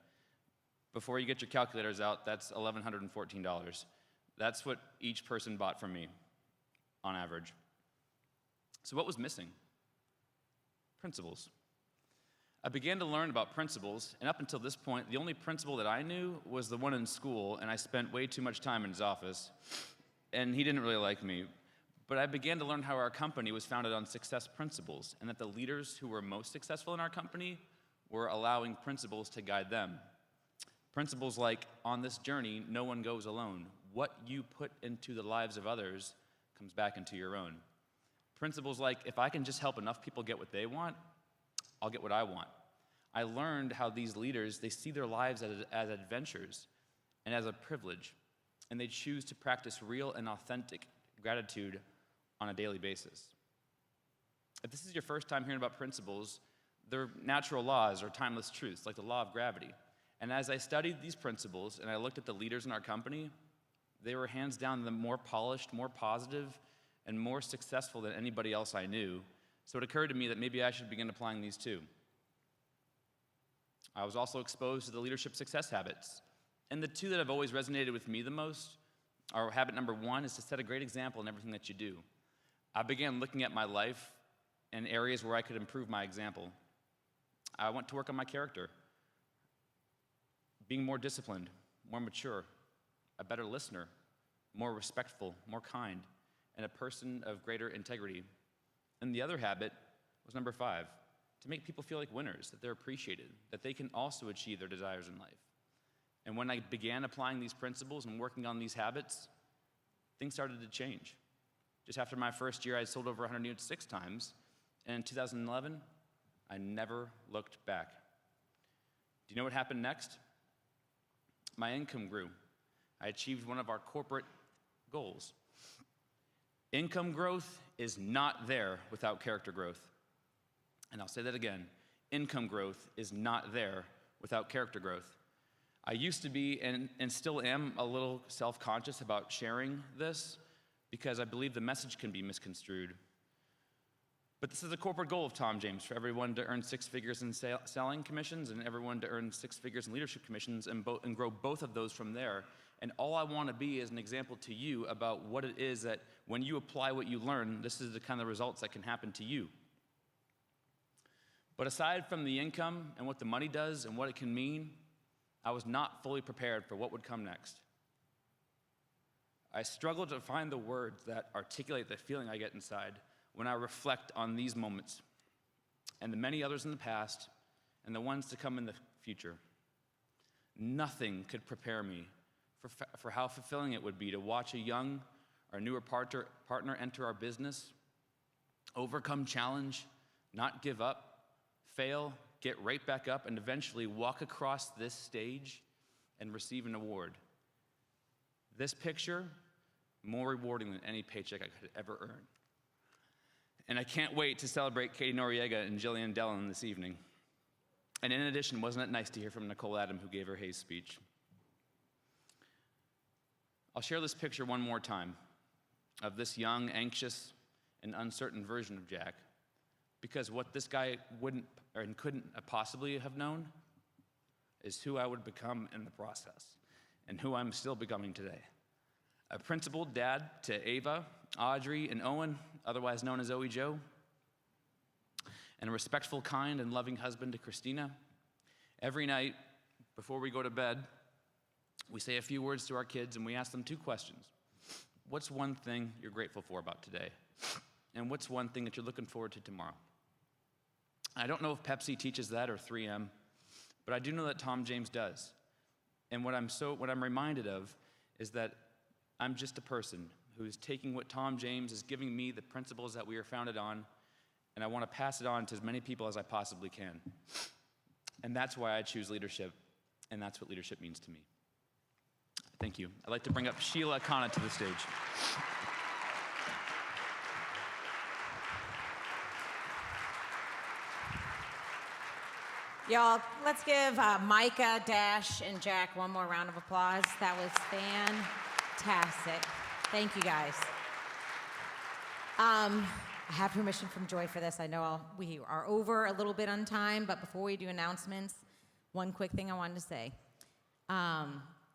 Before you get your calculators out, that's $1,114. That's what each person bought from me, on average. So what was missing? Principles. I began to learn about principles, and up until this point, the only principle that I knew was the one in school, and I spent way too much time in his office, and he didn't really like me. But I began to learn how our company was founded on success principles, and that the leaders who were most successful in our company were allowing principles to guide them. Principles like, on this journey, no one goes alone. What you put into the lives of others comes back into your own. Principles like, if I can just help enough people get what they want, I'll get what I want. I learned how these leaders, they see their lives as adventures and as a privilege, and they choose to practice real and authentic gratitude on a daily basis. If this is your first time hearing about principles, they're natural laws or timeless truths, like the law of gravity. And as I studied these principles and I looked at the leaders in our company, they were hands down the more polished, more positive, and more successful than anybody else I knew. So it occurred to me that maybe I should begin applying these too. I was also exposed to the leadership success habits. And the 2 that have always resonated with me the most are habit number 1 is to set a great example in everything that you do. I began looking at my life in areas where I could improve my example. I went to work on my character, being more disciplined, more mature, a better listener, more respectful, more kind, and a person of greater integrity. And the other habit was number 5, to make people feel like winners, that they're appreciated, that they can also achieve their desires in life. And when I began applying these principles and working on these habits, things started to change. Just after my first year, I sold over 100 units 6 times, and in 2011, I never looked back. Do you know what happened next? My income grew. I achieved one of our corporate goals. Income growth is not there without character growth. And I'll say that again. Income growth is not there without character growth. I used to be, and still am, a little self-conscious about sharing this because I believe the message can be misconstrued. But this is a corporate goal of Tom James, for everyone to earn 6 figures in selling commissions and everyone to earn 6 figures in leadership commissions and grow both of those from there. And all I want to be is an example to you about what it is that when you apply what you learn, this is the kind of results that can happen to you. But aside from the income and what the money does and what it can mean, I was not fully prepared for what would come next. I struggled to find the words that articulate the feeling I get inside when I reflect on these moments and the many others in the past and the ones to come in the future. Nothing could prepare me for how fulfilling it would be to watch a young or newer partner enter our business, overcome challenge, not give up, fail, get right back up, and eventually walk across this stage and receive an award. This picture, more rewarding than any paycheck I could ever earn. And I can't wait to celebrate Katie Noriega and Jillian Dellon this evening. And in addition, wasn't it nice to hear from Nicole Adam, who gave her Hayes speech? I'll share this picture one more time of this young, anxious, and uncertain version of Jack, because what this guy wouldn't or couldn't possibly have known is who I would become in the process, and who I'm still becoming today. A principled dad to Ava, Audrey, and Owen, otherwise known as Owie Joe, and a respectful, kind, and loving husband to Christina. Every night, before we go to bed, we say a few words to our kids and we ask them 2 questions. What's one thing you're grateful for about today? And what's one thing that you're looking forward to tomorrow? I don't know if Pepsi teaches that or 3M, but I do know that Tom James does. And what I'm reminded of is that I'm just a person who's taking what Tom James is giving me, the principles that we are founded on, and I want to pass it on to as many people as I possibly can. And that's why I choose leadership, and that's what leadership means to me. Thank you. I'd like to bring up Sheila Khanna to the stage. Y'all, let's give Micah, Dash, and Jack one more round of applause. That was fantastic. Thank you, guys. I have permission from Joy for this. I know we are over a little bit on time, but before we do announcements, one quick thing I wanted to say.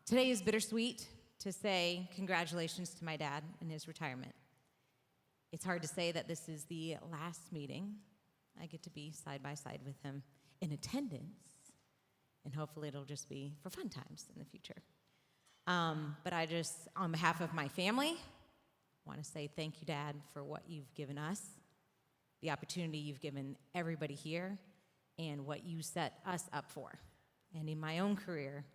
Today is bittersweet to say congratulations to my dad in his retirement. It's hard to say that this is the last meeting I get to be side by side with him in attendance, and hopefully it'll just be for fun times in the future. But I just, on behalf of my family, want to say thank you, Dad, for what you've given us, the opportunity you've given everybody here, and what you set us up for. And in my own career,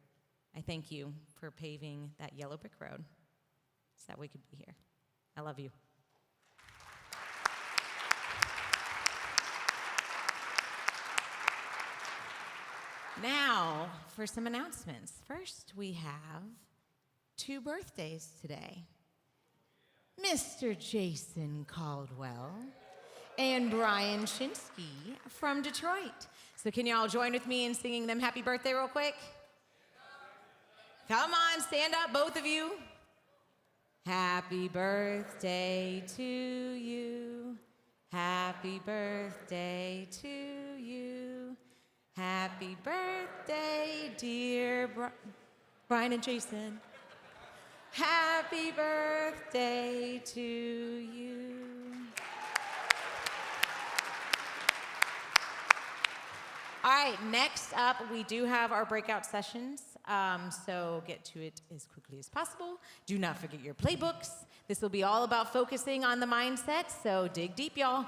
I thank you for paving that yellow brick road so that we could be here. I love you. Now, for some announcements. First, we have 2 birthdays today. Mr. Jason Caldwell and Brian Shinsky from Detroit. So can y'all join with me in singing them happy birthday real quick? Come on, stand up, both of you. Happy birthday to you. Happy birthday to you. Happy birthday, dear Brian and Jason. Happy birthday to you. All right, next up, we do have our breakout sessions, so get to it as quickly as possible. Do not forget your playbooks. This will be all about focusing on the mindset, so dig deep, y'all.